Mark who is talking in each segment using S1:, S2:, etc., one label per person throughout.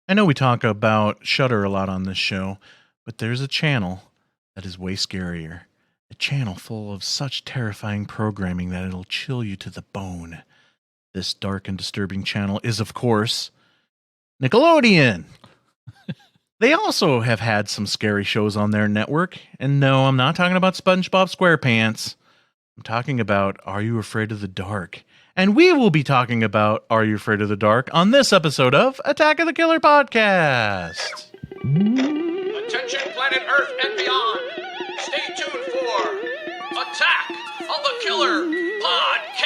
S1: I know we talk about Shudder a lot on this show, but there's a channel that is way scarier. A channel full of such terrifying programming that it'll chill you to the bone. This dark and disturbing channel is, of course, Nickelodeon. They also have had some scary shows on their network. And no, I'm not talking about SpongeBob SquarePants. I'm talking about Are You Afraid of the Dark? And we will be talking about Are You Afraid of the Dark on this episode of Attack of the Killer Podcast.
S2: Attention planet Earth and beyond. Stay tuned for Attack of the Killer Podcast.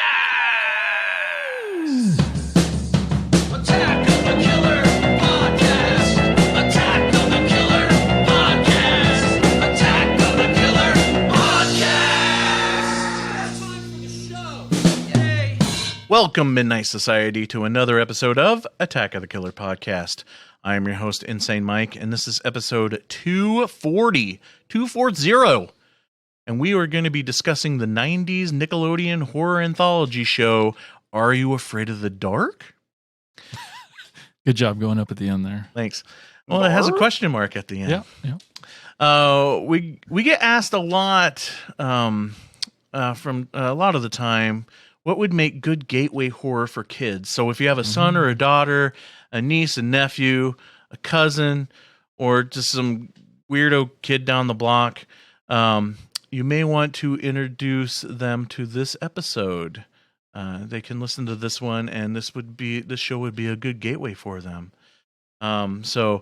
S2: Attack of the Killer Podcast. Attack of the Killer Podcast. Attack of the Killer Podcast. That's time for the show. Yay.
S1: Welcome, Midnight Society, to another episode of Attack of the Killer Podcast. I am your host, Insane Mike, and this is episode 240. And we are going to be discussing the 90s Nickelodeon horror anthology show, Are You Afraid of the Dark?
S3: Good job going up at the end there.
S1: Thanks. Well, it has a question mark at the end.
S3: Yeah.
S1: We get asked a lot from a lot of the time, what would make good gateway horror for kids? So if you have a son or a daughter, a niece, a nephew, a cousin, or just some weirdo kid down the block, you may want to introduce them to this episode. They can listen to this one, and this show would be a good gateway for them. So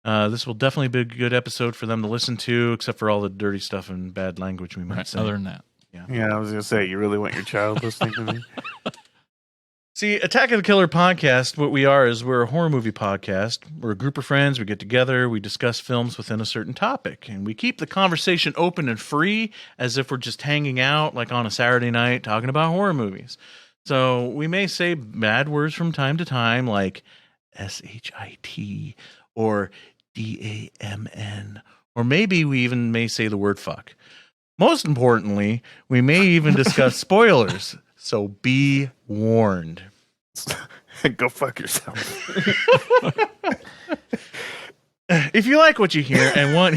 S1: this will definitely be a good episode for them to listen to, except for all the dirty stuff and bad language we might say.
S3: Other than that.
S4: Yeah, I was going to say, you really want your child listening to me?
S1: See, Attack of the Killer Podcast, what we are is we're a horror movie podcast. We're a group of friends. We get together. We discuss films within a certain topic. And we keep the conversation open and free as if we're just hanging out like on a Saturday night talking about horror movies. So we may say bad words from time to time like S-H-I-T or D-A-M-N. Or maybe we even may say the word fuck. Most importantly, we may even discuss spoilers. So be warned.
S4: Go fuck yourself.
S1: If you like what you hear and want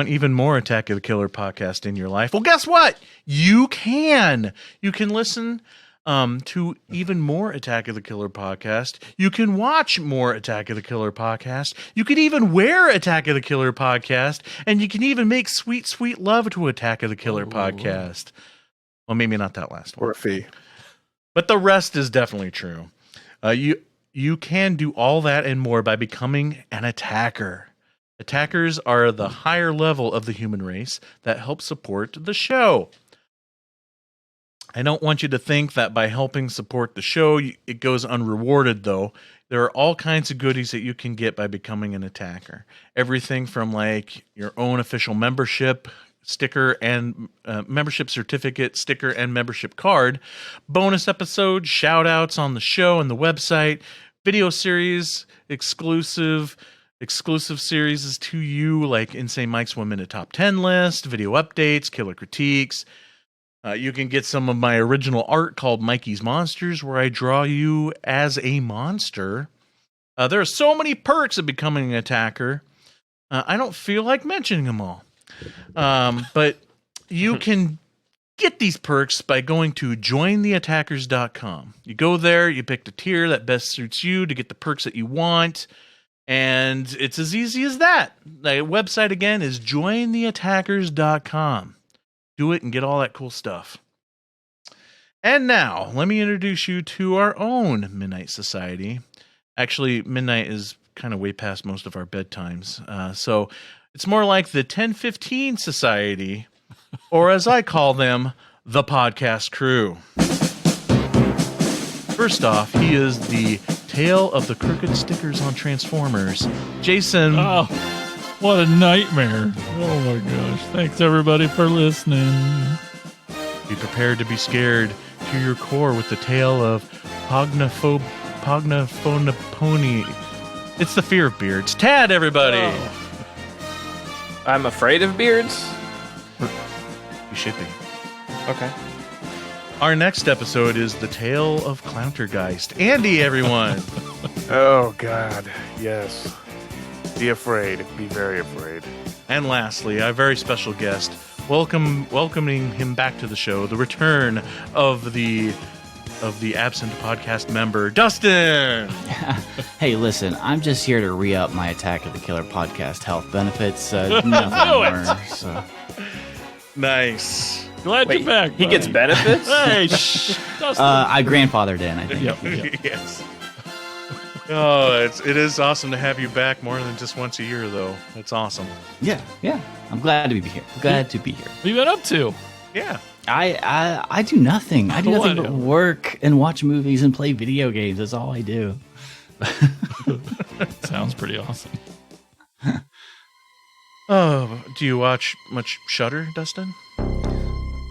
S1: even more Attack of the Killer podcast in your life, well, guess what? You can listen to even more Attack of the Killer podcast. You can watch more Attack of the Killer podcast. You can even wear Attack of the Killer podcast, and you can even make sweet, sweet love to Attack of the Killer podcast. Well, maybe not that last one.
S4: Or a fee.
S1: But the rest is definitely true. You can do all that and more by becoming an attacker. Attackers are the higher level of the human race that help support the show. I don't want you to think that by helping support the show, it goes unrewarded, though. There are all kinds of goodies that you can get by becoming an attacker. Everything from like your own official membership sticker and membership certificate, sticker, and membership card, bonus episodes, shout outs on the show and the website, video series, exclusive series to you like Insane Mike's 1 Minute Top 10 list, video updates, killer critiques. You can get some of my original art called Mikey's Monsters, where I draw you as a monster. There are so many perks of becoming an attacker. I don't feel like mentioning them all. But you can get these perks by going to jointheattackers.com. You go there, you pick the tier that best suits you to get the perks that you want. And it's as easy as that. The website again is jointheattackers.com. Do it and get all that cool stuff. And now, let me introduce you to our own Midnight Society. Actually, midnight is kind of way past most of our bedtimes. So it's more like the 10:15 Society, or as I call them, the podcast crew. First off, he is the tail of the crooked stickers on Transformers, Jason.
S3: Oh, what a nightmare. Oh my gosh. Thanks everybody for listening.
S1: Be prepared to be scared to your core with the tale of Pognaphonapony. It's the fear of beards. Tad, everybody.
S3: Oh.
S5: I'm afraid of beards?
S1: You should be.
S5: Okay.
S1: Our next episode is the tale of Clowntergeist. Andy, everyone.
S4: Oh God, yes. Be afraid. Be very afraid.
S1: And lastly, our very special guest, welcoming him back to the show, the return of the absent podcast member, Dustin.
S6: Hey, listen, I'm just here to re-up my Attack of the Killer podcast health benefits. Nothing more. So.
S1: Nice.
S3: Glad
S5: Wait,
S3: you're back.
S5: he gets
S3: buddy.
S5: benefits?
S3: Hey, shh. Dustin.
S6: I grandfathered in, I think.
S3: Yep.
S1: Yes. Oh, it is awesome to have you back more than just once a year, though. That's awesome.
S6: Yeah. I'm glad to be here. Glad to be here.
S3: What have you been up to?
S1: Yeah.
S6: I do nothing. I do nothing but
S3: What?
S6: work and watch movies and play video games. That's all I do.
S3: Sounds pretty awesome.
S1: Oh, do you watch much Shudder, Dustin?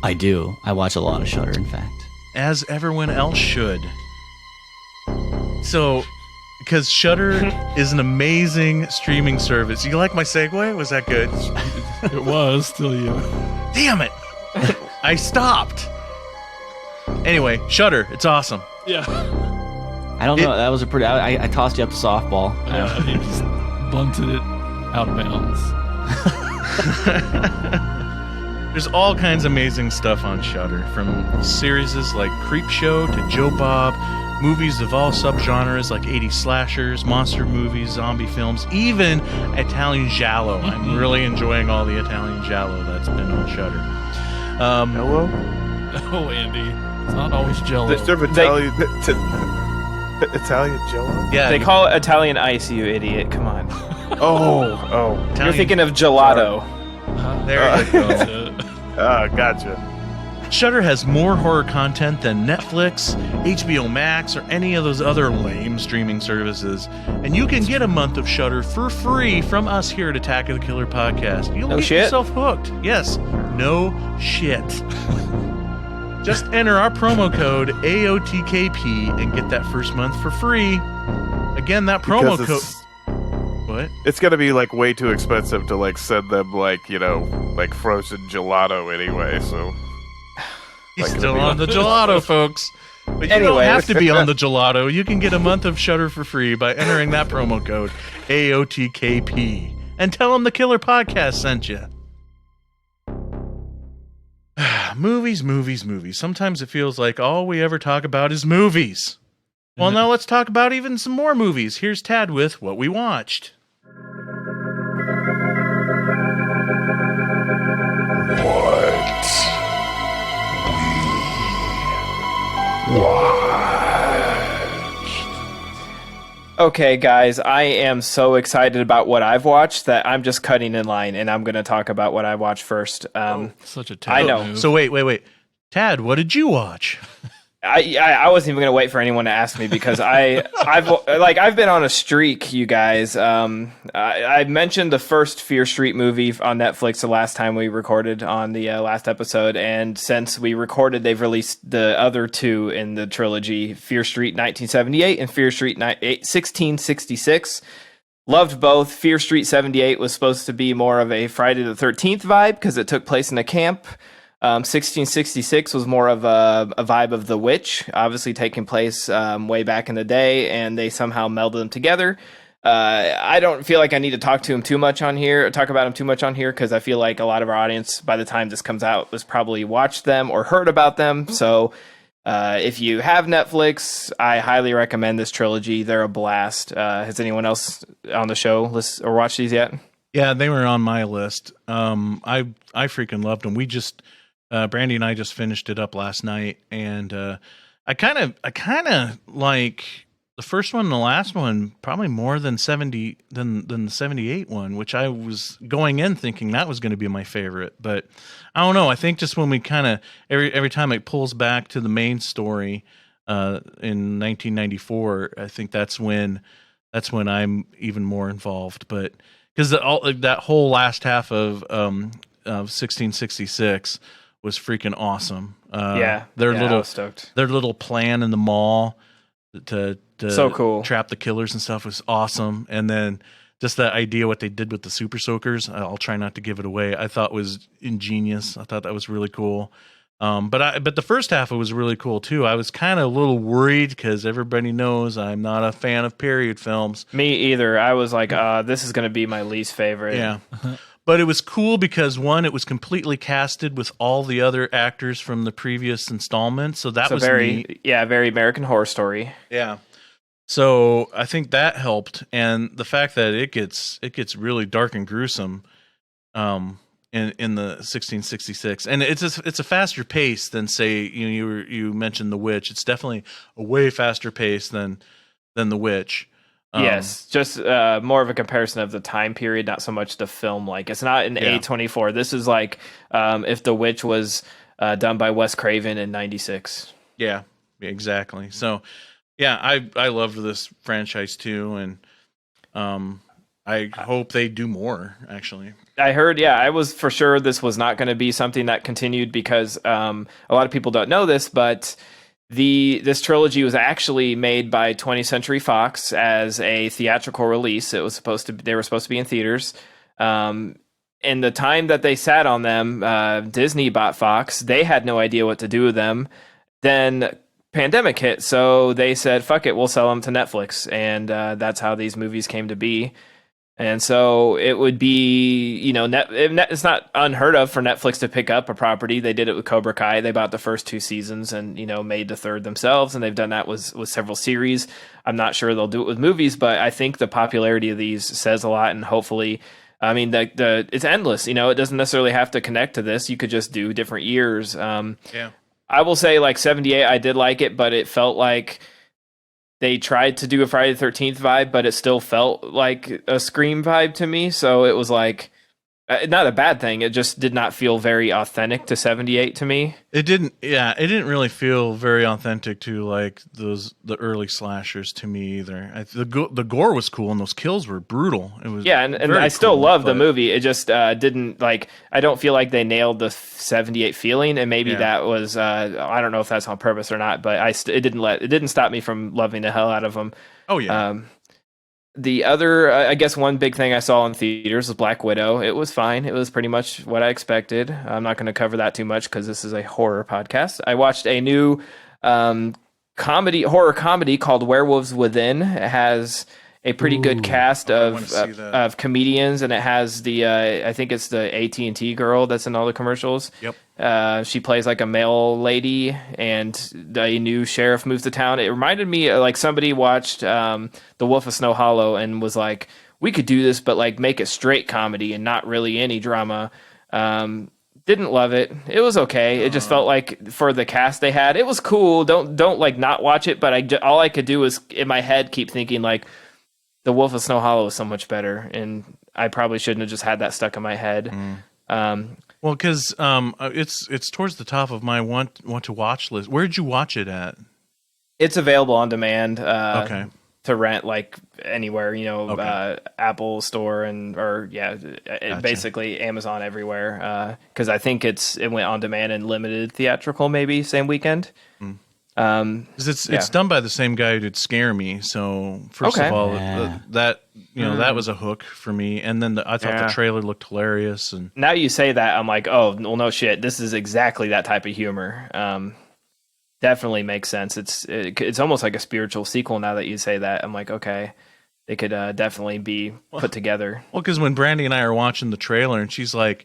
S6: I do. I watch a lot of Shudder, in fact.
S1: As everyone else should. So, because Shudder is an amazing streaming service. You like my segue? Was that good?
S3: It was till you.
S1: Damn it! I stopped. Anyway, Shudder. It's awesome.
S3: Yeah.
S6: I don't know. That was a pretty. I tossed you up to softball.
S3: Yeah, he just bunted it out of bounds.
S1: There's all kinds of amazing stuff on Shudder, from series like Creepshow to Joe Bob, movies of all subgenres like 80s slashers, monster movies, zombie films, even Italian giallo. I'm really enjoying all the Italian giallo that's been on Shudder.
S4: Hello?
S3: Oh, Andy. It's not always Jello.
S4: They serve Italian Italian Jello?
S1: Yeah,
S5: They call it Italian ice, you idiot. Come on.
S4: Oh.
S1: Italian,
S5: You're thinking of gelato.
S1: there you go.
S3: That's it.
S4: Gotcha.
S1: Shudder has more horror content than Netflix, HBO Max, or any of those other lame streaming services. And you can get a month of Shudder for free from us here at Attack of the Killer Podcast. You'll
S5: No
S1: get
S5: shit?
S1: yourself hooked. Yes, no shit. Just enter our promo code AOTKP and get that first month for free. Again, that promo
S4: Because
S1: code. What?
S4: it's gonna be like way too expensive to like send them like like frozen gelato anyway. So
S1: He's
S4: Like,
S1: still
S4: it'll be
S1: on the gelato, folks. But you don't
S5: Anyway.
S1: have to be on the gelato. You can get a month of Shudder for free by entering that promo code AOTKP and tell them the Killer Podcast sent you. Movies. Sometimes it feels like all we ever talk about is movies. Well, now let's talk about even some more movies. Here's Tad with what we watched.
S5: Okay, guys, I am so excited about what I've watched that I'm just cutting in line, and I'm going to talk about what I watched first.
S3: Such a
S5: I
S3: terrible
S5: know.
S3: move.
S1: So wait. Tad, what did you watch?
S5: I wasn't even gonna wait for anyone to ask me because I've been on a streak, you guys. I mentioned the first Fear Street movie on Netflix the last time we recorded on the last episode, and since we recorded, they've released the other two in the trilogy: Fear Street 1978 and Fear Street 1666. Loved both. Fear Street 78 was supposed to be more of a Friday the 13th vibe because it took place in a camp. 1666 was more of a vibe of The Witch, obviously taking place way back in the day, and they somehow melded them together. I don't feel like I need to talk about him too much on here, because I feel like a lot of our audience, by the time this comes out, has probably watched them or heard about them. So if you have Netflix, I highly recommend this trilogy. They're a blast. Has anyone else on the show list or watched these yet?
S1: Yeah, they were on my list. I freaking loved them. We just Brandy and I just finished it up last night, and I kind of like the first one and the last one probably more than the 78 one, which I was going in thinking that was going to be my favorite. But I don't know. I think just when we kind of every time it pulls back to the main story in 1994, I think that's when I'm even more involved. But because that whole last half of 1666 was freaking awesome.
S5: I was stoked.
S1: Their little plan in the mall to
S5: So cool.
S1: trap the killers and stuff was awesome. And then just that idea what they did with the super soakers, I'll try not to give it away, I thought was ingenious. I thought that was really cool. But the first half was really cool too. I was kind of a little worried because everybody knows I'm not a fan of period films.
S5: Me either. I was like, this is going to be my least favorite.
S1: Yeah. But it was cool because one, it was completely casted with all the other actors from the previous installment, so that was neat.
S5: Very American Horror Story.
S1: Yeah. So I think that helped, and the fact that it gets really dark and gruesome, in the 1666, and it's a faster pace than, say, you mentioned The Witch. It's definitely a way faster pace than The Witch.
S5: Yes, just more of a comparison of the time period, not so much the film. Like, it's not an A24. This is like if The Witch was done by Wes Craven in '96.
S1: Yeah, exactly. So, yeah, I loved this franchise too, and I hope they do more. Actually,
S5: I heard. Yeah, I was for sure this was not going to be something that continued because a lot of people don't know this, but this trilogy was actually made by 20th Century Fox as a theatrical release. They were supposed to be in theaters. In the time that they sat on them, Disney bought Fox. They had no idea what to do with them. Then pandemic hit, so they said, "Fuck it, we'll sell them to Netflix," and that's how these movies came to be. And so it would be, it's not unheard of for Netflix to pick up a property. They did it with Cobra Kai. They bought the first 2 seasons and, made the third themselves. And they've done that with several series. I'm not sure they'll do it with movies, but I think the popularity of these says a lot. And hopefully, I mean, it's endless. It doesn't necessarily have to connect to this. You could just do different years.
S1: Yeah.
S5: I will say, like, 78, I did like it, but it felt like they tried to do a Friday the 13th vibe, but it still felt like a Scream vibe to me. So it was like, not a bad thing. It just did not feel very authentic to 78 to me.
S1: It didn't really feel very authentic to like the early slashers to me either. The gore was cool and those kills were brutal. It was
S5: and I still love the movie. It just didn't, like, I don't feel like they nailed the 78 feeling, and maybe that was I don't know if that's on purpose or not, but it didn't stop me from loving the hell out of them.
S1: Oh yeah.
S5: The other, I guess, one big thing I saw in theaters was Black Widow. It was fine. It was pretty much what I expected. I'm not going to cover that too much because this is a horror podcast. I watched a new horror comedy called Werewolves Within. It has a pretty good cast of comedians, and it has the I think it's the AT&T girl that's in all the commercials.
S1: Yep.
S5: She plays like a mail lady, and the new sheriff moves to town. It reminded me of, like, somebody watched The Wolf of Snow Hollow and was like, we could do this, but like make it straight comedy and not really any drama. Didn't love it. It was okay. It just felt like for the cast they had, it was cool. Don't like not watch it, but all I could do was in my head keep thinking like, The Wolf of Snow Hollow is so much better, and I probably shouldn't have just had that stuck in my head.
S1: Well, because it's towards the top of my want to watch list. Where'd you watch it at?
S5: It's available on demand.
S1: Okay.
S5: To rent, like, anywhere, Apple Store basically Amazon everywhere. Because I think it went on demand and limited theatrical maybe same weekend.
S1: Because it's done by the same guy who did Scare Me. So first of all, that was a hook for me, and then I thought the trailer looked hilarious. And
S5: now you say that, I'm like, oh well, no shit, this is exactly that type of humor. Definitely makes sense. It's almost like a spiritual sequel now that you say that. I'm like, okay, they could definitely be put together.
S1: Well, because when Brandy and I are watching the trailer, and she's like,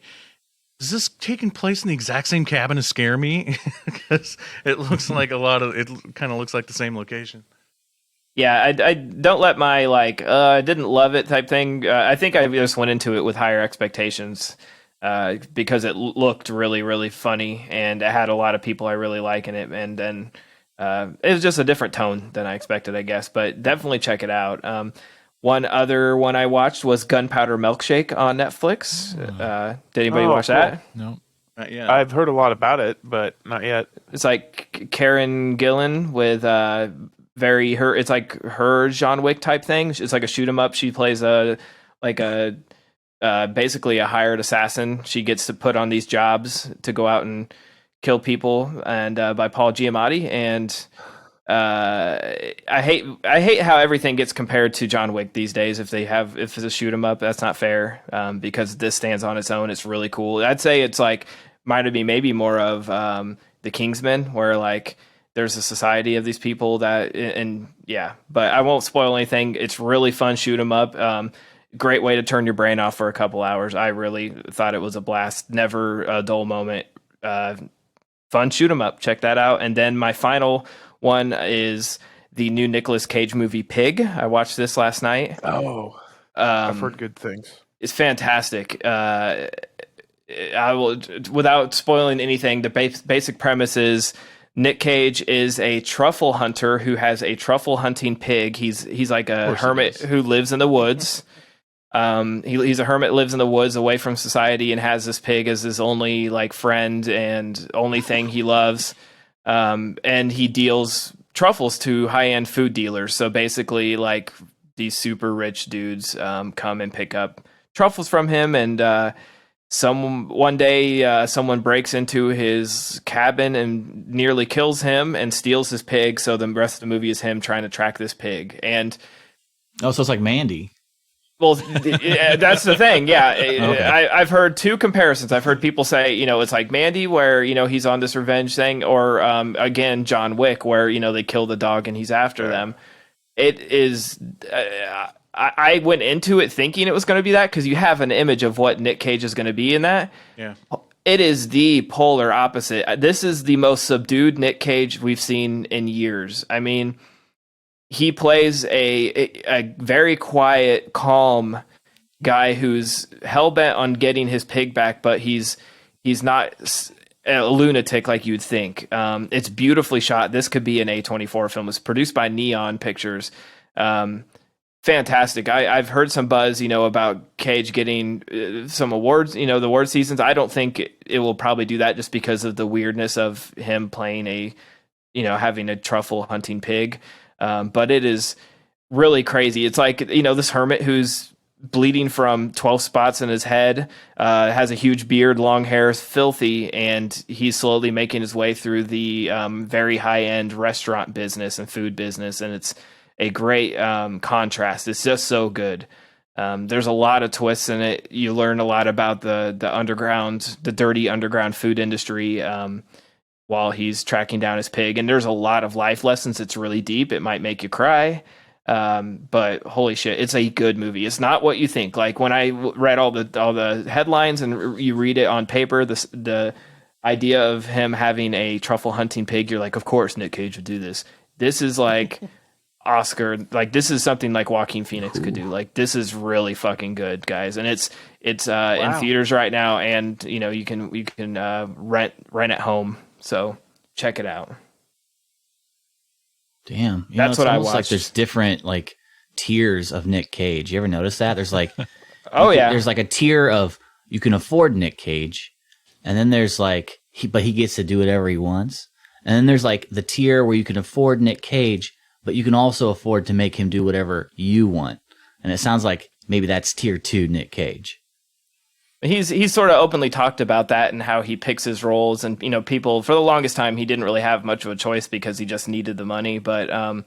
S1: is this taking place in the exact same cabin as Scare Me? Because it looks like it kind of looks like the same location.
S5: Yeah, I don't let my I didn't love it type thing. I think I just went into it with higher expectations because it looked really, really funny and it had a lot of people I really like in it. And then it was just a different tone than I expected, I guess. But definitely check it out. One other one I watched was Gunpowder Milkshake on Netflix. Did anybody watch that?
S3: No.
S1: Not yet.
S4: I've heard a lot about it, but not yet.
S5: It's like Karen Gillan with it's like her John Wick type thing. It's like a shoot 'em up. She plays basically a hired assassin. She gets to put on these jobs to go out and kill people, and by Paul Giamatti. And I hate how everything gets compared to John Wick these days. If it's a shoot 'em up, that's not fair. Because this stands on its own. It's really cool. I'd say it's like reminded me maybe more of the Kingsman, where like there's a society of these people that, and yeah, but I won't spoil anything. It's really fun. Shoot 'em up. Great way to turn your brain off for a couple hours. I really thought it was a blast. Never a dull moment. Fun shoot 'em up. Check that out. And then my final one is the new Nicolas Cage movie Pig. I watched this last night.
S4: Oh, I've heard good things.
S5: It's fantastic. I will, without spoiling anything, the basic premise is Nick Cage is a truffle hunter who has a truffle hunting pig. He's like a hermit who lives in the woods. He's a hermit, lives in the woods away from society, and has this pig as his only like friend and only thing he loves. And he deals truffles to high-end food dealers. So basically, like these super rich dudes come and pick up truffles from him, and one day someone breaks into his cabin and nearly kills him and steals his pig. So the rest of the movie is him trying to track this pig. And
S6: Oh, so it's like Mandy.
S5: well, that's the thing. Yeah.
S6: Okay.
S5: I've heard two comparisons. I've heard people say, it's like Mandy, where, he's on this revenge thing, or again, John Wick, where, they kill the dog and he's after them. It is, I went into it thinking it was going to be that, because you have an image of what Nick Cage is going to be in that.
S1: Yeah.
S5: It is the polar opposite. This is the most subdued Nick Cage we've seen in years. I mean, he plays a very quiet, calm guy who's hell-bent on getting his pig back, but he's not a lunatic like you'd think. It's beautifully shot. This could be an A24 film. It's produced by Neon Pictures. Fantastic. I've heard some buzz, about Cage getting some awards, the award seasons. I don't think it will probably do that, just because of the weirdness of him playing having a truffle hunting pig. But it is really crazy. It's like, this hermit who's bleeding from 12 spots in his head, has a huge beard, long hair, is filthy, and he's slowly making his way through the very high-end restaurant business and food business, and it's a great contrast. It's just so good. There's a lot of twists in it. You learn a lot about the underground, the dirty underground food industry, while he's tracking down his pig. And there's a lot of life lessons. It's really deep. It might make you cry. But holy shit, it's a good movie. It's not what you think. Like when I read all the headlines and you read it on paper, the idea of him having a truffle hunting pig, you're like, of course Nick Cage would do this. This is like Oscar, like this is something like Joaquin Phoenix could do. Like this is really fucking good, guys. And it's in theaters right now, and you can rent at home. So check it out.
S6: Damn.
S5: That's what I watched.
S6: Like there's different like tiers of Nick Cage. You ever notice that? There's like there's like a tier of you can afford Nick Cage, and then there's like but he gets to do whatever he wants. And then there's like the tier where you can afford Nick Cage, but you can also afford to make him do whatever you want. And it sounds like maybe that's tier 2 Nick Cage.
S5: He's sort of openly talked about that and how he picks his roles, and people for the longest time he didn't really have much of a choice because he just needed the money. But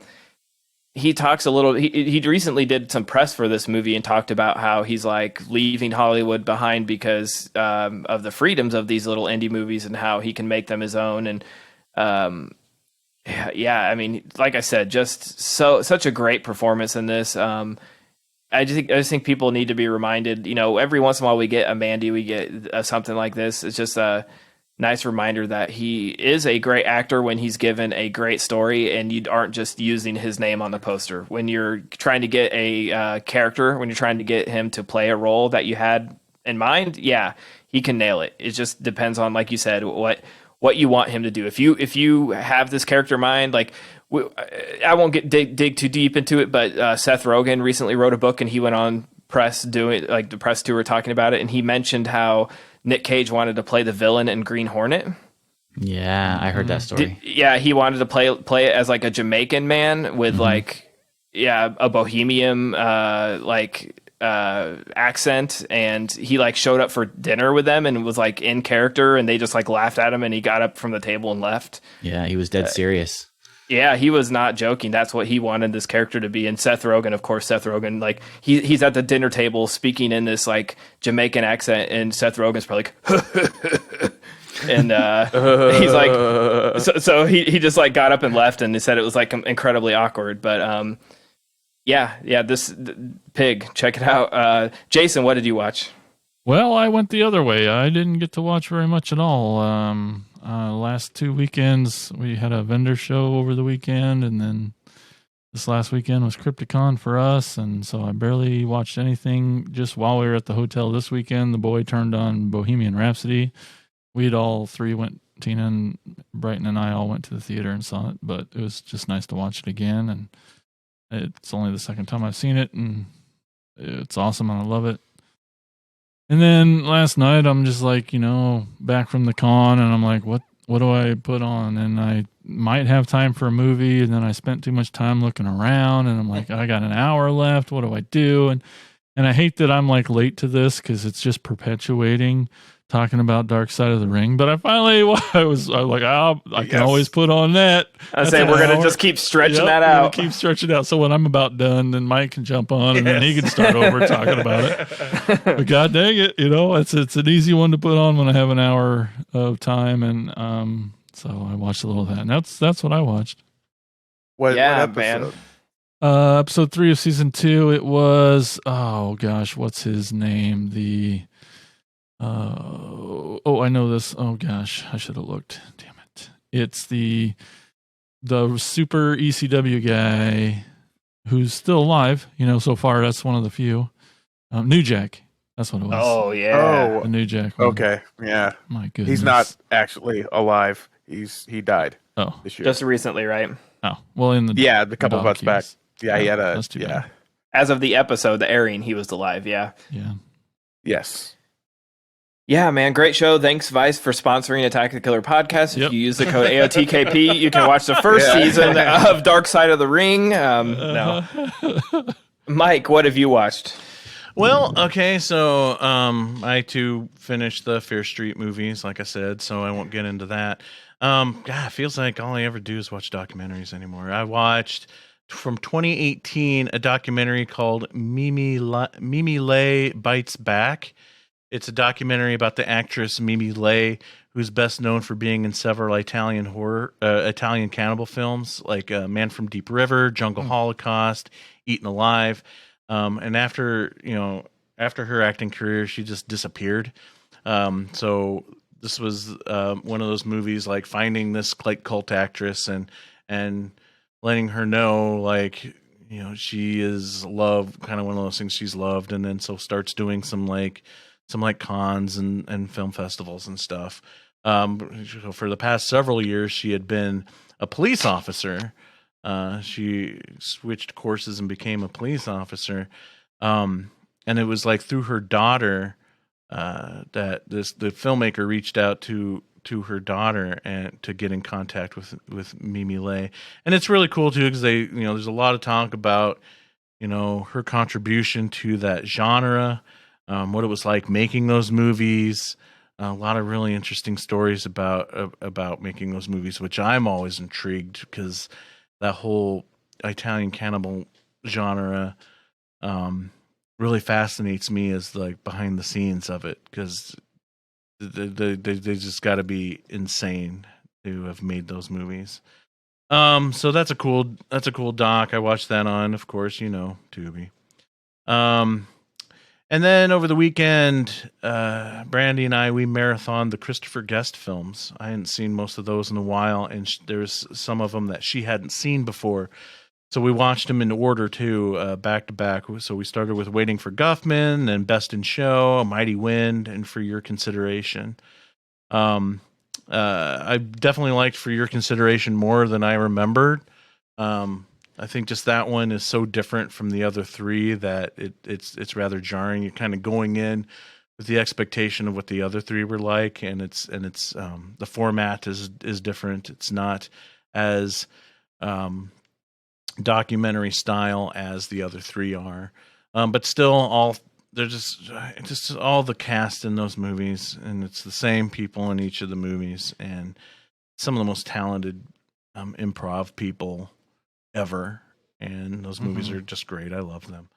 S5: he talks a little. He recently did some press for this movie and talked about how he's like leaving Hollywood behind because of the freedoms of these little indie movies and how he can make them his own. And I mean, like I said, just such a great performance in this. I just think people need to be reminded, every once in a while we get a Mandy, we get something like this. It's just a nice reminder that he is a great actor when he's given a great story, and you aren't just using his name on the poster. When you're trying to get a character, when you're trying to get him to play a role that you had in mind, yeah, he can nail it. It just depends on, like you said, what you want him to do. If you have this character in mind, like, I won't dig too deep into it, but Seth Rogen recently wrote a book, and he went on press doing like the press tour talking about it, and he mentioned how Nick Cage wanted to play the villain in Green Hornet.
S6: Yeah, I heard that story.
S5: He wanted to play it as like a Jamaican man with a bohemian accent, and he like showed up for dinner with them and was like in character, and they just like laughed at him, and he got up from the table and left.
S6: Yeah, he was dead serious.
S5: Yeah, he was not joking. That's what he wanted this character to be. And Seth Rogen, like he's at the dinner table speaking in this like Jamaican accent, and Seth Rogen's probably like, And he's like, so he just like got up and left, and he said it was like incredibly awkward. But yeah, this Pig, check it out. Jason, what did you watch?
S3: Well, I went the other way. I didn't get to watch very much at all. Last 2 weekends, we had a vendor show over the weekend, and then this last weekend was Crypticon for us, and so I barely watched anything. Just while we were at the hotel this weekend, the boy turned on Bohemian Rhapsody. We'd all three went, Tina and Brighton and I all went to the theater and saw it, but it was just nice to watch it again, and it's only the second time I've seen it, and it's awesome, and I love it. And then last night, I'm just like, back from the con, and I'm like, what do I put on? And I might have time for a movie, and then I spent too much time looking around, and I'm like, I got an hour left. What do I do? And I hate that I'm like late to this because it's just perpetuating talking about Dark Side of the Ring. But I finally, I was like, I can always put on that.
S5: I say we're going to just keep stretching that out.
S3: Keep stretching out. So when I'm about done, then Mike can jump on and then he can start over talking about it. But God dang it, it's an easy one to put on when I have an hour of time. And so I watched a little of that. And that's what I watched.
S4: What episode?
S5: Man.
S3: Episode 3 of season 2. It was, oh gosh, what's his name? I know this. Oh gosh, I should have looked. Damn it! It's the super ECW guy who's still alive. So far that's one of the few. New Jack. That's what it was.
S5: Oh yeah.
S3: The New Jack one.
S4: Okay, yeah.
S3: My goodness.
S4: He's not actually alive. He died.
S3: Oh,
S4: this year.
S5: Just recently, right?
S3: Oh, well, in the
S4: a couple months back. Yeah, he had a
S3: that's too bad.
S5: As of the episode, the airing, he was alive. Yeah.
S3: Yeah.
S4: Yes.
S5: Yeah, man, great show. Thanks, Vice, for sponsoring Attack the Killer podcast. If you use the code AOTKP, you can watch the first season of Dark Side of the Ring. No. Mike, what have you watched?
S1: Well, okay, so I too finished the Fear Street movies, like I said, so I won't get into that. It feels like all I ever do is watch documentaries anymore. I watched from 2018 a documentary called Mimi Lay Bites Back. It's a documentary about the actress Mimi Lay, who's best known for being in several Italian cannibal films like Man from Deep River, Jungle Holocaust, Eaten Alive. And after her acting career, she just disappeared. So this was one of those movies like finding this like cult actress and letting her know she is loved, kind of one of those things she's loved, and then so starts doing some cons and film festivals and stuff. For the past several years, she had been a police officer. She switched courses and became a police officer. And it was like through her daughter that the filmmaker reached out to her daughter and to get in contact with Mimi Lay. And it's really cool too because there's a lot of talk about her contribution to that genre. What it was like making those movies, a lot of really interesting stories about making those movies, which I'm always intrigued because that whole Italian cannibal genre really fascinates me as like behind the scenes of it because they just got to be insane to have made those movies. So that's a cool doc. I watched that on, of course, Tubi. And then over the weekend, Brandy and I, we marathoned the Christopher Guest films. I hadn't seen most of those in a while, and there's some of them that she hadn't seen before. So we watched them in order, too, back to back. So we started with Waiting for Guffman, and Best in Show, A Mighty Wind, and For Your Consideration. I definitely liked For Your Consideration more than I remembered. I think just that one is so different from the other three that it's rather jarring. You're kind of going in with the expectation of what the other three were like, and it's the format is different. It's not as documentary style as the other three are, but still they're just all the cast in those movies, and it's the same people in each of the movies, and some of the most talented improv people ever, and those movies are just great. I love them.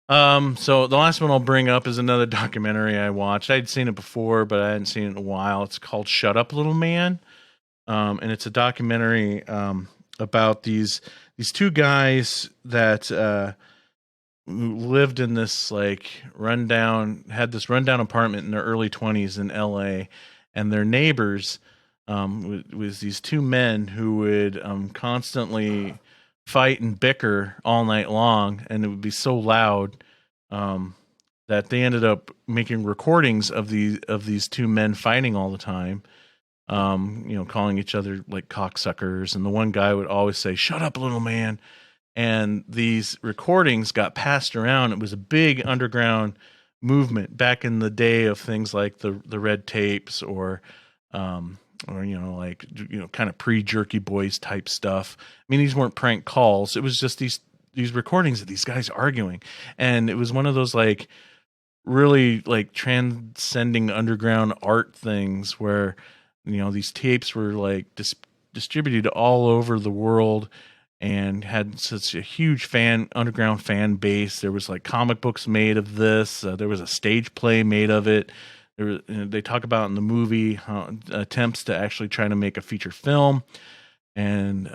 S1: So the last one I'll bring up is another documentary I watched. I'd seen it before, but I hadn't seen it in a while. It's called "Shut Up, Little Man," and it's a documentary about these two guys that who lived in this had this rundown apartment in their early 20s in L.A. and their neighbors was these two men who would constantly fight and bicker all night long, and it would be so loud that they ended up making recordings of these two men fighting all the time. Calling each other like cocksuckers, and the one guy would always say, "Shut up, little man." And these recordings got passed around. It was a big underground movement back in the day of things like the red tapes or kind of pre-Jerky Boys type stuff. I mean, these weren't prank calls. It was just these recordings of these guys arguing, and it was one of those like really like transcending underground art things where these tapes were like distributed all over the world and had such a huge underground fan base. There was like comic books made of this. There was a stage play made of it. They talk about in the movie how attempts to actually try to make a feature film, and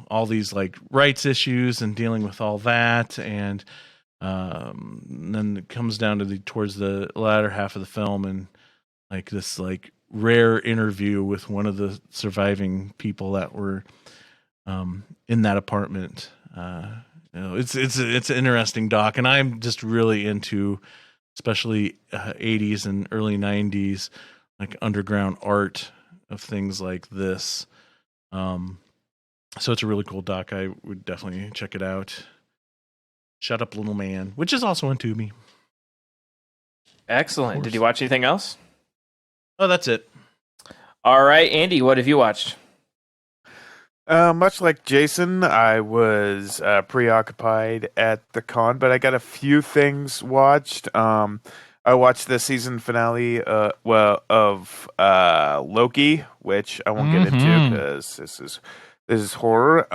S1: all these like rights issues and dealing with all that, and then it comes down to towards the latter half of the film, and like this like rare interview with one of the surviving people that were in that apartment. It's an interesting doc, and I'm just really into especially 80s and early 90s like underground art of things like this. So it's a really cool doc. I would definitely check it out. Shut Up, Little Man, which is also on Tubi.
S5: Excellent. Did you watch anything else?
S1: Oh, that's it.
S5: All right, Andy, what have you watched?
S4: Much like Jason, I was preoccupied at the con, but I got a few things watched. I watched the season finale of Loki, which I won't get into because this is horror.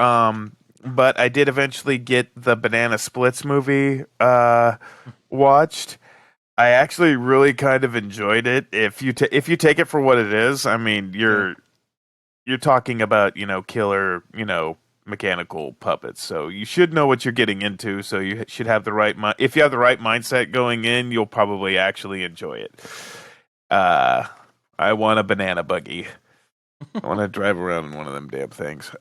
S4: But I did eventually get the Banana Splits movie watched. I actually really kind of enjoyed it. If you take it for what it is, I mean, you're talking about, killer, mechanical puppets. So you should know what you're getting into. So you should have the right if you have the right mindset going in, you'll probably actually enjoy it. I want a banana buggy. I want to drive around in one of them damn things.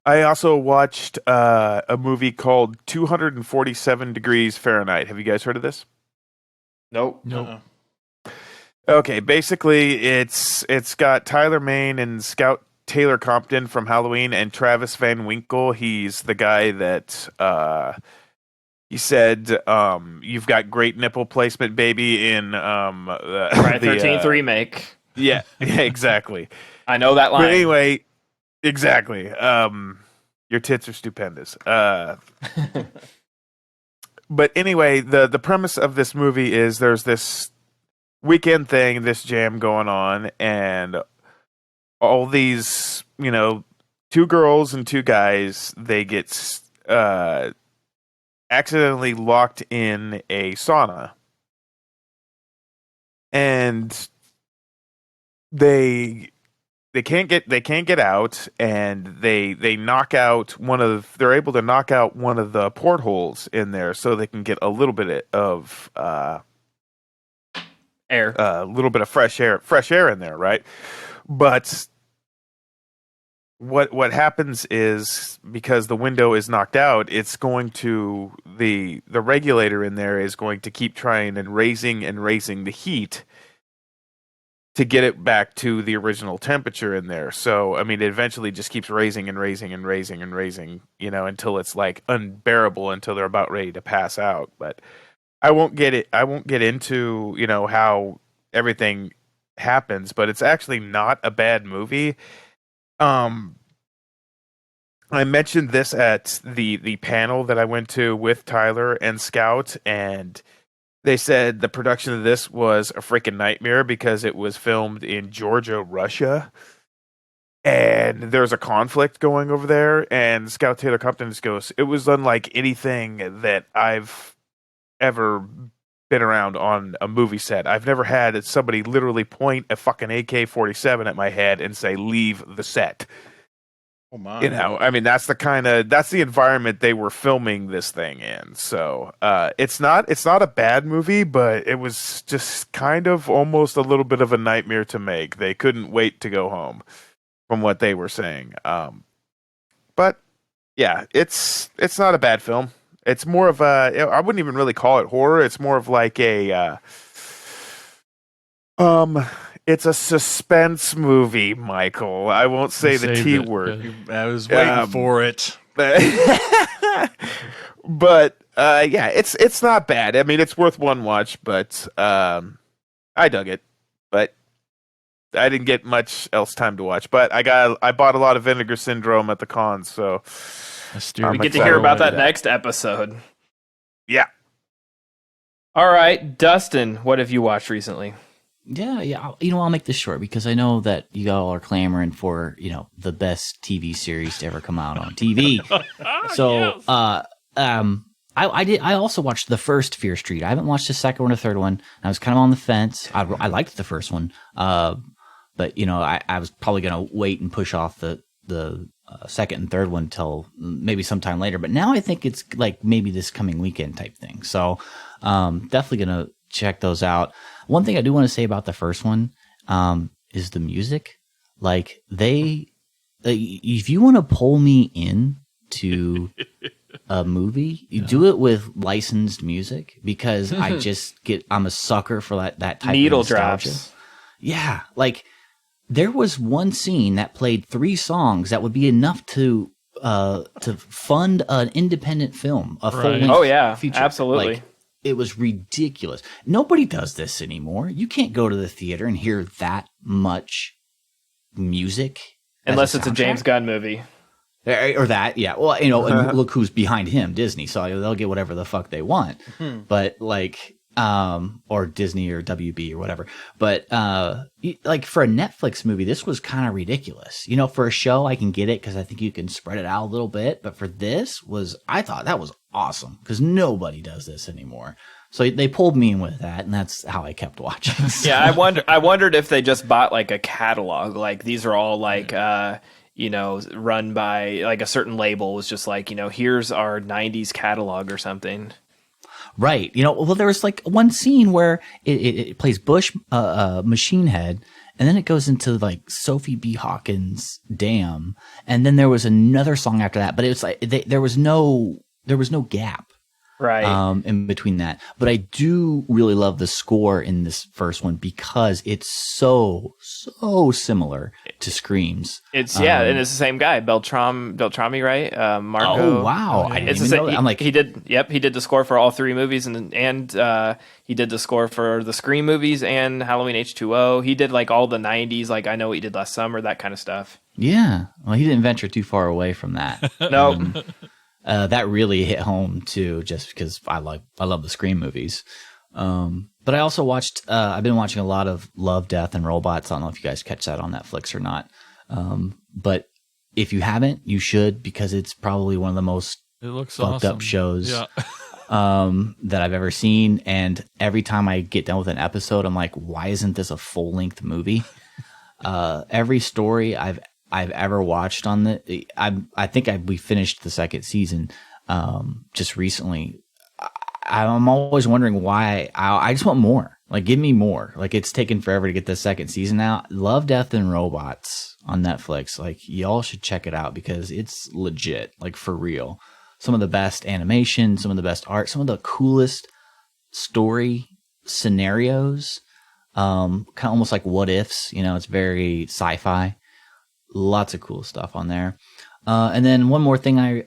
S4: I also watched a movie called 247 Degrees Fahrenheit. Have you guys heard of this?
S5: Nope.
S1: Uh-uh.
S4: Okay, basically it's got Tyler Mane and Scout Taylor Compton from Halloween and Travis Van Winkle. He's the guy that he said you've got great nipple placement, baby, in
S5: Friday the 13th remake.
S4: Yeah, exactly.
S5: I know that line.
S4: But anyway, exactly. Your tits are stupendous. But anyway, the premise of this movie is there's this weekend thing, this jam going on, and all these, two girls and two guys, they get accidentally locked in a sauna. And they can't get out, and they knock out they're able to knock out one of the portholes in there so they can get a little bit of
S5: air,
S4: a little bit of fresh air in there, right? But what happens is, because the window is knocked out, it's going to the regulator in there is going to keep trying and raising the heat to get it back to the original temperature in there. So, I mean, it eventually just keeps raising, until it's like unbearable, until they're about ready to pass out. But I won't get into, how everything happens, but it's actually not a bad movie. I mentioned this at the panel that I went to with Tyler and Scout, and they said the production of this was a freaking nightmare because it was filmed in Georgia, Russia. and there's a conflict going over there, and Scout Taylor Compton just goes, it was unlike anything that I've ever been around on a movie set. I've never had somebody literally point a fucking AK-47 at my head and say, leave the set.
S1: Oh my!
S4: You know, I mean, that's the environment they were filming this thing in. So it's not a bad movie, but it was just kind of almost a little bit of a nightmare to make. They couldn't wait to go home, from what they were saying. But yeah, it's not a bad film. It's more of I wouldn't even really call it horror. It's more of like it's a suspense movie, Michael. I won't say the T word.
S1: I was waiting for it.
S4: But yeah, it's not bad. I mean, it's worth one watch, but I dug it. But I didn't get much else time to watch. But I bought a lot of Vinegar Syndrome at the con, so
S5: we get to hear about that next episode.
S4: Yeah.
S5: All right, Dustin, what have you watched recently?
S6: Yeah. I'll make this short because I know that you all are clamoring for, the best TV series to ever come out on TV. So, yes. I also watched the first Fear Street. I haven't watched the second one or third one. I was kind of on the fence. I liked the first one. But I was probably going to wait and push off the second and third one till maybe sometime later. But now I think it's like maybe this coming weekend type thing. So, definitely going to check those out. One thing I do want to say about the first one is the music. Like if you want to pull me in to a movie, you do it with licensed music because I'm a sucker for that type
S5: needle
S6: of nostalgia.
S5: Drops.
S6: Yeah, like there was one scene that played 3 songs that would be enough to fund an independent film, a full-length feature.
S5: Absolutely.
S6: Like, it was ridiculous. Nobody does this anymore. You can't go to the theater and hear that much music.
S5: Unless it's a James Gunn movie.
S6: Or that, yeah. Well, and look who's behind him, Disney. So they'll get whatever the fuck they want. But like, or Disney or WB or whatever. But like for a Netflix movie, this was kind of ridiculous. For a show, I can get it because I think you can spread it out a little bit. But for this I thought that was awesome because nobody does this anymore. So they pulled me in with that, and that's how I kept watching. So.
S5: Yeah, I wondered if they just bought like a catalog. Like these are all like run by like a certain label. Was just like here's our '90s catalog or something.
S6: Right. Well, there was like one scene where it plays Bush Machine Head, and then it goes into like Sophie B. Hawkins' Damn, and then there was another song after that, but it was like there was no gap.
S5: Right.
S6: In between that. But I do really love the score in this first one because it's so similar to Scream's.
S5: It's and it's the same guy, Beltrami, right? Marco.
S6: Oh wow. I didn't even know that. I'm like
S5: he did the score for all 3 movies and he did the score for the Scream movies and Halloween H2O. He did like all the 90s, like I Know What You Did Last Summer, that kind of stuff.
S6: Yeah. Well, he didn't venture too far away from that.
S5: No.
S6: That really hit home too, just because I love the Scream movies. But I also watched. I've been watching a lot of Love, Death, and Robots. I don't know if you guys catch that on Netflix or not. But if you haven't, you should because it's probably one of the most fucked up shows that I've ever seen. And every time I get done with an episode, I'm like, why isn't this a full length movie? Every story I've ever watched on I think we finished the second season just recently. I'm always wondering why. I just want more. Like, give me more. Like, it's taken forever to get the second season out. Love, Death, and Robots on Netflix. Like, y'all should check it out because it's legit. Like, for real. Some of the best animation, some of the best art, some of the coolest story scenarios. Kind of almost like what ifs. It's very sci-fi. Lots of cool stuff on there. And then one more thing, I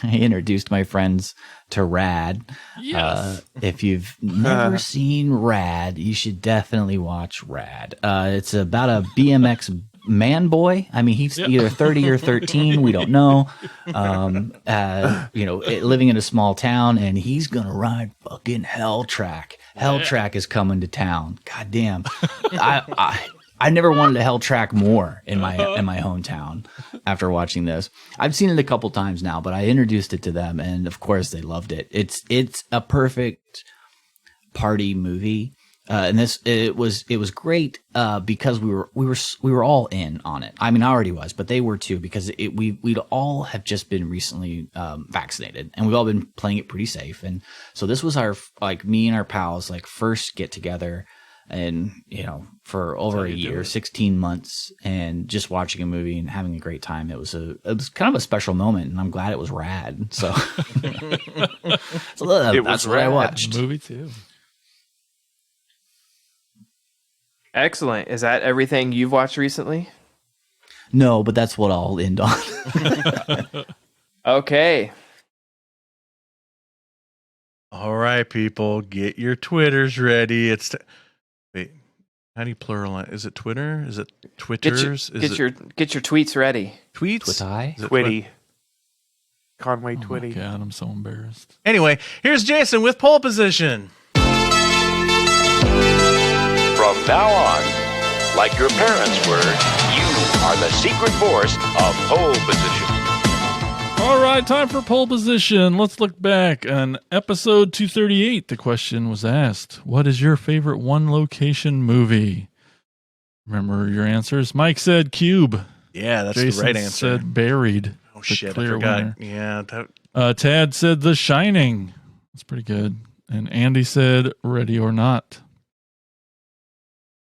S6: introduced my friends to Rad.
S3: Yes.
S6: If you've never seen Rad, you should definitely watch Rad. It's about a BMX man boy. I mean, he's either 30 or 13. We don't know. Living in a small town, and he's going to ride fucking Hell Track. Hell Track is coming to town. God damn. I never wanted to hell track more in my hometown after watching this. I've seen it a couple times now, but I introduced it to them, and of course they loved it. It's a perfect party movie. And it was great because we were all in on it. I mean, I already was, but they were too, because we'd all have just been recently vaccinated, and we've all been playing it pretty safe. And so this was our, like, me and our pals, like, first get together, and for over a year, 16 months, and just watching a movie and having a great time. It was kind of a special moment, and I'm glad it was rad. So, that's what I watched.
S3: Movie too.
S5: Excellent. Is that everything you've watched recently?
S6: No, but that's what I'll end on.
S5: Okay.
S1: All right, people, get your Twitters ready. Wait, how do you pluralize? Is it Twitter? Is it Twitters?
S5: Get your tweets ready.
S1: Tweets?
S6: Twitty?
S4: Twitty. Conway Twitty.
S3: Oh my God, I'm so embarrassed.
S1: Anyway, here's Jason with pole position.
S7: From now on, like your parents were, you are the secret force of pole position.
S3: All right, time for pole position. Let's look back on episode 238. The question was asked, what is your favorite one location movie? Remember your answers. Mike said Cube.
S1: Yeah, that's
S3: Jason
S1: the right answer.
S3: said Buried.
S1: Oh,
S3: the
S1: shit, I
S3: clear
S1: forgot.
S3: winner.
S1: Yeah.
S3: Tad said The Shining. That's pretty good. And Andy said Ready or Not.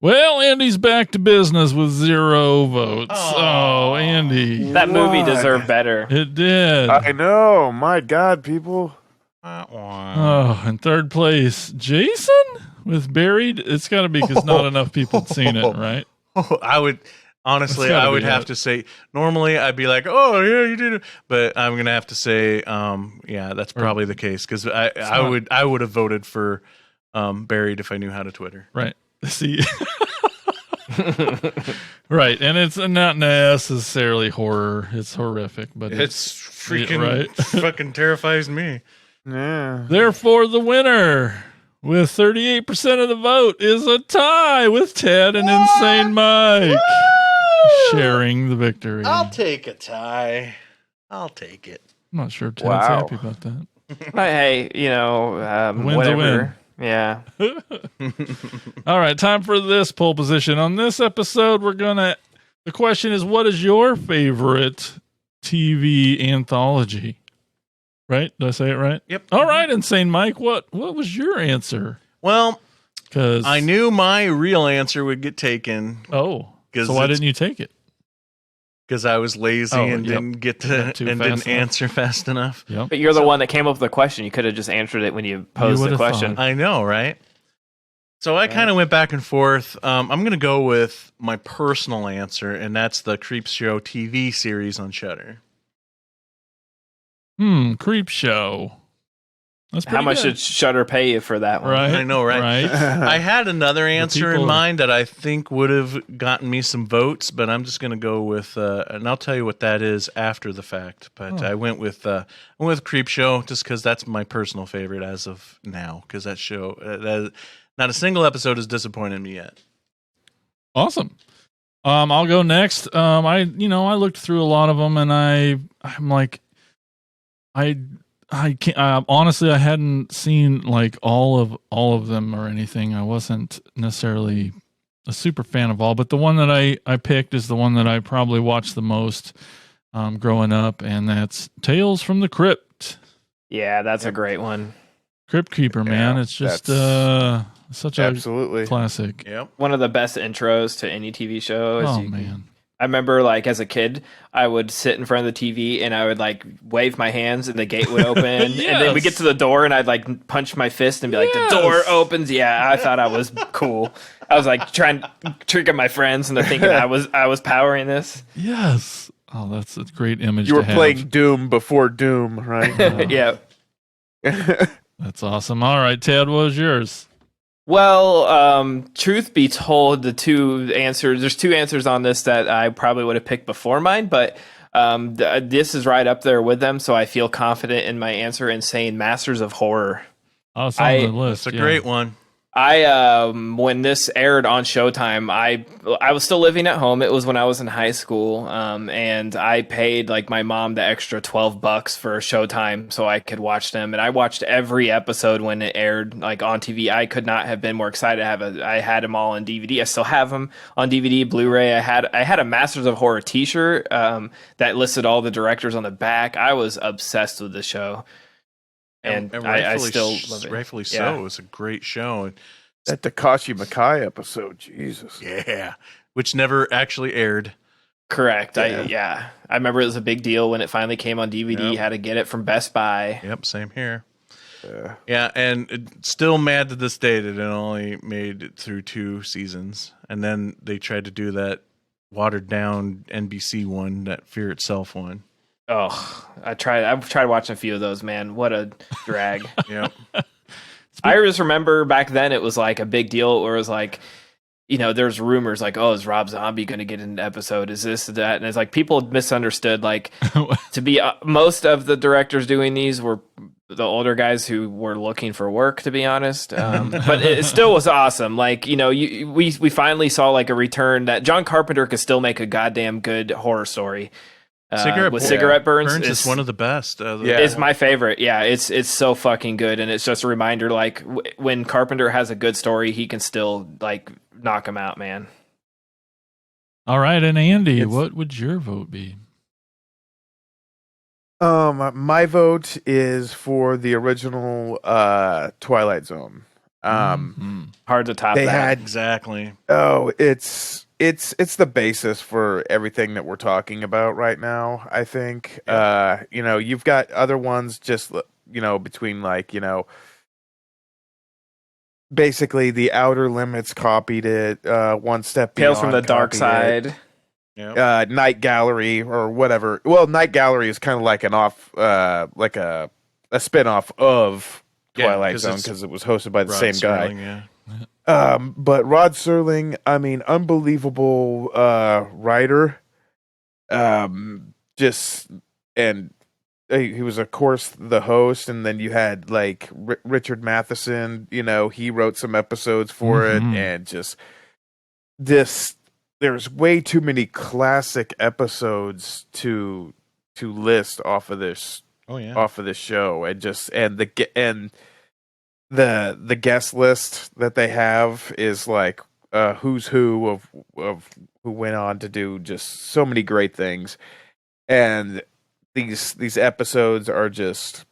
S3: Well, Andy's back to business with 0 votes. Oh, Andy.
S5: That movie
S4: Why?
S5: deserved better.
S3: It did.
S4: I know. My God, people.
S3: Oh, in third place, Jason with Buried. It's got to be because not enough people had seen it, right?
S1: I would... Honestly,
S3: It's gotta
S1: I would
S3: be
S1: have
S3: it.
S1: to say, normally I'd be like, oh, yeah, you did it. But I'm going to have to say, yeah, that's probably the case. Because I would have voted for Buried if I knew how to Twitter.
S3: Right. See, right, and it's not necessarily horror; it's horrific, but
S1: It's freaking
S3: right.
S1: fucking terrifies me.
S4: Yeah.
S3: Therefore, the winner with 38% of the vote is a tie with Ted and Insane Mike sharing the victory.
S1: I'll take a tie. I'll take it.
S3: I'm not sure Ted's
S4: Wow.
S3: happy about that.
S5: Hey,
S3: Win's a
S5: whatever.
S3: win.
S5: Yeah.
S3: All right, time for this pole position. On this episode, the question is, what is your favorite TV anthology? Right? Did I say it right?
S1: Yep.
S3: All right, Insane Mike, what was your answer?
S1: Well,
S3: Because
S1: I knew my real answer would get taken
S3: Oh,
S1: 'Cause
S3: so why
S1: it's-
S3: didn't you take it?
S1: because I was lazy
S3: Oh,
S1: and
S3: yep.
S1: didn't get
S3: Not
S1: to
S3: too
S1: and
S3: fast
S1: didn't
S3: enough.
S1: answer fast enough.
S3: Yep.
S5: But you're the one that came up with the question. You could have just answered it when you posed the
S3: would've
S5: question.
S3: thought.
S1: I know, right? So I kind of went back and forth. I'm going to go with my personal answer, and that's the Creep Show TV series on Shudder.
S3: Creep Show. That's pretty
S5: How much
S3: good.
S5: did Shudder pay you for that one?
S3: Right?
S1: I know, right?
S3: Right.
S1: I had another answer in
S3: people-
S1: mind that I think would have gotten me some votes, but I'm just going to go with, and I'll tell you what that is after the fact. But I went with Creep Show just because that's my personal favorite as of now. Because that show, not a single episode has disappointed me yet.
S3: Awesome. I'll go next. I looked through a lot of them, and I'm like, I can't. Honestly, I hadn't seen like all of them or anything. I wasn't necessarily a super fan of all, but the one that I picked is the one that I probably watched the most growing up, and that's Tales from the Crypt.
S5: Yeah, that's a great one.
S3: Crypt Keeper, man. It's just such a
S4: Absolutely.
S3: classic.
S1: Yep.
S5: One of the best intros to any TV show.
S3: Oh man.
S5: I remember, like, as a kid, I would sit in front of the TV and I would, like, wave my hands and the gate would open. And then we get to the door and I'd, like, punch my fist and be like,
S3: Yes.
S5: the door opens. Yeah, I thought I was cool. I was, like, trying to trick my friends and they're thinking I was powering this.
S3: Yes. Oh, that's a great image.
S4: You were
S3: to have.
S4: playing Doom before Doom, right?
S5: Yeah.
S3: That's awesome. All right, Ted, what was yours?
S5: Well, truth be told, there's two answers on this that I probably would have picked before mine, but this is right up there with them, so I feel confident in my answer in saying Masters of Horror.
S3: Oh, it's on the list.
S1: It's a
S3: yeah.
S1: great one.
S5: When this aired on Showtime, I was still living at home. It was when I was in high school, and I paid like my mom the extra $12 for Showtime so I could watch them. And I watched every episode when it aired, like on TV. I could not have been more excited to have I had them all on DVD. I still have them on DVD, Blu-ray. I had a Masters of Horror T-shirt that listed all the directors on the back. I was obsessed with the show. And I still love it.
S1: Rightfully so.
S5: Yeah.
S1: It was a great show. And
S4: That Takashi Makai episode, Jesus.
S1: yeah, which never actually aired.
S5: Correct.
S4: Yeah.
S5: I remember it was a big deal when it finally came on DVD.
S1: Yep.
S5: Had to get it from Best Buy.
S1: Yep, same here. Yeah, and still mad to this day that it only made it through 2 seasons. And then they tried to do that watered down NBC one, that Fear Itself one.
S5: Oh, I've tried watching a few of those, man. What a drag.
S1: Yep.
S5: I just remember back then it was like a big deal where it was like, there's rumors like, oh, is Rob Zombie going to get an episode? Is this, that? And it's like people misunderstood, like, to be most of the directors doing these were the older guys who were looking for work, to be honest. But it still was awesome. Like, we finally saw like a return that John Carpenter could still make a goddamn good horror story. Cigarette Burns
S1: is one of the best.
S5: Is my favorite. Yeah, it's so fucking good, and it's just a reminder. Like when Carpenter has a good story, he can still like knock him out, man.
S3: All right, and Andy, what would your vote be?
S4: My vote is for the original Twilight Zone.
S5: Hard to top.
S4: They
S5: that.
S4: had
S1: exactly.
S4: Oh, it's the basis for everything that we're talking about right now. I think, you've got other ones just, between like, basically the Outer Limits copied it. One Step Beyond
S5: Tales from the Dark Side.
S1: Yep.
S4: Night Gallery or whatever. Well, Night Gallery is kind of like an like a spinoff of Twilight Zone because it was hosted by the same guy.
S1: Yeah.
S4: But Rod Serling, I mean, unbelievable writer. He was, of course, the host, and then you had like Richard Matheson. He wrote some episodes for it, and just this. There's way too many classic episodes to list off of this.
S1: Oh yeah,
S4: off of this show, and the guest list that they have is like who's who of who went on to do just so many great things, and these episodes are just.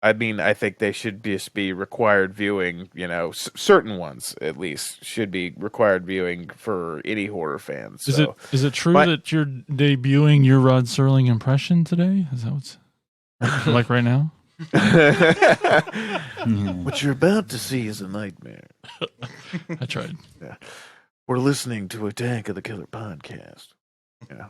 S4: I mean, I think they should just be required viewing. Certain ones at least should be required viewing for any horror fans.
S3: Is it true that you're debuting your Rod Serling impression today? Is that what's like right now?
S4: What you're about to see is a nightmare.
S3: I tried.
S4: Yeah. We're listening to Attack of the Killer podcast. Yeah.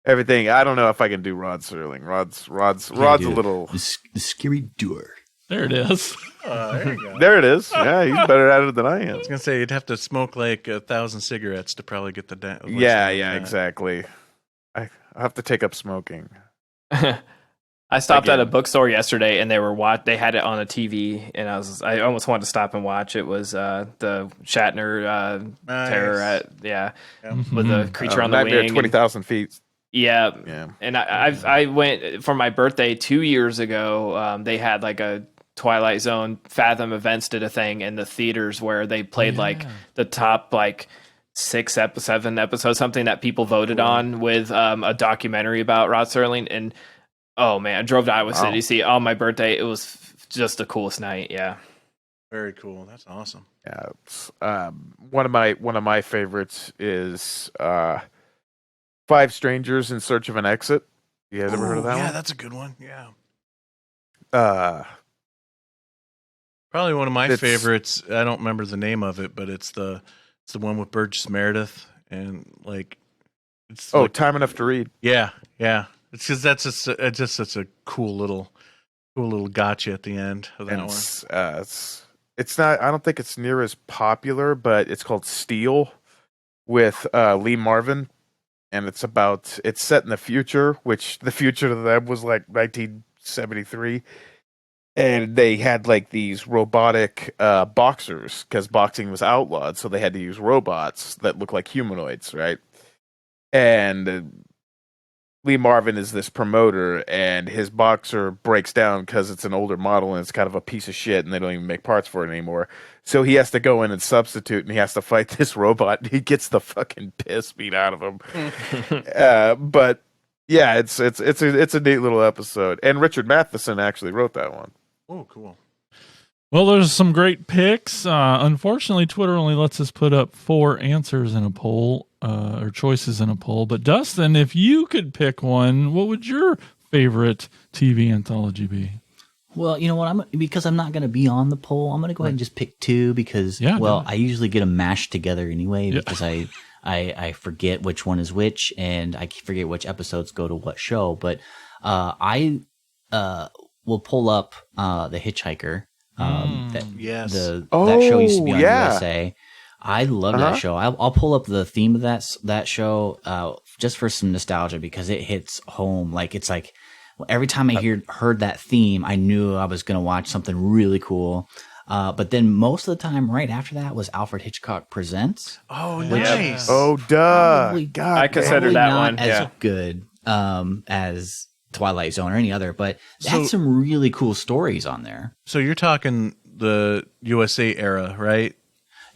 S4: Everything. I don't know if I can do Rod Serling. Rod's a little
S6: the scary door.
S3: There it is.
S1: There you go.
S4: There it is. Yeah, he's better at it than I am.
S1: I was gonna say you'd have to smoke like 1,000 cigarettes to probably get the.
S4: Yeah, exactly. I have to take up smoking.
S5: I stopped at a bookstore yesterday, and they had it on a TV, and I almost wanted to stop and watch. It was the Shatner terror, with the creature on the
S4: Nightmare
S5: wing,
S4: 20,000 feet.
S5: Yeah. And I went for my birthday 2 years ago. They had like a Twilight Zone Fathom Events did a thing in the theaters where they played like the top like 7 episodes, something that people voted on with a documentary about Rod Serling. And oh man, I drove to Iowa City to see on my birthday. It was just the coolest night. Yeah.
S1: Very cool. That's awesome.
S4: Yeah. It's, one of my favorites is 5 Strangers in Search of an Exit. You guys ever heard of that one?
S1: Yeah, that's a good one. Yeah. Probably one of my favorites. I don't remember the name of it, but it's the one with Burgess Meredith and like it's
S4: Time Enough to Read.
S1: Yeah. It's because that's just such a cool little gotcha at the end of that one.
S4: It's not. I don't think it's near as popular, but it's called Steel with Lee Marvin. And it's set in the future, which the future to them was like 1973. and they had like these robotic boxers because boxing was outlawed, so they had to use robots that look like humanoids, right? And Lee Marvin is this promoter, and his boxer breaks down because it's an older model and it's kind of a piece of shit, and they don't even make parts for it anymore. So he has to go in and substitute, and he has to fight this robot. And he gets the fucking piss beat out of him. But yeah, it's a neat little episode, and Richard Matheson actually wrote that one.
S1: Oh, cool.
S3: Well, there's some great picks. Unfortunately, Twitter only lets us put up 4 answers in a poll, or choices in a poll. But Dustin, if you could pick one, what would your favorite TV anthology be?
S6: Well, you know what? Because I'm not going to be on the poll, I'm going to go ahead and just pick 2 because, I usually get them mashed together anyway because I forget which one is which, and I forget which episodes go to what show. But I will pull up The Hitchhiker. That show used to be on USA. I love that show. I'll pull up the theme of that show just for some nostalgia because it hits home. Like it's like every time I heard that theme, I knew I was going to watch something really cool. But then most of the time, right after that, was Alfred Hitchcock Presents.
S1: Oh, nice!
S4: Oh, duh! God,
S5: I consider that
S6: not
S5: one
S6: as good as Twilight Zone or any other, but that's some really cool stories on there.
S1: So you're talking the USA era, right?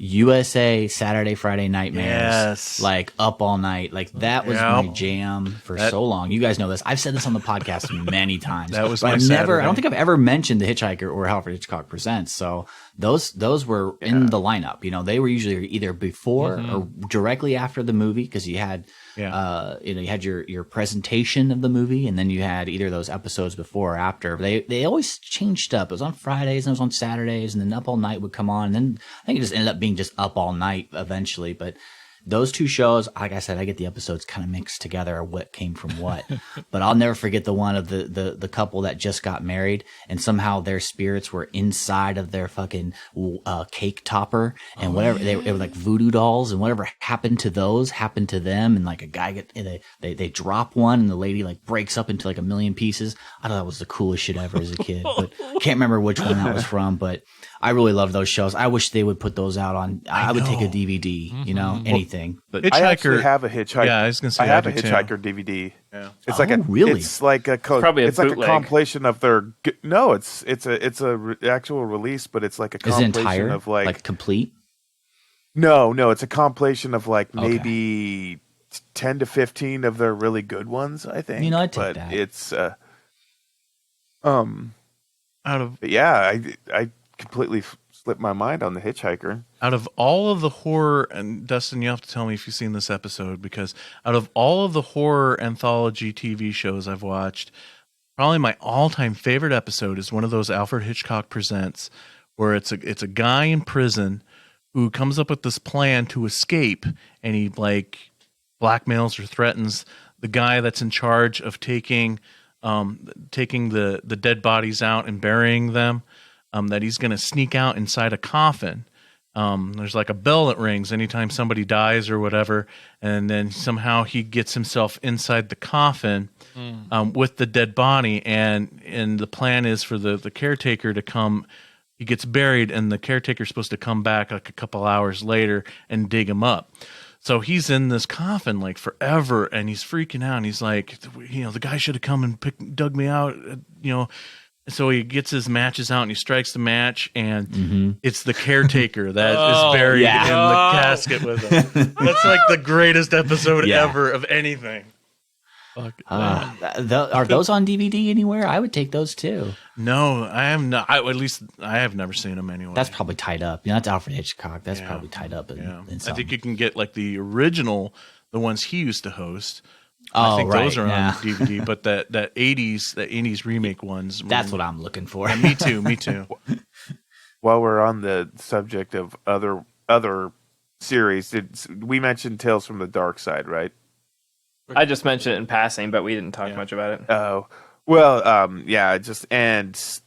S6: USA Saturday Friday Nightmares,
S1: yes,
S6: like Up All Night, like that was my jam for so long. You guys know this. I've said this on the podcast many times.
S1: That was
S6: but
S1: my
S6: I
S1: Saturday.
S6: don't think I've ever mentioned The Hitchhiker or Alfred Hitchcock Presents. So those were in the lineup. You know, they were usually either before or directly after the movie because you had you had your presentation of the movie, and then you had either of those episodes before or after. They always changed up. It was on Fridays and it was on Saturdays, and then Up All Night would come on, and then I think it just ended up being just Up All Night eventually. But those 2 shows, like I said, I get the episodes kind of mixed together, what came from what. But I'll never forget the one of the couple that just got married, and somehow their spirits were inside of their fucking cake topper, and whatever they were like voodoo dolls, and whatever happened to those happened to them. And like a guy they drop one, and the lady like breaks up into like a million pieces. I thought that was the coolest shit ever as a kid, but can't remember which one that was from. But I really love those shows. I wish they would put those out on. I would take a DVD, you know, anything.
S1: But
S4: I actually have a Hitchhiker.
S1: Yeah, I was gonna say
S4: I have a
S1: do too.
S4: Hitchhiker DVD.
S1: Yeah,
S4: it's like a
S6: really.
S4: It's like a
S5: Probably a
S4: it's like a
S5: bootleg.
S4: compilation of their. No, it's a actual release, but it's like a
S6: Is it
S4: compilation
S6: entire?
S4: of like
S6: complete?
S4: No, it's a compilation of like maybe 10 to 15 of their really good ones. I think.
S6: You know, I'd take
S4: but
S6: that.
S4: It's
S1: out of
S4: I completely slipped my mind on The Hitchhiker.
S1: Out of all of the horror, and Dustin, you have to tell me if you've seen this episode, because out of all of the horror anthology TV shows I've watched, probably my all-time favorite episode is one of those Alfred Hitchcock Presents, where it's a guy in prison who comes up with this plan to escape, and he like blackmails or threatens the guy that's in charge of taking the dead bodies out and burying them. That he's going to sneak out inside a coffin. There's like a bell that rings anytime somebody dies or whatever, and then somehow he gets himself inside the coffin with the dead body, and the plan is for the caretaker to come. He gets buried, and the caretaker's supposed to come back like a couple hours later and dig him up. So he's in this coffin like forever, and he's freaking out. And he's like, the guy should have come and dug me out, So he gets his matches out and he strikes the match, and it's the caretaker that is buried in the casket with him. That's like the greatest episode ever of anything.
S6: Are those on DVD anywhere? I would take those too.
S1: No, I am not. At least I have never seen them anyway.
S6: That's probably tied up. That's Alfred Hitchcock. That's probably tied up in
S1: I
S6: something.
S1: think you can get like the original, the ones he used to host.
S6: Oh,
S1: I think
S6: right,
S1: those are
S6: yeah.
S1: on DVD, but that 80s remake ones.
S6: That's what I'm looking for.
S1: Yeah, me too.
S4: While we're on the subject of other series, we mentioned Tales from the Dark Side, right?
S5: I just mentioned it in passing, but we didn't talk much about it.
S4: Oh, well, and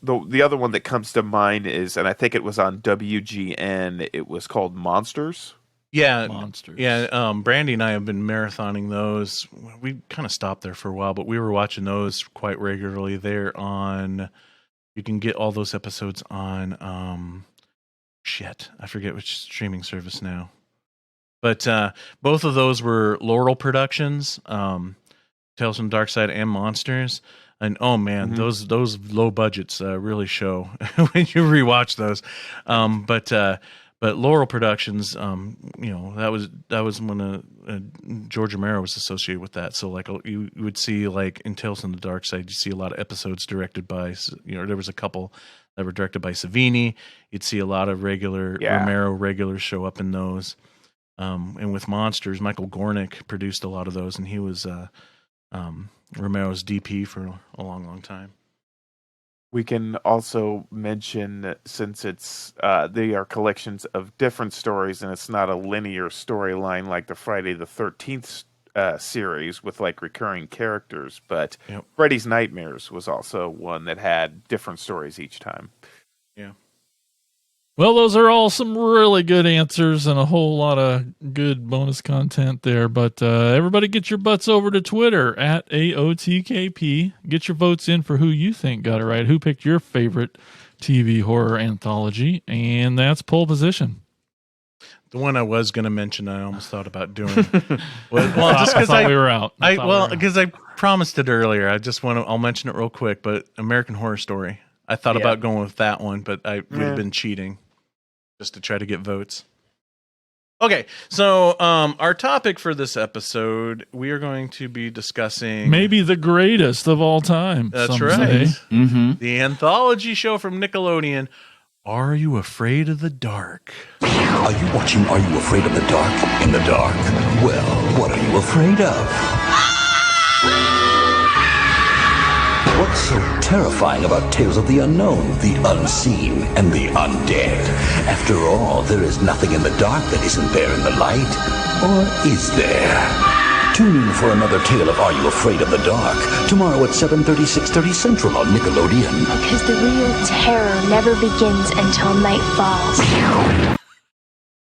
S4: the other one that comes to mind is, and I think it was on WGN. It was called Monsters.
S1: Yeah,
S3: Monsters.
S1: Yeah, Brandy and I have been marathoning those. We kind of stopped there for a while, but we were watching those quite regularly. They're on You can get all those episodes on I forget which streaming service now. But both of those were Laurel Productions, Tales from the Dark Side and Monsters. And oh man, those low budgets really show when you rewatch those. But Laurel Productions, that was when George Romero was associated with that. So like you would see like in Tales from the Dark Side, you see a lot of episodes directed by there was a couple that were directed by Savini. You'd see a lot of Romero regulars show up in those. And with Monsters, Michael Gornick produced a lot of those, and he was Romero's DP for a long, long time.
S4: We can also mention, since it's they are collections of different stories, and it's not a linear storyline like the Friday the 13th series with like recurring characters, but Freddy's Nightmares was also one that had different stories each time.
S1: Yeah.
S3: Well, those are all some really good answers and a whole lot of good bonus content there. But everybody get your butts over to Twitter at AOTKP. Get your votes in for who you think got it right. Who picked your favorite TV horror anthology? And that's Pole Position.
S1: The one I was going to mention, I almost thought about doing. Well, just because
S3: we were out.
S1: Because I promised it earlier. I'll mention it real quick. But American Horror Story. I thought about going with that one, but I would have been cheating just to try to get votes. Okay, so our topic for this episode, we are going to be discussing
S3: maybe the greatest of all time.
S1: That's right. The anthology show from Nickelodeon, Are You Afraid of the Dark?
S8: Are you watching Are You Afraid of the Dark? In the dark? Well, what are you afraid of? What's so terrifying about tales of the unknown, the unseen, and the undead? After all, there is nothing in the dark that isn't there in the light. Or is there? Tune in for another tale of Are You Afraid of the Dark? Tomorrow at 7:30, 6:30 Central on Nickelodeon.
S9: Because the real terror never begins until night falls.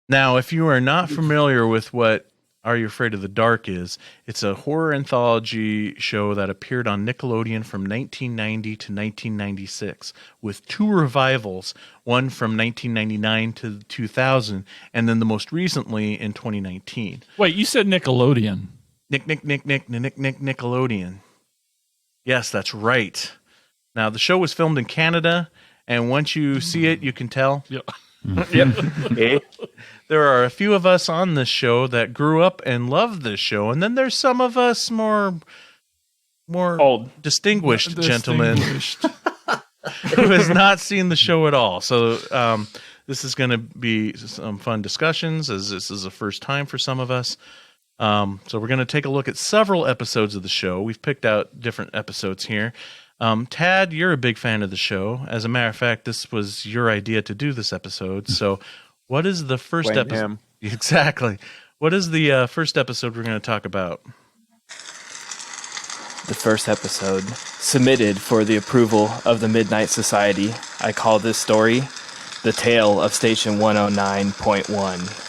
S1: Now, if you are not familiar with what Are You Afraid of the Dark is, it's a horror anthology show that appeared on Nickelodeon from 1990 to 1996 with two revivals, one from 1999 to 2000, and then the most recently in 2019.
S3: Wait, you said Nickelodeon.
S1: Nickelodeon. Yes, that's right. Now, the show was filmed in Canada, and once you see it, you can tell.
S3: Yep.
S1: There are a few of us on this show that grew up and loved this show, and then there's some of us more old, distinguished gentlemen who has not seen the show at all. So this is going to be some fun discussions, as this is the first time for some of us. So we're going to take a look at several episodes of the show. We've picked out different episodes here. Tad, you're a big fan of the show. As a matter of fact, this was your idea to do this episode. So what is the first episode? Exactly. What is the first episode we're going to talk about?
S5: The first episode, submitted for the approval of the Midnight Society. I call this story The Tale of Station 109.1.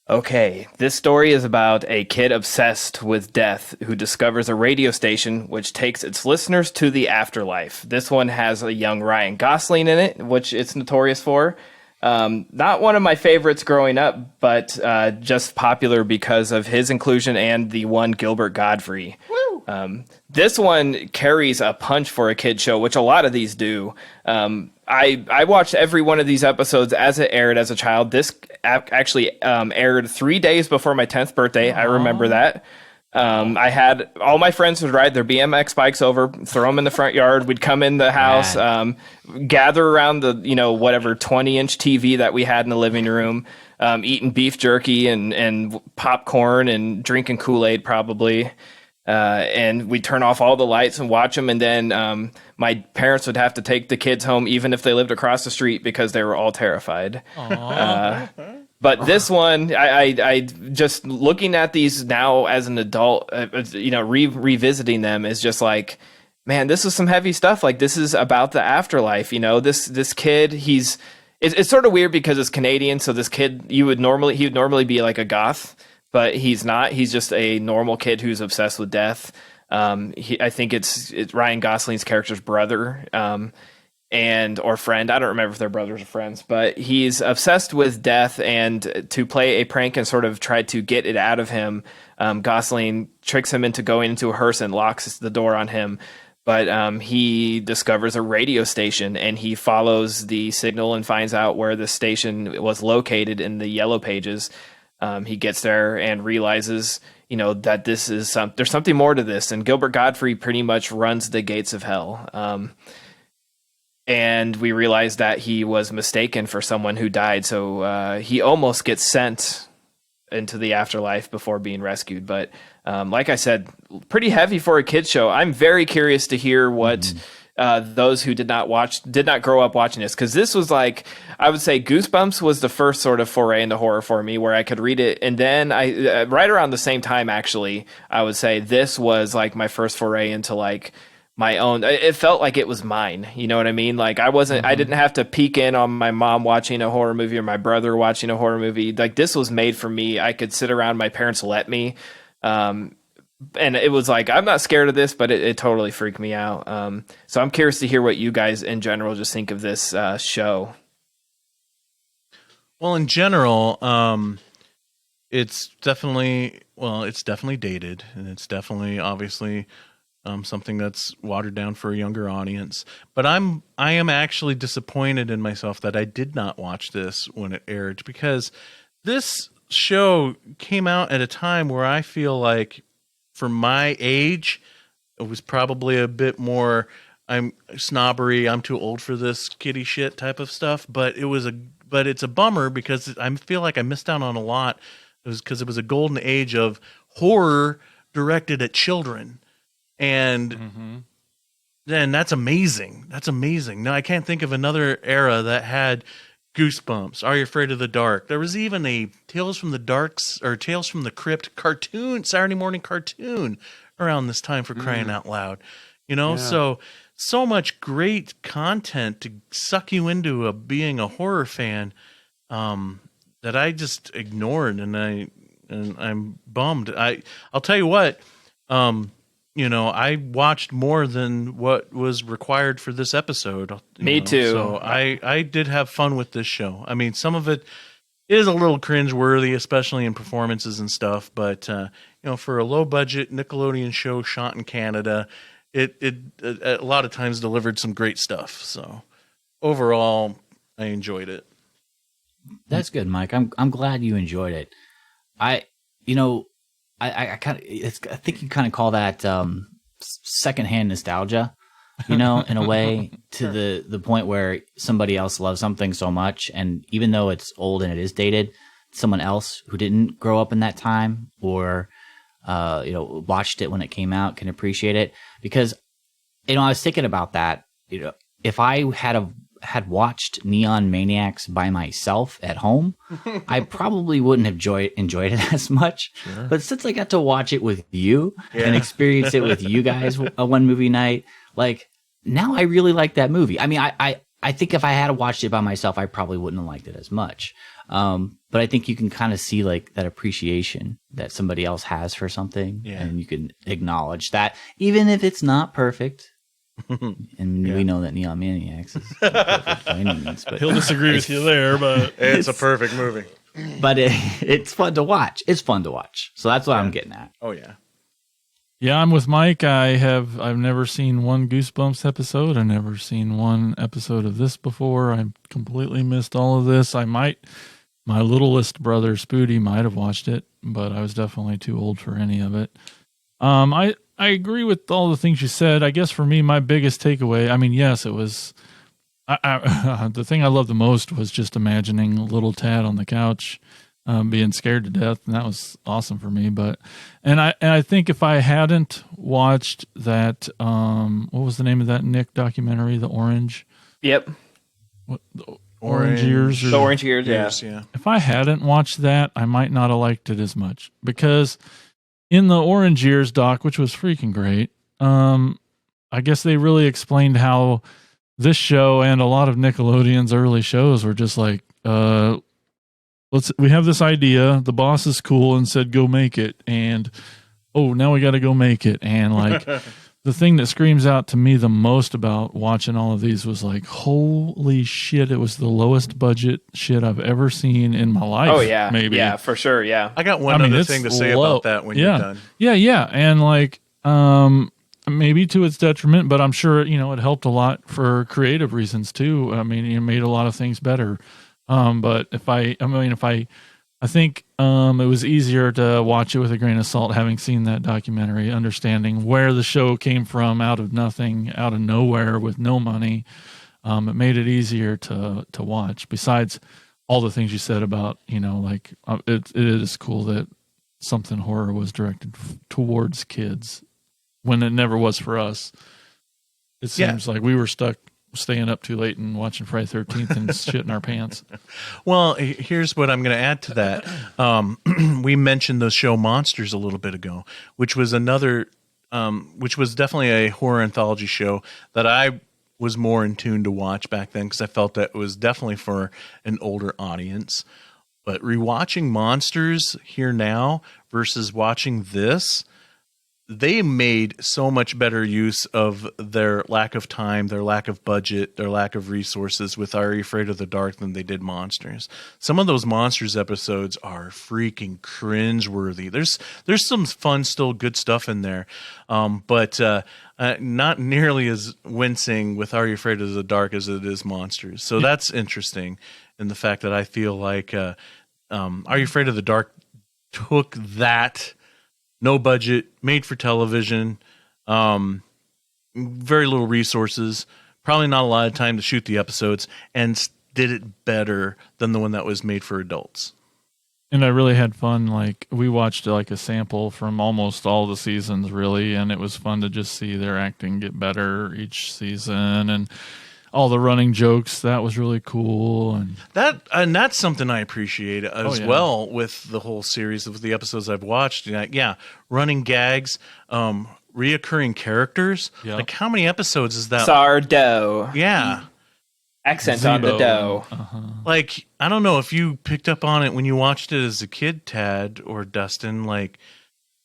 S5: Okay, this story is about a kid obsessed with death who discovers a radio station which takes its listeners to the afterlife. This one has a young Ryan Gosling in it, which it's notorious for. Not one of my favorites growing up, but just popular because of his inclusion and the one Gilbert Godfrey. This one carries a punch for a kid show, which a lot of these do. I watched every one of these episodes as it aired as a child. This actually aired 3 days before my 10th birthday. I remember that. I had all my friends would ride their BMX bikes over, throw them in the front yard. We'd come in the house, gather around the, whatever 20-inch TV that we had in the living room, eating beef jerky and popcorn and drinking Kool-Aid probably. And we'd turn off all the lights and watch them. And then my parents would have to take the kids home, even if they lived across the street, because they were all terrified. But this one, I just looking at these now as an adult, revisiting them is just like, man, this is some heavy stuff. Like, this is about the afterlife. This kid, it's sort of weird because it's Canadian. So this kid, he would normally be like a goth, but he's not. He's just a normal kid who's obsessed with death. I think it's Ryan Gosling's character's brother. Or friend. I don't remember if they're brothers or friends, but he's obsessed with death, and to play a prank and sort of try to get it out of him, Gosling tricks him into going into a hearse and locks the door on him. But he discovers a radio station, and he follows the signal and finds out where the station was located in the Yellow Pages. He gets there and realizes, that this is there's something more to this, and Gilbert Gottfried pretty much runs the gates of hell. And we realize that he was mistaken for someone who died. So he almost gets sent into the afterlife before being rescued. But like I said, pretty heavy for a kid's show. I'm very curious to hear what those who did not grow up watching this. Because this was like, I would say Goosebumps was the first sort of foray into horror for me, where I could read it. And then right around the same time, actually, I would say this was like my first foray into like my own. It felt like it was mine. You know what I mean? Like I didn't have to peek in on my mom watching a horror movie or my brother watching a horror movie. Like this was made for me. I could sit around. My parents let me. And it was like, I'm not scared of this, but it totally freaked me out. So I'm curious to hear what you guys in general just think of this show.
S1: Well, in general, it's definitely dated, and it's definitely obviously something that's watered down for a younger audience. But I am actually disappointed in myself that I did not watch this when it aired, because this show came out at a time where I feel like for my age, it was probably a bit more I'm snobbery, I'm too old for this kiddie shit type of stuff. But it's a bummer because I feel like I missed out on a lot. It was because it was a golden age of horror directed at children. And then that's amazing. That's amazing. Now I can't think of another era that had Goosebumps, Are You Afraid of the Dark? There was even a Tales from the Crypt cartoon, Saturday morning cartoon around this time, for crying out loud. So much great content to suck you into being a horror fan that I just ignored, and I'm bummed. I'll tell you what, I watched more than what was required for this episode.
S5: Me too.
S1: So I did have fun with this show. I mean, some of it is a little cringeworthy, especially in performances and stuff. But for a low budget Nickelodeon show shot in Canada, it a lot of times delivered some great stuff. So overall, I enjoyed it.
S6: That's good, Mike. I'm glad you enjoyed it. I think you kind of call that secondhand nostalgia, in a way, to the point where somebody else loves something so much, and even though it's old and it is dated, someone else who didn't grow up in that time or watched it when it came out can appreciate it. Because I was thinking about that. If I had watched Neon Maniacs by myself at home, I probably wouldn't have enjoyed it as much. Sure. But since I got to watch it with you and experience it with you guys one movie night, like now I really like that movie. I mean, I think if I had watched it by myself, I probably wouldn't have liked it as much. But I think you can kind of see like that appreciation that somebody else has for something, and you can acknowledge that even if it's not perfect. And we know that Neon Maniacs is perfect by any means, but
S3: he'll disagree with you there, but
S1: it's a perfect movie.
S6: But it's fun to watch. It's fun to watch. So that's what I'm getting at.
S1: Oh yeah.
S3: Yeah, I'm with Mike. I've never seen one Goosebumps episode. I've never seen one episode of this before. I completely missed all of this. My littlest brother Spoody might have watched it, but I was definitely too old for any of it. I agree with all the things you said. I guess for me, my biggest takeaway, I mean, yes, it was the thing I loved the most was just imagining little Tad on the couch being scared to death, and that was awesome for me. And I think if I hadn't watched that, what was the name of that Nick documentary, The Orange?
S5: Yep.
S3: What, Orange Years?
S5: The Orange Years, yeah.
S3: If I hadn't watched that, I might not have liked it as much, because in the Orange Years doc, which was freaking great, I guess they really explained how this show and a lot of Nickelodeon's early shows were just like, we have this idea, the boss is cool and said, go make it. And oh, now we got to go make it. And like the thing that screams out to me the most about watching all of these was like, holy shit, it was the lowest budget shit I've ever seen in my life.
S5: Oh yeah,
S3: maybe.
S5: yeah, for sure, yeah.
S1: I got one other thing to say about that when you're done.
S3: Yeah. And like, maybe to its detriment, but I'm sure, it helped a lot for creative reasons too. I mean, it made a lot of things better. But I think it was easier to watch it with a grain of salt, having seen that documentary, understanding where the show came from, out of nothing, out of nowhere, with no money. It made it easier to watch. Besides all the things you said about, it is cool that something horror was directed towards kids when it never was for us. It seems like we were stuck staying up too late and watching Friday 13th and shitting our pants.
S1: Well, here's what I'm going to add to that. We mentioned the show Monsters a little bit ago, which was which was definitely a horror anthology show that I was more in tune to watch back then because I felt that it was definitely for an older audience. But rewatching Monsters here now versus watching this, they made so much better use of their lack of time, their lack of budget, their lack of resources with Are You Afraid of the Dark than they did Monsters. Some of those Monsters episodes are freaking cringeworthy. There's some fun, still good stuff in there, but not nearly as wincing with Are You Afraid of the Dark as it is Monsters. So that's interesting in the fact that I feel like Are You Afraid of the Dark took that no budget, made for television, very little resources, probably not a lot of time to shoot the episodes, and did it better than the one that was made for adults.
S3: And I really had fun. Like, we watched like a sample from almost all the seasons, really, and it was fun to just see their acting get better each season, and all the running jokes. That was really cool. And
S1: that's something I appreciate as well with the whole series of the episodes I've watched. Running gags, reoccurring characters.
S3: Yep.
S1: Like, how many episodes is that?
S5: Sourdough.
S1: Yeah.
S5: Accent on the dough.
S1: Like, I don't know if you picked up on it when you watched it as a kid, Tad or Dustin, like,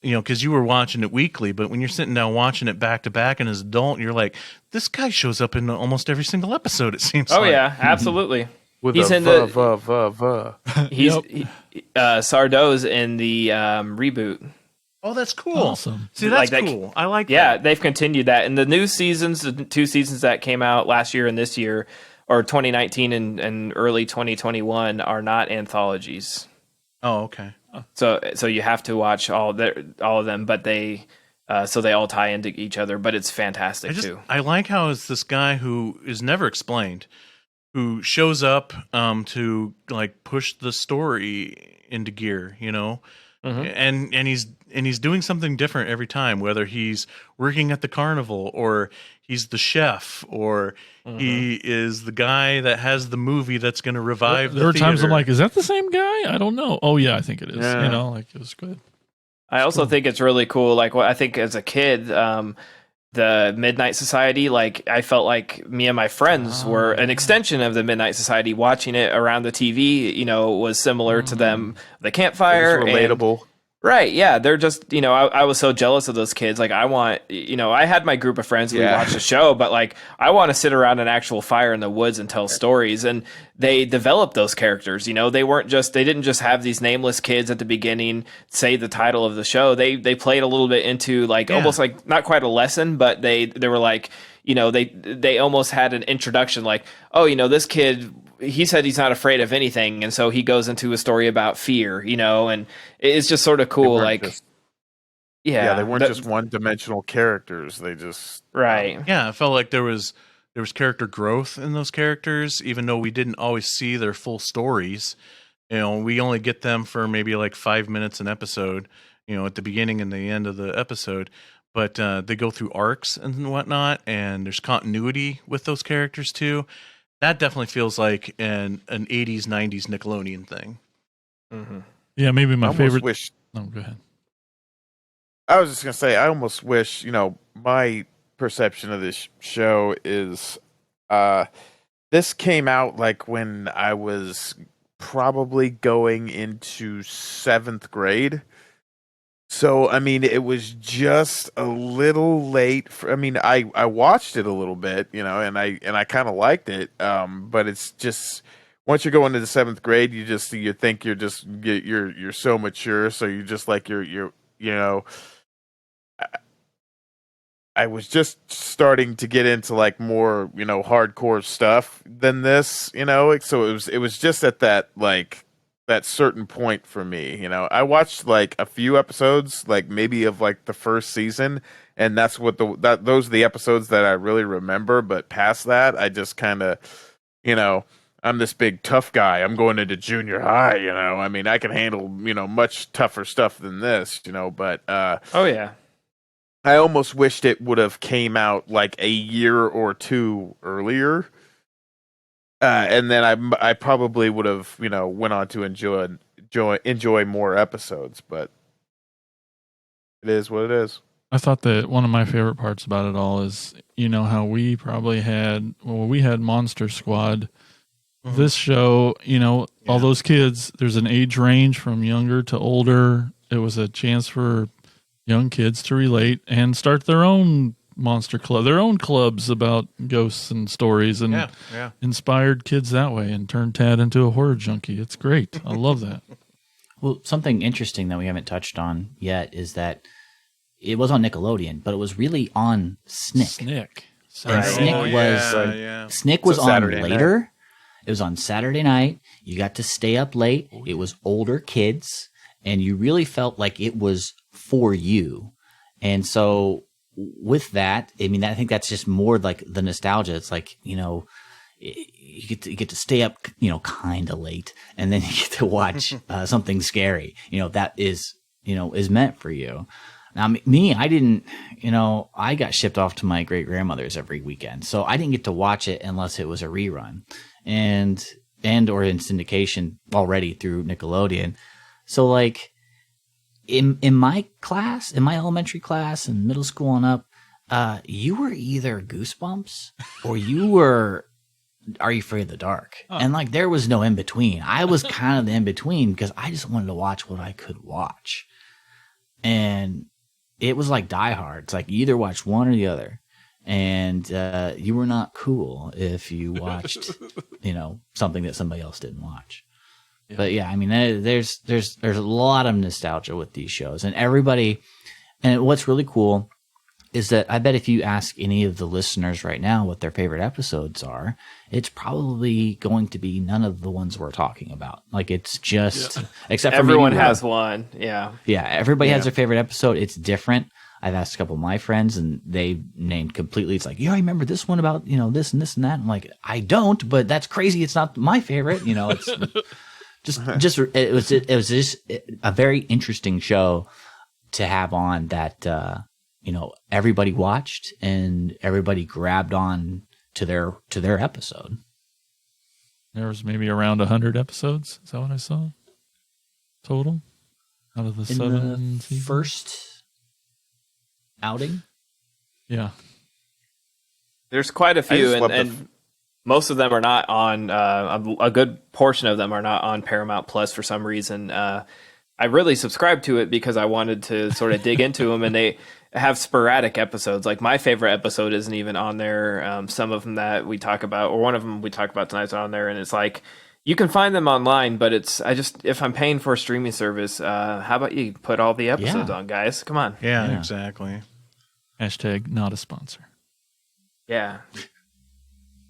S1: because you were watching it weekly, but when you're sitting down watching it back to back and as an adult, you're like, this guy shows up in almost every single episode, it seems like.
S5: Oh, yeah, absolutely.
S4: He's in the
S5: Sardough's in the reboot.
S1: Oh, that's cool.
S3: Awesome.
S1: See, that's cool. I like that.
S5: Yeah, they've continued that. And the new seasons, the 2 seasons that came out last year and this year, or 2019 and early 2021, are not anthologies.
S1: Oh, okay.
S5: So you have to watch all of them, but they all tie into each other. But it's fantastic too.
S1: I like how it's this guy who is never explained, who shows up to like push the story into gear, and he's doing something different every time, whether he's working at the carnival or he's the chef or he is the guy that has the movie that's going to revive
S3: there are
S1: the
S3: times
S1: theater.
S3: I'm like, is that the same guy? I don't know. Oh yeah, I think it is. Like, it was good.
S5: I also think it's really cool. Like, what I think as a kid, the Midnight Society, like, I felt like me and my friends were an extension of the Midnight Society. Watching it around the TV, was similar to them. The campfire,
S4: It was relatable.
S5: Right, yeah, they're just, I was so jealous of those kids. Like, I want, I had my group of friends and we watched the show, but like, I want to sit around an actual fire in the woods and tell stories. And they developed those characters. They didn't just have these nameless kids at the beginning say the title of the show. They played a little bit into like almost like not quite a lesson, but they were like, they almost had an introduction, like, oh, this kid, he said he's not afraid of anything, and so he goes into a story about fear, and it's just sort of cool. Like,
S4: they weren't just one-dimensional characters. They just
S5: right.
S1: Yeah, I felt like there was character growth in those characters, even though we didn't always see their full stories. We only get them for maybe like 5 minutes an episode, at the beginning and the end of the episode. But they go through arcs and whatnot, and there's continuity with those characters too. That definitely feels like an 80s, 90s Nickelodeon thing.
S5: Mm-hmm.
S3: Yeah, maybe my favorite.
S4: Oh,
S3: go ahead.
S4: I was just going to say, I almost wish, my perception of this show is this came out like when I was probably going into 7th grade. So I mean, it was just a little late. I mean, I watched it a little bit, and I kind of liked it. But it's just once you go into the seventh grade, you think you're so mature, so you just like I was just starting to get into like more hardcore stuff than this, so it was just at that certain point for me. I watched like a few episodes, like maybe of like the first season, and that's those are the episodes that I really remember. But past that, I just kind of, I'm this big tough guy. I'm going into junior high. I mean, I can handle much tougher stuff than this. But
S5: Oh yeah.
S4: I almost wished it would have came out like a year or two earlier. And then I probably would have, went on to enjoy more episodes, but it is what it is.
S3: I thought that one of my favorite parts about it all is, how we probably we had Monster Squad.
S1: Mhm.
S3: This show, all those kids, there's an age range from younger to older. It was a chance for young kids to relate and start their own monster club, their own clubs about ghosts and stories, and inspired kids that way and turned Tad into a horror junkie. It's great. I love that.
S6: Well, something interesting that we haven't touched on yet is that it was on Nickelodeon, but it was really on Snick.
S3: Snick.
S6: And Snick was on
S4: Saturday
S6: later.
S4: night.
S6: It was on Saturday night. You got to stay up late. It was older kids, and you really felt like it was for you. And so with that, I mean, I think that's just more like the nostalgia. It's like, you get to stay up, kind of late, and then you get to watch something scary, that is meant for you. Now, me, I didn't, I got shipped off to my great grandmother's every weekend. So I didn't get to watch it unless it was a rerun and or in syndication already through Nickelodeon. So like in my class, in my elementary class and middle school and up, you were either Goosebumps or you were Are You Afraid of the Dark? Oh. And like there was no in between. I was kind of the in between because I just wanted to watch what I could watch. And it was like Die Hard. It's like you either watch one or the other. And you were not cool if you watched, something that somebody else didn't watch. Yeah. But yeah, I mean, there's a lot of nostalgia with these shows, and everybody. And what's really cool is that I bet if you ask any of the listeners right now what their favorite episodes are, it's probably going to be none of the ones we're talking about. Like it's just except for
S5: everyone has one. Yeah.
S6: Yeah. Everybody has their favorite episode. It's different. I've asked a couple of my friends and they named completely. It's like, I remember this one about, this and this and that. I'm like, I don't, but that's crazy. It's not my favorite. It's it was just a very interesting show to have on that, everybody watched and everybody grabbed on to their episode.
S3: There was maybe around 100 episodes. Is that what I saw? Total? Out of the 7 seasons?
S6: First outing?
S3: Yeah. There's
S5: quite a few, and most of them are not on, a good portion of them are not on Paramount Plus for some reason. I really subscribed to it because I wanted to sort of dig into them, and they have sporadic episodes. Like my favorite episode isn't even on there. Some of them that we talk about, or one of them we talk about tonight's on there, and it's like you can find them online, but if I'm paying for a streaming service, how about you put all the episodes on, guys? Come on.
S1: Yeah, exactly.
S3: Hashtag not a sponsor.
S5: Yeah.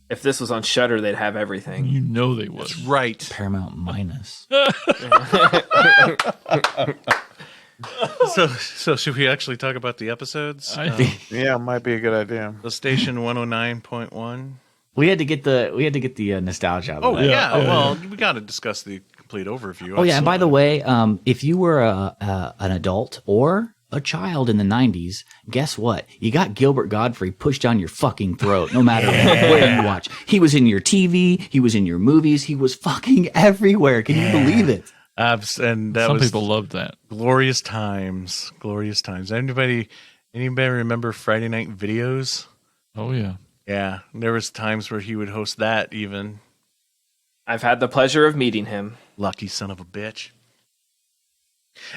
S5: If this was on Shudder, they'd have everything.
S3: You know they would.
S1: That's right.
S6: Paramount Minus.
S1: So should we actually talk about the episodes?
S4: Yeah, it might be a good idea.
S1: The station 109.1.
S6: We had to get the nostalgia out of
S1: that. Well, we got to discuss the complete overview.
S6: Oh yeah, and by the way, if you were an adult or a child in the 90s, guess what? You got Gilbert Godfrey pushed down your fucking throat, no matter where you watch. He was in your TV, he was in your movies, he was fucking everywhere. Can you believe it?
S1: And
S3: some people loved that.
S1: Glorious times. Anybody remember Friday Night Videos?
S3: Oh yeah.
S1: Yeah, there was times where he would host that even.
S5: I've had the pleasure of meeting him.
S1: Lucky son of a bitch.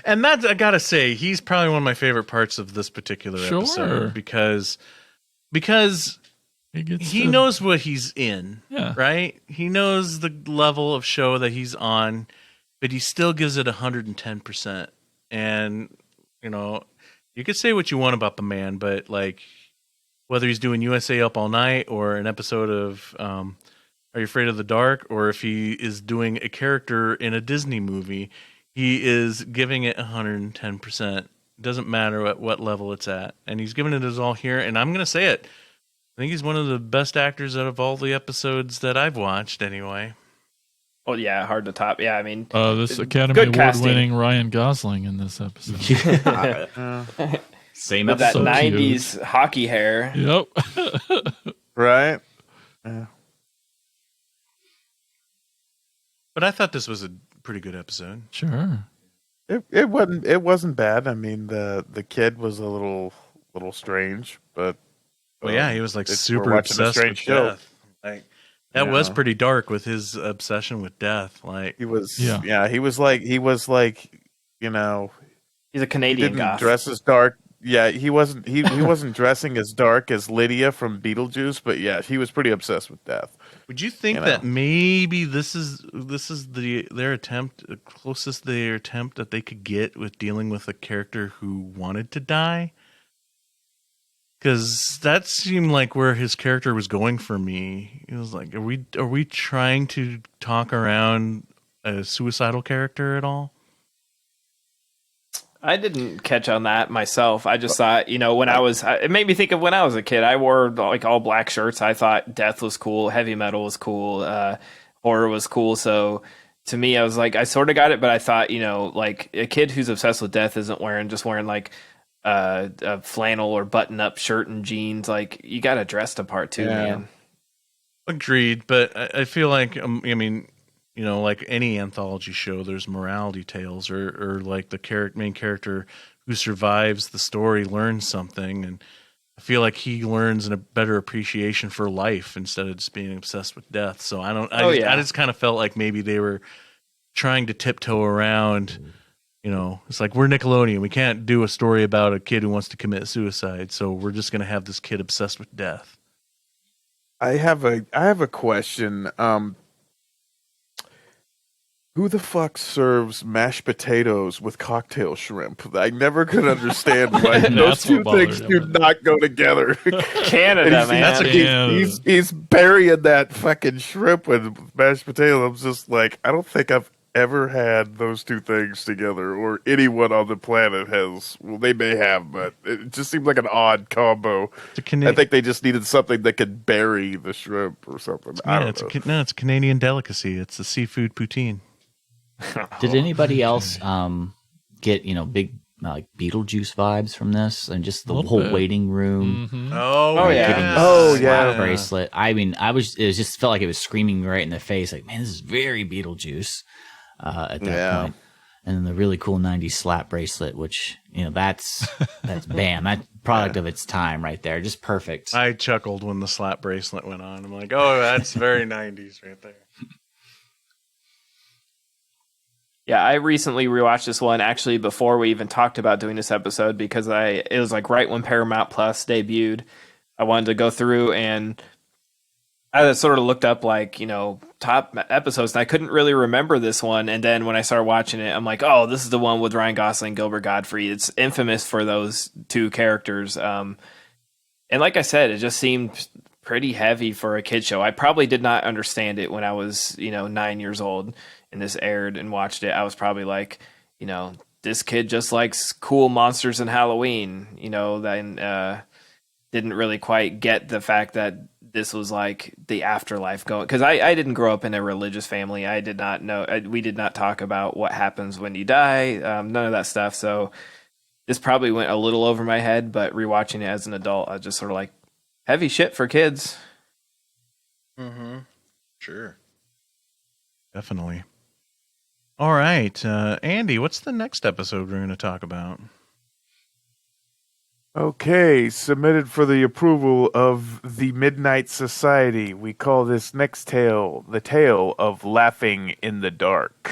S1: And that I gotta say, he's probably one of my favorite parts of this particular
S3: Sure.
S1: episode because he
S3: to-
S1: knows what he's in,
S3: Yeah.
S1: right? He knows the level of show that he's on, but he still gives it 110%. And you know, you could say what you want about the man, but like whether he's doing USA Up All Night or an episode of Are You Afraid of the Dark, or if he is doing a character in a Disney movie, he is giving it 110%. Doesn't matter at what level it's at. And he's giving it his all here. And I'm going to say it. I think he's one of the best actors out of all the episodes that I've watched anyway.
S5: Well, yeah, hard to top. Yeah, I mean,
S3: this Academy
S5: good
S3: Award
S5: casting.
S3: winning Ryan Gosling in this episode.
S6: Same
S5: with that
S6: episode.
S5: 90s hockey hair.
S3: Yep.
S4: Right? Yeah.
S1: But I thought this was a pretty good episode.
S3: Sure.
S4: It wasn't bad. I mean, the kid was a little strange, but
S1: Well, yeah, he was like
S4: we're
S1: super
S4: watching a
S1: obsessed with
S4: strange show.
S1: death. Like that was
S4: Yeah.
S1: pretty dark with his obsession with death. Like
S4: he was.
S3: Yeah.
S4: Yeah, he was like you know,
S5: He's a
S4: he
S5: Canadian
S4: didn't
S5: goth.
S4: dress as dark. Yeah, he wasn't. He wasn't dressing as dark as Lydia from Beetlejuice, but yeah, he was pretty obsessed with death.
S1: would you think
S4: You know.
S1: that maybe this is their attempt, the closest their attempt that they could get with dealing with a character who wanted to die? Because that seemed like where his character was going for me. It was like, are we trying to talk around a suicidal character at all?
S5: I didn't catch on that myself. I just thought, when it made me think of when I was a kid. I wore like all black shirts. I thought death was cool, heavy metal was cool, horror was cool. So to me, I was like, I sort of got it, but I thought, like a kid who's obsessed with death isn't wearing like a flannel or button up shirt and jeans. Like you got to dress the part too,
S4: Yeah.
S5: man.
S1: Agreed, but I feel like I mean, like any anthology show, there's morality tales, or like the main character who survives the story learns something, and I feel like he learns a better appreciation for life instead of just being obsessed with death. So I just kind of felt like maybe they were trying to tiptoe around. It's like we're Nickelodeon, we can't do a story about a kid who wants to commit suicide, so we're just going to have this kid obsessed with death.
S4: I have a question. Who the fuck serves mashed potatoes with cocktail shrimp? I never could understand why those
S3: That's
S4: two
S3: what bothered
S4: things
S3: him.
S4: do not go together.
S5: Canada,
S4: And
S5: man.
S4: he's burying that fucking shrimp with mashed potatoes. I'm just like, I don't think I've ever had those two things together, or anyone on the planet has. Well, they may have, but it just seemed like an odd combo. I think they just needed something that could bury the shrimp or something. I don't know.
S1: It's a Canadian delicacy. It's a seafood poutine.
S6: Did anybody else get big like Beetlejuice vibes from this, and just the
S3: Little
S6: whole
S3: bit.
S6: waiting room?
S3: Mhm.
S1: Oh,
S5: yeah.
S6: Getting the
S4: Oh,
S6: slap
S4: yeah.
S6: bracelet. I mean, it just felt like it was screaming right in the face. Like, man, this is very Beetlejuice at that
S4: Yeah.
S6: point. And then the really cool '90s slap bracelet, which that's bam, that product of its time right there, just perfect.
S1: I chuckled when the slap bracelet went on. I'm like, oh, that's very 90s right there.
S5: Yeah, I recently rewatched this one actually before we even talked about doing this episode, because it was like right when Paramount Plus debuted. I wanted to go through, and I sort of looked up like, top episodes, and I couldn't really remember this one. And then when I started watching it, I'm like, oh, this is the one with Ryan Gosling, Gilbert Gottfried. It's infamous for those two characters. And like I said, it just seemed pretty heavy for a kid show. I probably did not understand it when I was, 9 years old and this aired and watched it. I was probably like, this kid just likes cool monsters and Halloween, then didn't really quite get the fact that this was like the afterlife going. Because I didn't grow up in a religious family. I did not know. We did not talk about what happens when you die. None of that stuff. So this probably went a little over my head, but rewatching it as an adult, I was just sort of like, heavy shit for kids.
S1: Mm-hmm. Sure. Definitely. All right. Andy, what's the next episode we're going to talk about?
S4: Okay, submitted for the approval of the Midnight Society. We call this next tale the tale of Laughing in the Dark.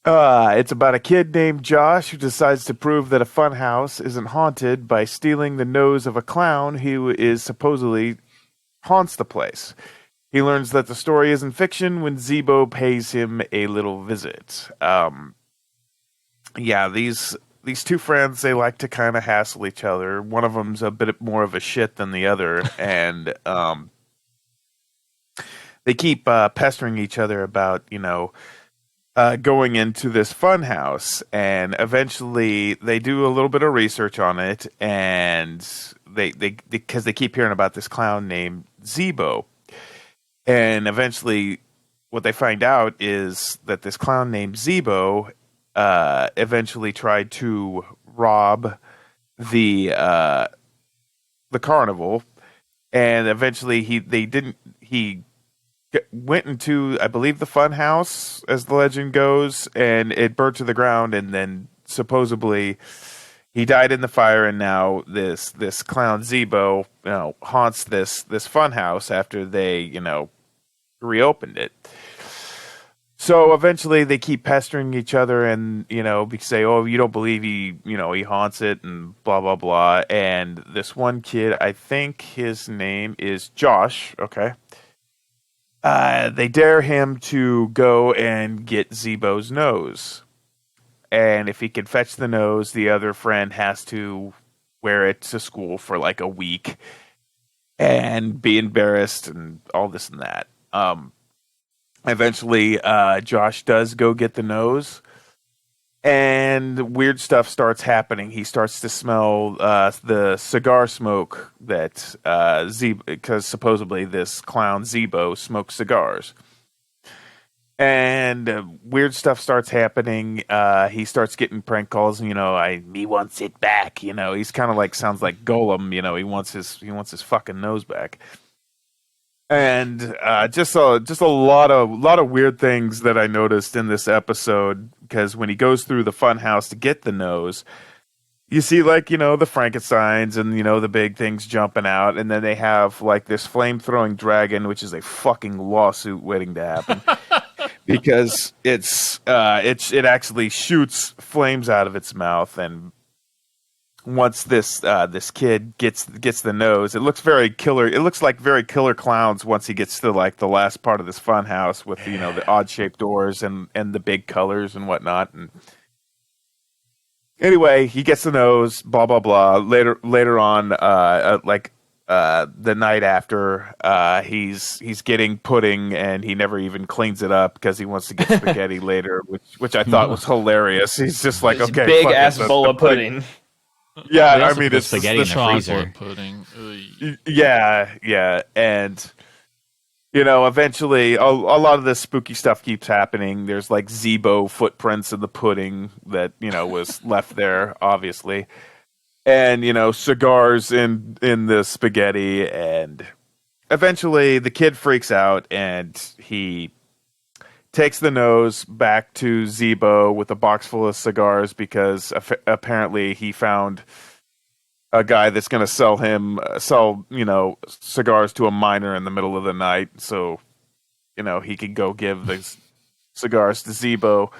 S4: It's about a kid named Josh who decides to prove that a funhouse isn't haunted by stealing the nose of a clown who is supposedly haunts the place. He learns that the story isn't fiction when Zebo pays him a little visit. These two friends, they like to kind of hassle each other. One of them's a bit more of a shit than the other, and they keep pestering each other about, going into this fun house, and eventually they do a little bit of research on it, and because they keep hearing about this clown named Zebo, and eventually what they find out is that this clown named Zebo eventually tried to rob the carnival, and eventually he went into, I believe, the fun house, as the legend goes, and it burned to the ground, and then supposedly he died in the fire, and now this clown Zebo, haunts this fun house after they, reopened it. So eventually they keep pestering each other and, say, oh, you don't believe he haunts it and blah, blah, blah. And this one kid, I think his name is Josh, okay? They dare him to go and get Zebo's nose. And if he can fetch the nose, the other friend has to wear it to school for like a week and be embarrassed and all this and that. Eventually, Josh does go get the nose, and weird stuff starts happening. He starts to smell the cigar smoke that because supposedly this clown Zebo smokes cigars. And weird stuff starts happening. He starts getting prank calls. Me wants it back. He's kind of sounds like Golem. He wants his fucking nose back. And just a lot of weird things that I noticed in this episode, because when he goes through the fun house to get the nose, you see the Frankensteins and the big things jumping out, and then they have this flame throwing dragon, which is a fucking lawsuit waiting to happen. Because it actually shoots flames out of its mouth, and once this kid gets the nose, it looks very killer. It looks like very Killer Clowns once he gets to the last part of this fun house with the odd shaped doors and the big colors and whatnot. And anyway, he gets the nose. Blah blah blah. Later on, the night after, he's getting pudding and he never even cleans it up because he wants to get spaghetti later, which I thought was hilarious. He's just like,
S5: It's
S4: okay,
S5: big ass bowl of pudding.
S4: Yeah, I mean, it's
S6: spaghetti in the freezer.
S3: Pudding.
S4: Yeah, and eventually, a lot of this spooky stuff keeps happening. There's Zebo footprints in the pudding that was left there, obviously, and cigars in the spaghetti, and eventually the kid freaks out and he takes the nose back to Zebo with a box full of cigars because apparently he found a guy that's going to sell cigars to a miner in the middle of the night, so he could go give the cigars to Zebo.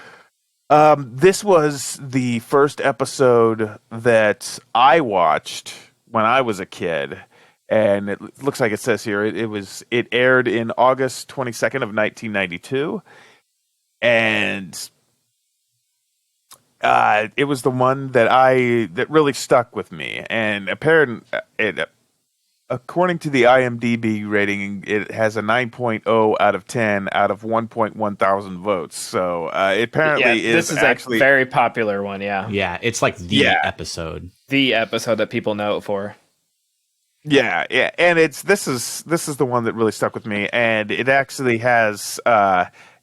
S4: This was the first episode that I watched when I was a kid, and it looks like it says here it aired in August 22nd of 1992. And it was the one that really stuck with me. And according to the IMDb rating, it has a 9.0 out of 10 out of 1.1 thousand votes. So apparently,
S5: this is actually a very popular one. Yeah,
S6: yeah, it's the episode,
S5: that people know it for.
S4: Yeah, and this is the one that really stuck with me, and it actually has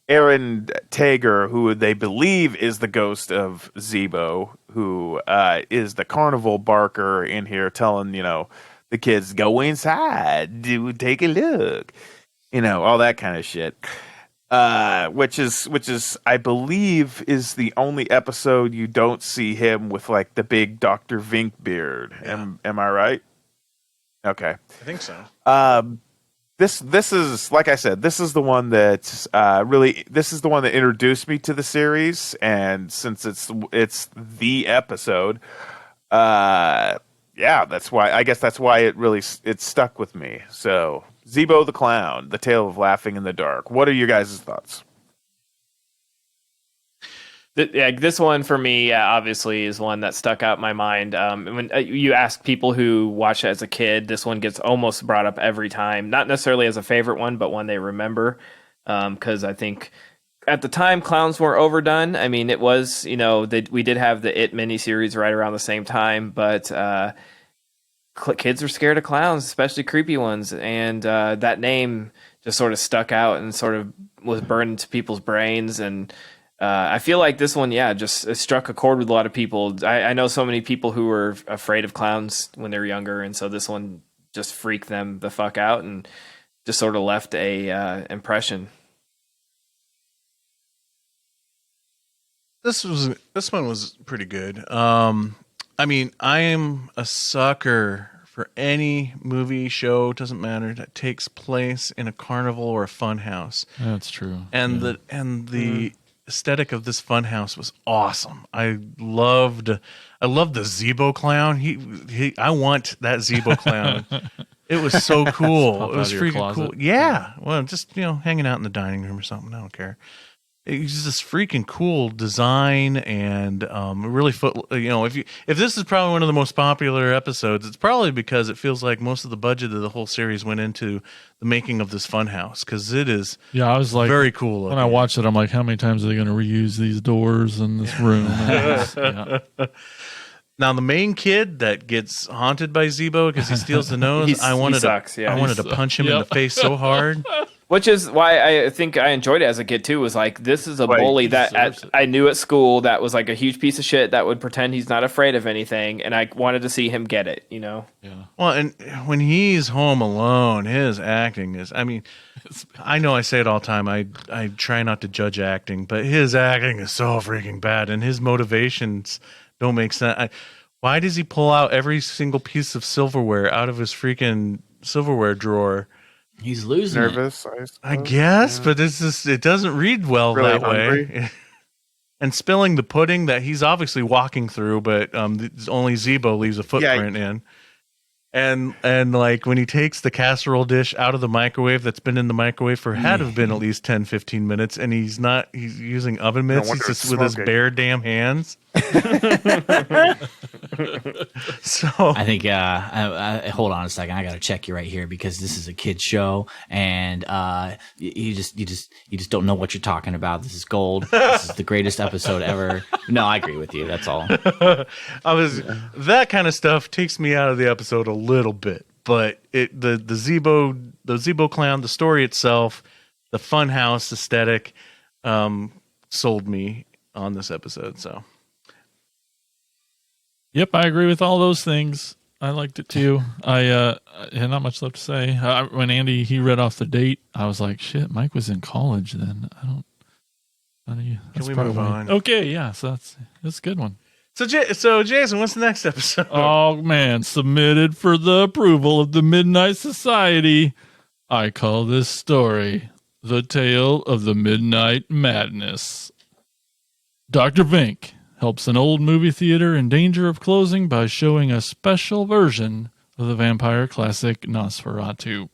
S4: Aaron Tager, who they believe is the ghost of Zebo, who is the carnival barker in here, telling the kids, go inside, take a look, all that kind of shit. Which is I believe is the only episode you don't see him with the big Dr. Vink beard. Yeah. Am I right? Okay,
S1: I think so.
S4: this is, like I said, this is the one that this is the one that introduced me to the series, and since it's the episode, yeah, that's why it stuck with me. So Zebo the Clown, The Tale of Laughing in the Dark. What are your guys' thoughts?
S5: This one for me, obviously, is one that stuck out in my mind. When you ask people who watched it as a kid, this one gets almost brought up every time. Not necessarily as a favorite one, but one they remember. Because I think at the time, clowns were overdone. I mean, it was, we did have the It miniseries right around the same time, but kids were scared of clowns, especially creepy ones. And that name just sort of stuck out and sort of was burned into people's brains. And I feel like this one, just struck a chord with a lot of people. I know so many people who were afraid of clowns when they were younger, and so this one just freaked them the fuck out and just sort of left a impression.
S1: This one was pretty good. I mean, I am a sucker for any movie, show, doesn't matter, that takes place in a carnival or a fun house.
S3: That's true.
S1: And the aesthetic of this funhouse was awesome. I loved the Zebo clown. I want that Zebo clown. It was so cool. It was freaking cool. Yeah. Well, just hanging out in the dining room or something. I don't care. It was this freaking cool design, and really if this is probably one of the most popular episodes, it's probably because it feels like most of the budget of the whole series went into the making of this funhouse, because it is
S3: I was like,
S1: very cool.
S3: When I watched it, I'm like, how many times are they going to reuse these doors in this room?
S1: Now, the main kid that gets haunted by Zebo because he steals the nose, I wanted to punch him in the face so hard.
S5: Which is why I think I enjoyed it as a kid too. Was like, this is a bully that I knew at school that was like a huge piece of shit that would pretend he's not afraid of anything, and I wanted to see him get it. Yeah.
S1: Well, and when he's home alone, his acting is. I mean, I know I say it all the time. I try not to judge acting, but his acting is so freaking bad, and his motivations don't make sense. Why does he pull out every single piece of silverware out of his freaking silverware drawer?
S6: He's losing
S4: nervous,
S1: I guess, but it doesn't read well really that way. And spilling the pudding that he's obviously walking through, but only Zebo leaves a footprint in. And like when he takes the casserole dish out of the microwave that's been in the microwave for had to have been at least 10, 15 minutes, and he's using oven mitts. He's just with his bare damn hands. So
S6: I think hold on a second, I gotta check you right here, because this is a kid's show, and you just don't know what you're talking about. This is gold. This is the greatest episode ever. No, I agree with you, that's all.
S1: That kind of stuff takes me out of the episode a little bit, but the Zebo clown, the story itself, the funhouse aesthetic sold me on this episode. So
S3: yep, I agree with all those things. I liked it too. I had not much left to say. When Andy he read off the date, I was like, "Shit, Mike was in college then." Can we move on? Okay, yeah. So that's a good one.
S1: So Jason, what's the next episode?
S3: Oh man, submitted for the approval of the Midnight Society. I call this story "The Tale of the Midnight Madness." Dr. Vink helps an old movie theater in danger of closing by showing a special version of the vampire classic Nosferatu.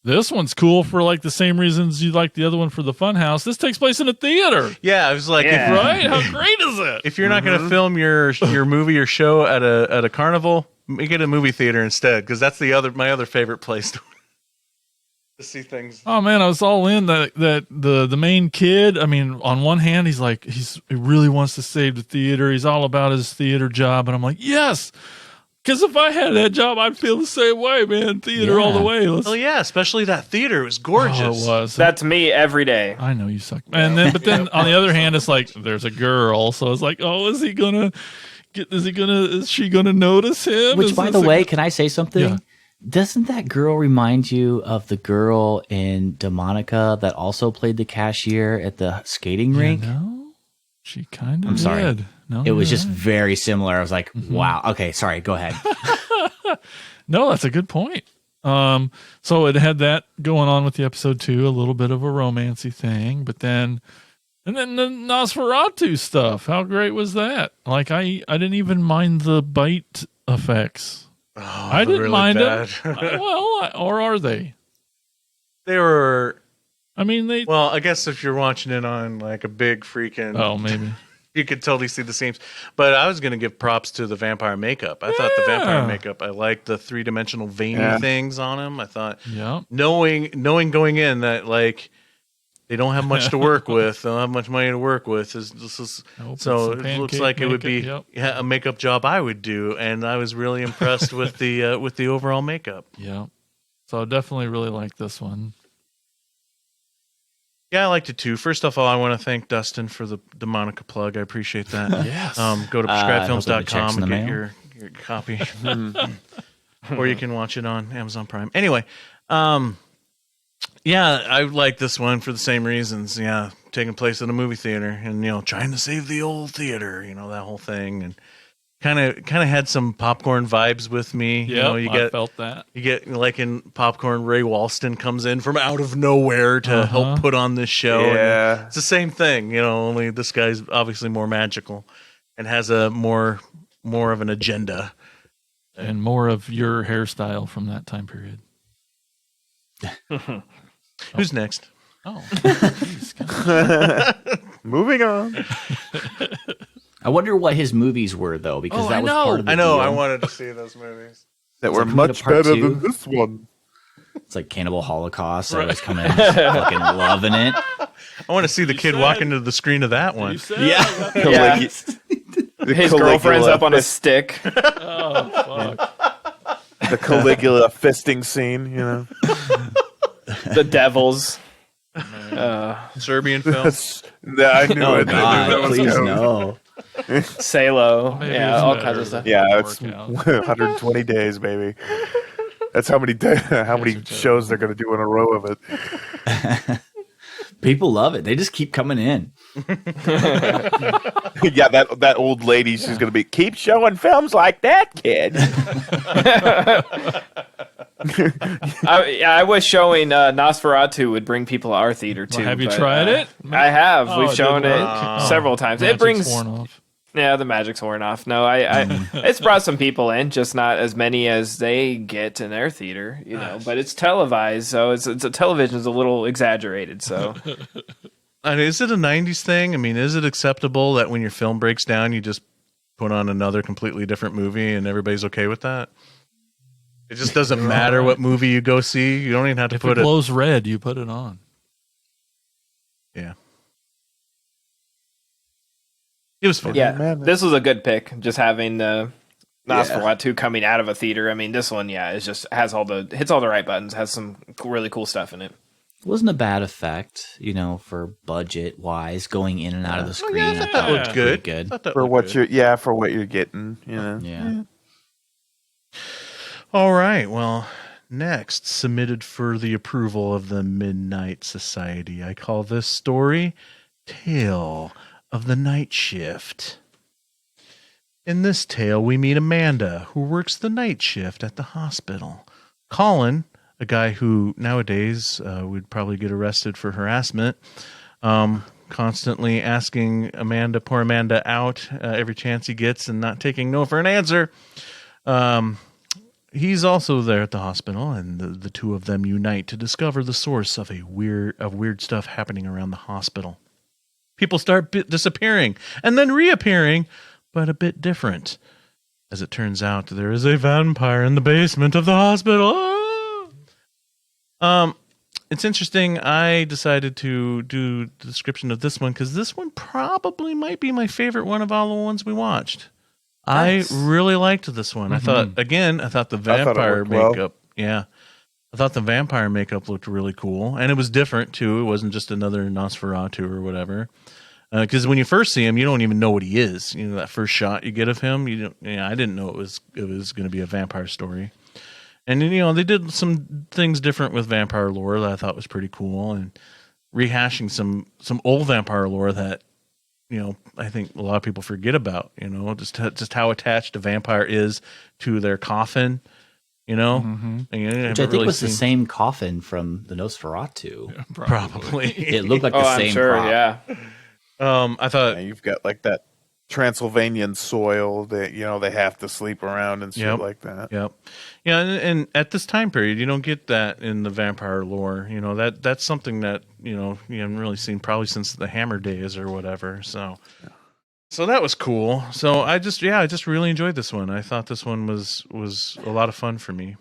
S3: This one's cool for like the same reasons you like the other one for the Funhouse. This takes place in a theater.
S1: Yeah, I was like,
S3: right? How great is it?
S1: If you're not going to film your movie or show at a carnival, make it a movie theater instead, because that's my other favorite place to see things.
S3: Oh man, I was all in that the main kid. I mean, on one hand, he really wants to save the theater. He's all about his theater job, and I'm like, yes, because if I had that job, I'd feel the same way, man. Theater all the way.
S1: Especially that theater. It was gorgeous.
S3: Oh, it was.
S5: That's me every day.
S3: I know you suck, and then on the other hand, it's like there's a girl, so it's like, oh, is she gonna notice him?
S6: Which, by the way, can I say something? Yeah. Doesn't that girl remind you of the girl in Demonica that also played the cashier at the skating rink?
S3: No, she kind of.
S6: I'm sorry.
S3: No,
S6: it was just very similar. I was like, wow. Okay, sorry. Go ahead.
S3: No, that's a good point. So it had that going on with the episode too, a little bit of a romancy thing, but then the Nosferatu stuff. How great was that? Like I didn't even mind the bite effects.
S1: Oh,
S3: I didn't
S1: really
S3: mind
S1: bad.
S3: them. Or are they?
S1: They were.
S3: I mean, they.
S1: Well, I guess if you're watching it on like a big freaking.
S3: Oh, maybe.
S1: You could totally see the seams. But I was going to give props to the vampire makeup. I thought the vampire makeup, I liked the 3-dimensional veiny things on him. I thought, knowing going in that, like, they don't have much to work with, they don't have much money to work with. So it looks like it would be a makeup job I would do. And I was really impressed with the overall makeup.
S3: Yeah. So I definitely really like this one.
S1: Yeah, I liked it too. First of all, I want to thank Dustin for the Monica plug. I appreciate that.
S3: Yes.
S1: Go to prescribedfilms.com and get
S6: mail.
S1: your copy. Or you can watch it on Amazon Prime. Anyway, yeah, I like this one for the same reasons. Yeah, taking place in a movie theater and, trying to save the old theater, that whole thing. And kind of had some popcorn vibes with me.
S3: Yeah, I felt that.
S1: You get, like in Popcorn, Ray Walston comes in from out of nowhere to help put on this show.
S4: Yeah.
S1: And it's the same thing, only this guy's obviously more magical and has a more of an agenda.
S3: And more of your hairstyle from that time period.
S1: Who's next?
S3: Oh.
S4: Moving on.
S6: I wonder what his movies were, though, because that was part of the deal.
S1: I wanted to see those movies.
S4: That were
S6: like
S4: much
S6: part
S4: better
S6: two.
S4: than this one.
S6: It's like Cannibal Holocaust. I was coming in fucking loving it.
S1: I want to see the kid walk into the screen of that one.
S5: Yeah. His girlfriend's up on a stick.
S3: Oh, fuck.
S4: The Caligula fisting scene,
S5: The devils.
S1: Serbian film.
S4: I knew
S6: Oh,
S4: it. I knew that
S6: God,
S4: was
S6: please
S4: coming.
S6: no.
S5: Salo.
S3: Maybe
S5: Yeah,
S3: it's
S5: all
S3: better
S5: kinds of stuff.
S4: Yeah, it's
S3: Work out.
S4: 120 days, baby. That's how many shows they're going to do in a row of it.
S6: People love it. They just keep coming in.
S4: Yeah, that old lady, she's going to be, keep showing films like that, kid.
S5: I was showing Nosferatu would bring people to our theater too.
S3: Well, have you
S5: but,
S3: tried it?
S5: I have.
S3: Oh,
S5: We've
S3: it
S5: shown it
S3: didn't work.
S5: several times.
S3: Magic's
S5: It brings
S3: worn off.
S5: the magic's worn off. No, it's brought some people in, just not as many as they get in their theater. But it's televised, so it's a television is a little exaggerated. So
S1: And is it a 90s thing? I mean, is it acceptable that when your film breaks down, you just put on another completely different movie and everybody's okay with that? It just doesn't matter what movie you go see. You don't even have to
S3: If
S1: put
S3: it
S1: it.
S3: glows red, you put it on.
S1: Yeah. It was fun.
S5: yeah, this was a good pick. Just having Nosferatu coming out of a theater. I mean, this one, is just hits all the right buttons. Has some really cool stuff in it.
S6: Wasn't a bad effect, for budget wise, going in and out of the screen. I thought
S1: That
S6: it
S1: looked
S6: was
S1: good.
S6: pretty good.
S1: Thought that
S4: For
S1: looked
S4: what
S1: good.
S4: you're getting,
S6: Yeah.
S1: All right. Well, next, submitted for the approval of the Midnight Society. I call this story Tale of the Night Shift. In this tale, we meet Amanda, who works the night shift at the hospital. Colin, a guy who nowadays would probably get arrested for harassment, constantly asking poor Amanda out every chance he gets and not taking no for an answer. He's also there at the hospital, and the two of them unite to discover the source of weird stuff happening around the hospital. People start disappearing and then reappearing, but a bit different. As it turns out, there is a vampire in the basement of the hospital. It's interesting. I decided to do the description of this one because this one probably might be my favorite one of all the ones we watched.
S5: Nice.
S1: I really liked this one. I thought the vampire
S4: worked well.
S1: makeup. Yeah. I thought the vampire makeup looked really cool. And it was different, too. It wasn't just another Nosferatu or whatever. Because when you first see him, you don't even know what he is. That first shot you get of him, I didn't know it was going to be a vampire story. And they did some things different with vampire lore that I thought was pretty cool, and rehashing some old vampire lore that I think a lot of people forget about. Just how attached a vampire is to their coffin. You know,
S3: Mhm.
S1: And you
S6: Which I
S1: haven't
S6: think
S1: really
S6: was the
S1: seen-
S6: same coffin from the Nosferatu.
S1: probably.
S6: It looked like
S5: Oh,
S6: the
S5: I'm
S6: same
S5: sure.
S6: prop.
S5: Yeah.
S1: I thought,
S4: Yeah, you've got like that Transylvanian soil that they have to sleep around and shit
S1: Yep.
S4: like that.
S1: yep, yeah, and at this time period, you don't get that in the vampire lore. You know that's something that you haven't really seen probably since the Hammer days or whatever. So that was cool. So I just really enjoyed this one. I thought this one was a lot of fun for me.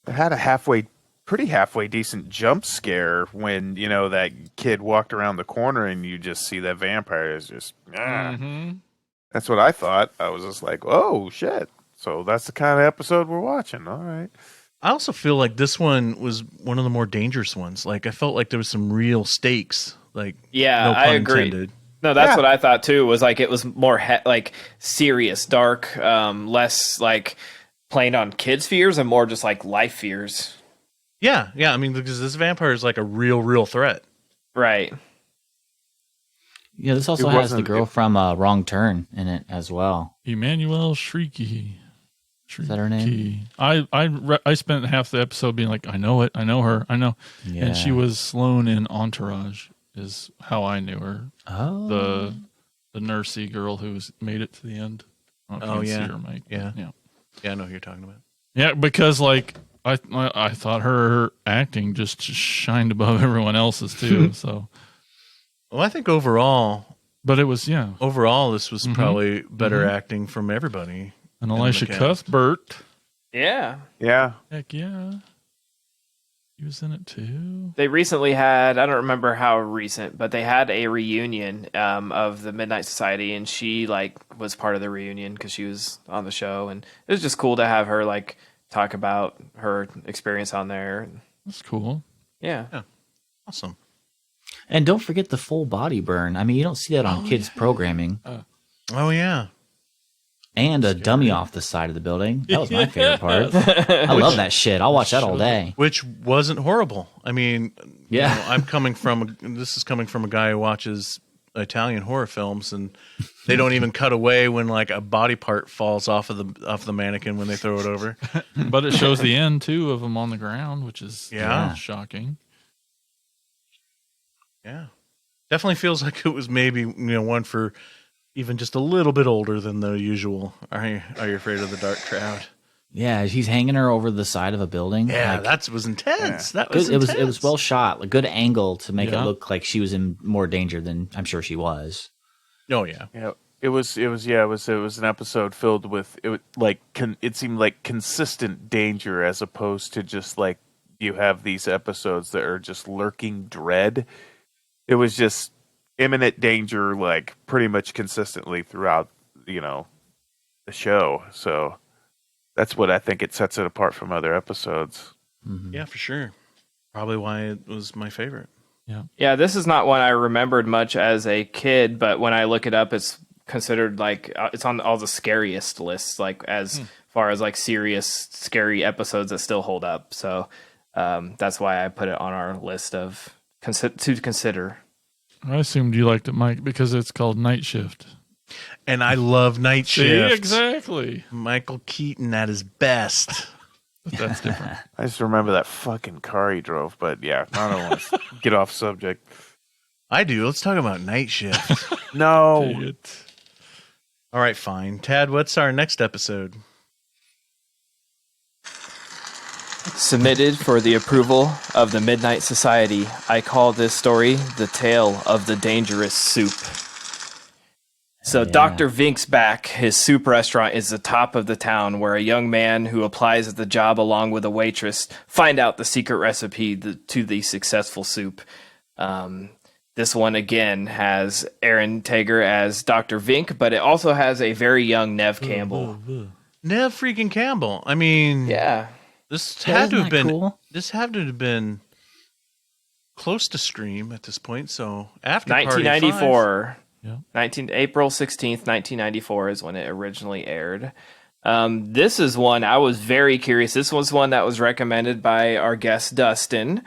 S4: It had a pretty halfway decent jump scare when that kid walked around the corner and you just see that vampire is just.
S3: Mhm.
S4: That's what I thought. I was just like, oh shit. So that's the kind of episode we're watching. All right.
S1: I also feel like this one was one of the more dangerous ones. Like I felt like there was some real stakes. Like
S5: Yeah,
S1: no pun
S5: I agree.
S1: intended.
S5: No, that's
S4: Yeah.
S5: what I thought too. Was like it was more like serious, dark, less like playing on kids' fears and more just like life fears.
S1: Yeah. I mean, because this vampire is like a real threat.
S5: Right.
S6: Yeah, this also
S4: It
S6: has the
S4: wasn't-
S6: girl from Wrong Turn in it as well.
S3: Emmanuel Shrieky.
S6: Is that her name?
S3: I spent half the episode being like, I know it, I know her, I know.
S6: Yeah.
S3: And she was Sloane in Entourage, is how I knew her.
S6: Oh.
S3: The nursey girl who's made it to the end. I don't know if
S1: Oh,
S3: you can
S1: yeah.
S3: see her, Mike.
S1: Yeah.
S3: Yeah.
S1: Yeah, I know who you're talking about.
S3: Yeah, because like I thought her acting just shined above everyone else's too. So,
S1: Well, I think overall,
S3: but it was
S1: this was
S3: Mhm.
S1: probably better
S3: Mhm.
S1: acting from everybody.
S3: and
S1: in the
S3: Elisha
S1: cast.
S3: Cuthbert.
S5: Yeah.
S4: Yeah.
S3: Heck yeah, he was in it too.
S5: They recently had, I don't remember how recent, but they had a reunion of the Midnight Society, and she like was part of the reunion because she was on the show, and it was just cool to have her like talk about her experience on there.
S3: That's cool.
S5: Yeah.
S1: Awesome.
S6: And don't forget the full body burn. I mean, you don't see that on kids programming.
S1: Oh yeah.
S6: And a dummy off the side of the building. That was my favorite part. I love that shit. I'll watch that all day.
S1: Which wasn't horrible. I mean,
S6: Yeah.
S1: this is coming from a guy who watches Italian horror films, and they don't even cut away when like a body part falls off the mannequin when they throw it over.
S3: But it shows the end too of them on the ground, which is
S1: Yeah.
S3: shocking.
S1: Yeah, definitely feels like it was maybe one for even just a little bit older than the usual. Are you afraid of the dark crowd?
S6: Yeah, he's hanging her over the side of a building.
S1: Yeah,
S6: Like,
S1: that was intense.
S6: Yeah.
S1: That was
S6: It was
S1: intense.
S6: well shot, a good angle to make
S3: Yeah.
S6: it look like she was in more danger than I'm sure she was.
S1: Oh yeah.
S4: Yeah, it was an episode filled with it seemed like consistent danger as opposed to just like you have these episodes that are just lurking dread. It was just imminent danger, like pretty much consistently throughout the show. So that's what I think it sets it apart from other episodes.
S6: Mhm.
S1: Yeah, for sure. Probably why it was my favorite.
S5: Yeah, this is not one I remembered much as a kid, but when I look it up, it's considered like it's on all the scariest lists, like as far as like serious, scary episodes that still hold up. So that's why I put it on our list of to consider.
S3: I assumed you liked it, Mike, because it's called Night Shift.
S1: And I love Night Shift.
S3: See, exactly.
S1: Michael Keaton at his best.
S3: But that's different.
S4: I just remember that fucking car he drove, but yeah, I don't want to get off subject.
S1: I do. Let's talk about Night Shift.
S4: No.
S3: Idiot.
S1: All right, fine. Tad, what's our next episode?
S5: Submitted for the approval of the Midnight Society, I call this story The Tale of the Dangerous Soup. So
S6: Yeah.
S5: Dr. Vink's back. His soup restaurant is the top of the town where a young man who applies at the job along with a waitress find out the secret recipe to the successful soup. This one, again, has Aaron Tager as Dr. Vink, but it also has a very young Nev Campbell.
S1: Nev freaking Campbell. I mean,
S5: Yeah.
S1: this
S6: Yeah,
S1: had to
S6: isn't
S1: have
S6: that
S1: been
S6: cool?
S1: this had to have been close to Scream at this point. So after Party
S5: 1994.
S3: Yeah.
S5: April 16th, 1994 is when it originally aired. This is one I was very curious. This was one that was recommended by our guest Dustin.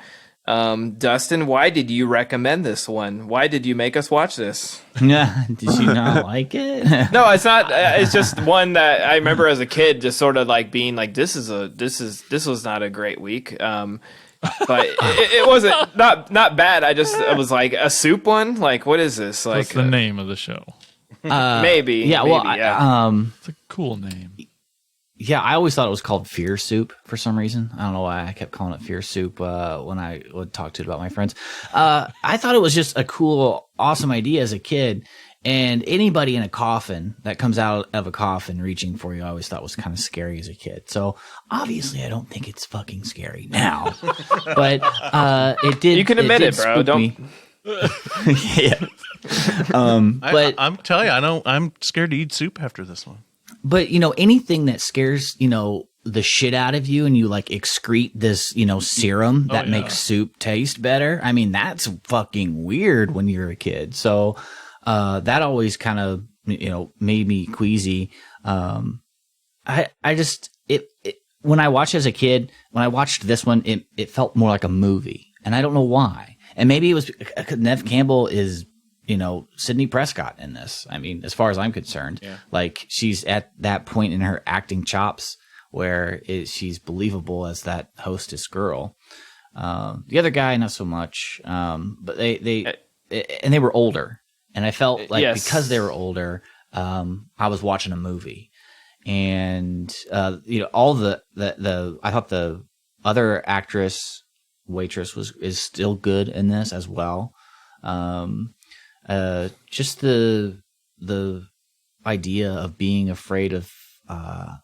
S5: Dustin, why did you recommend this one? Why did you make us watch this?
S6: Did you not like it?
S5: No, it's not. It's just one that I remember as a kid, just sort of like being like, this was not a great week. But it wasn't not bad. I was like, a soup one. Like, what is this? Like,
S3: What's the name of the show?
S5: Maybe.
S6: Yeah.
S5: Maybe,
S6: Well,
S5: yeah.
S3: It's a cool name.
S6: Yeah, I always thought it was called Fear Soup for some reason. I don't know why I kept calling it Fear Soup when I would talk to it about my friends. I thought it was just a cool, awesome idea as a kid. And anybody in a coffin that comes out of a coffin reaching for you, I always thought was kind of scary as a kid. So obviously, I don't think it's fucking scary now. But it did.
S5: You can admit it, bro.
S6: spook
S5: Don't.
S6: me. Yeah. But
S1: I'm telling you, I'm scared to eat soup after this one.
S6: But, anything that scares, the shit out of you and you like excrete this, serum that makes soup taste better. I mean, that's fucking weird when you're a kid. So, that always kind of, made me queasy. I just, when I watched as a kid, when I watched this one, it felt more like a movie and I don't know why. And maybe it was Nev Campbell is, Sidney Prescott in this. I mean, as far as I'm concerned, like she's at that point in her acting chops where she's believable as that hostess girl. The other guy, not so much. But they were older, and I felt like because they were older, I was watching a movie, and all the I thought the other waitress is still good in this as well. Just the idea of being afraid of, of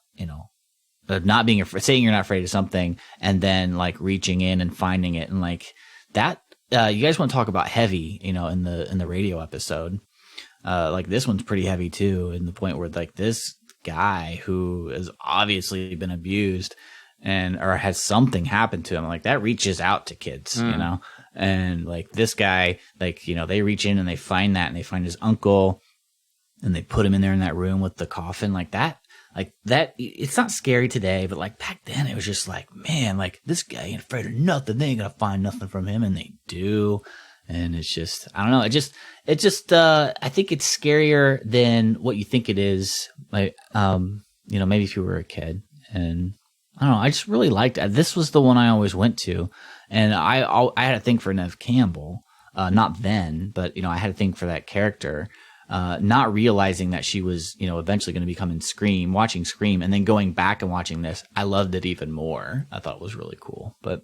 S6: not being afraid, saying you're not afraid of something, and then like reaching in and finding it, and like that. You guys want to talk about heavy, in the radio episode? Like this one's pretty heavy too, in the point where like this guy who has obviously been abused or has something happened to him, like that reaches out to kids, And like this guy, like, they reach in and they find that and they find his uncle and they put him in there in that room with the coffin like that. It's not scary today, but like back then it was just like, man, like this guy ain't afraid of nothing. They ain't going to find nothing from him. And they do. And it's just, I don't know. I think it's scarier than what you think it is. Like, maybe if you were a kid. And I don't know. I just really liked it. This was the one I always went to. And I had a thing for Nev Campbell, not then, but, I had a thing for that character, not realizing that she was, eventually going to become in Scream, watching Scream, and then going back and watching this. I loved it even more. I thought it was really cool. But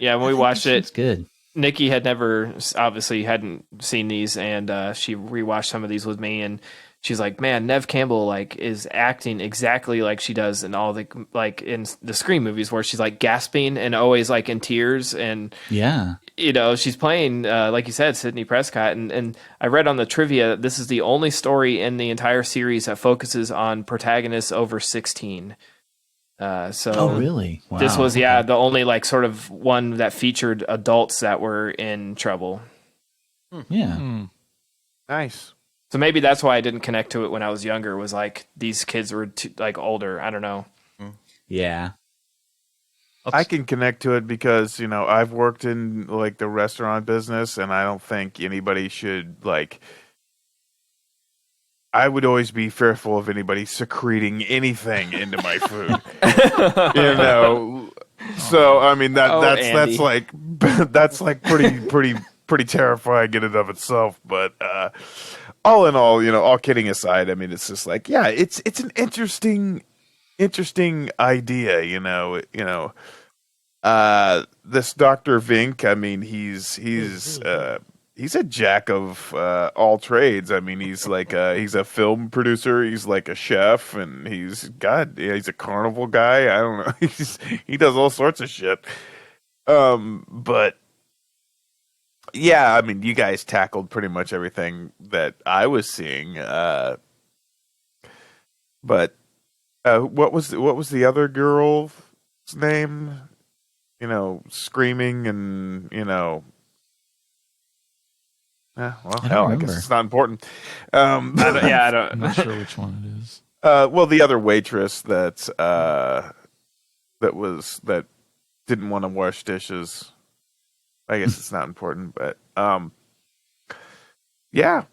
S5: yeah, when we watched it,
S6: it's good.
S5: Nikki obviously hadn't seen these, and she rewatched some of these with me, and she's like, man, Nev Campbell like is acting exactly like she does in all the like in the Scream movies where she's like gasping and always like in tears, and she's playing like you said, Sidney Prescott, and I read on the trivia that this is the only story in the entire series that focuses on protagonists over 16.
S6: Oh really? Wow.
S5: This was the only like sort of one that featured adults that were in trouble.
S6: Yeah.
S4: Nice.
S5: So maybe that's why I didn't connect to it when I was younger. Was like these kids were like older. I don't know.
S6: Yeah,
S4: I can connect to it because I've worked in like the restaurant business, and I don't think anybody should like. I would always be fearful of anybody secreting anything into my food. So I mean that's like pretty terrifying in and of itself. But all in all, all kidding aside, I mean, it's just like, yeah, it's an interesting idea, this Dr. Vink, I mean, he's a jack of all trades. I mean, he's a film producer, he's like a chef, and he's a carnival guy. I don't know. He does all sorts of shit. But yeah, I mean, you guys tackled pretty much everything that I was seeing. But what was the other girl's name? Screaming and I guess it's not important.
S3: I'm not sure which one it is.
S4: Well, the other waitress that didn't want to wash dishes. I guess it's not important, but yeah,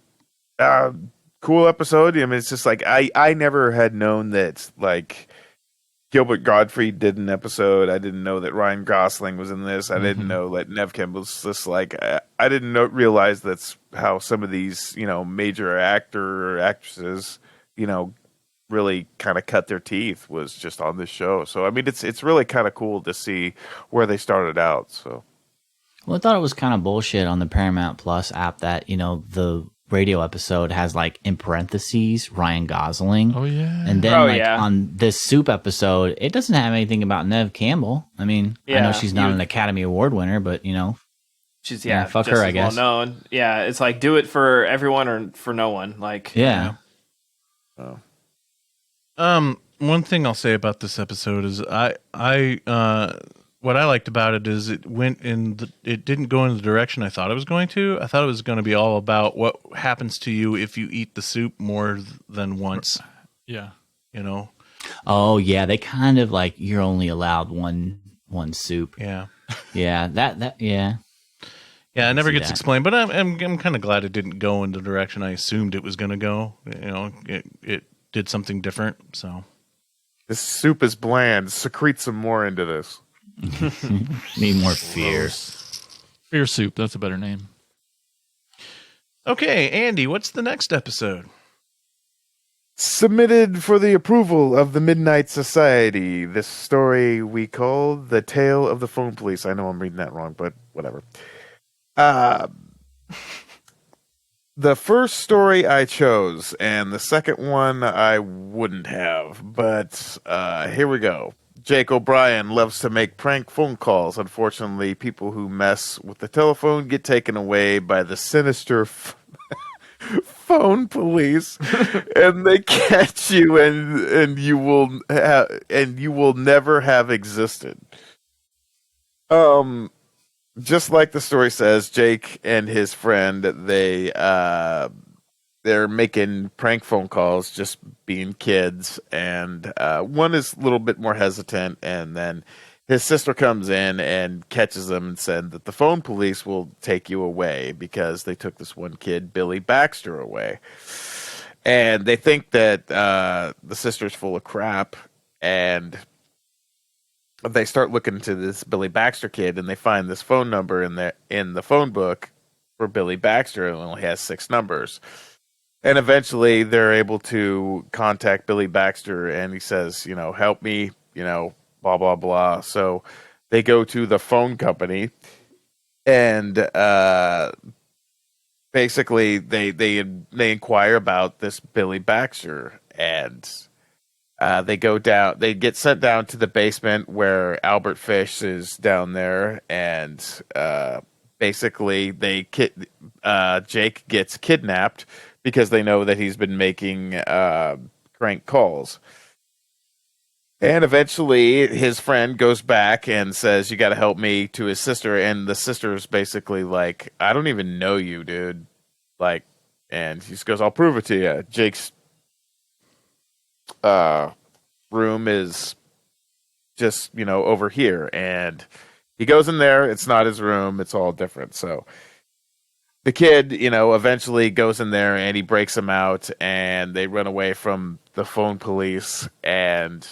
S4: cool episode. I mean, it's just like I never had known that like Gilbert Gottfried did an episode. I didn't know that Ryan Gosling was in this. I didn't know that Nev Campbell's just like I didn't realize that's how some of these major actor or actresses really kind of cut their teeth was just on this show. So I mean, it's really kind of cool to see where they started out. So.
S6: Well, I thought it was kind of bullshit on the Paramount Plus app that, the radio episode has like in parentheses Ryan Gosling.
S3: Oh yeah.
S6: And then on this Soup episode, it doesn't have anything about Nev Campbell. I mean, I know she's not an Academy Award winner, but
S5: she's
S6: fuck
S5: just
S6: her, I
S5: as
S6: guess.
S5: well known. Yeah, it's like do it for everyone or for no one. Like
S1: One thing I'll say about this episode is what I liked about it is it didn't go in the direction I thought it was going to. I thought it was going to be all about what happens to you if you eat the soup more than once.
S3: Yeah.
S6: Oh yeah, they kind of like you're only allowed one soup.
S1: Yeah.
S6: Yeah, that yeah.
S1: Yeah, it never gets explained, but I'm kind of glad it didn't go in the direction I assumed it was going to go. It did something different, so.
S4: This soup is bland. Secrete some more into this.
S6: Need more fear.
S3: Fear Soup, that's a better name.
S1: Okay, Andy, what's the next episode?
S4: Submitted for the approval of the Midnight Society. This story we call The Tale of the Phone Police. I know I'm reading that wrong, but whatever. The first story I chose, and the second one I wouldn't have, but here we go. Jake O'Brien loves to make prank phone calls. Unfortunately, people who mess with the telephone get taken away by the sinister phone police, and they catch you, and you will never have existed. Just like the story says, Jake and his friend, they're making prank phone calls, just being kids, and one is a little bit more hesitant, and then his sister comes in and catches them and said that the phone police will take you away because they took this one kid, Billy Baxter, away. And they think that the sister's full of crap, and they start looking into this Billy Baxter kid, and they find this phone number in the phone book for Billy Baxter. It only has 6 numbers. And eventually they're able to contact Billy Baxter, and he says, help me, blah, blah, blah. So they go to the phone company, and basically they inquire about this Billy Baxter, and they get sent down to the basement where Albert Fish is down there, and basically Jake gets kidnapped because they know that he's been making crank calls. And eventually his friend goes back and says, you got to help me, to his sister. And the sister's basically like, I don't even know you, dude. Like, and he just goes, I'll prove it to you. Jake's room is just, over here. And he goes in there. It's not his room. It's all different. So the kid, eventually goes in there and he breaks him out, and they run away from the phone police. And,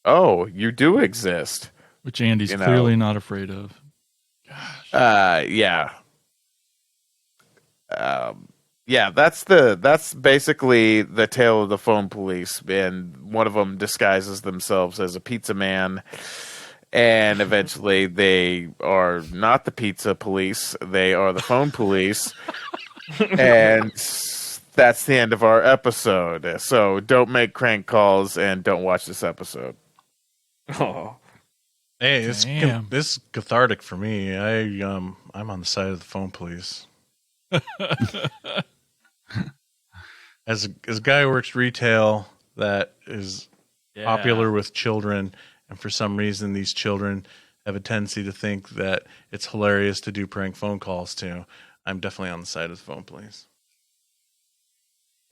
S4: oh, you do exist.
S3: Which Andy's clearly not afraid of.
S4: Gosh. Yeah. Yeah, that's basically the tale of the phone police. And one of them disguises themselves as a pizza man. And eventually they are not the pizza police. They are the phone police. And that's the end of our episode. So don't make crank calls and don't watch this episode.
S5: Oh.
S1: Hey, this is cathartic for me. I'm on the side of the phone police. As a guy who works retail that is popular with children, and for some reason these children have a tendency to think that it's hilarious to do prank phone calls to, I'm definitely on the side of the phone police.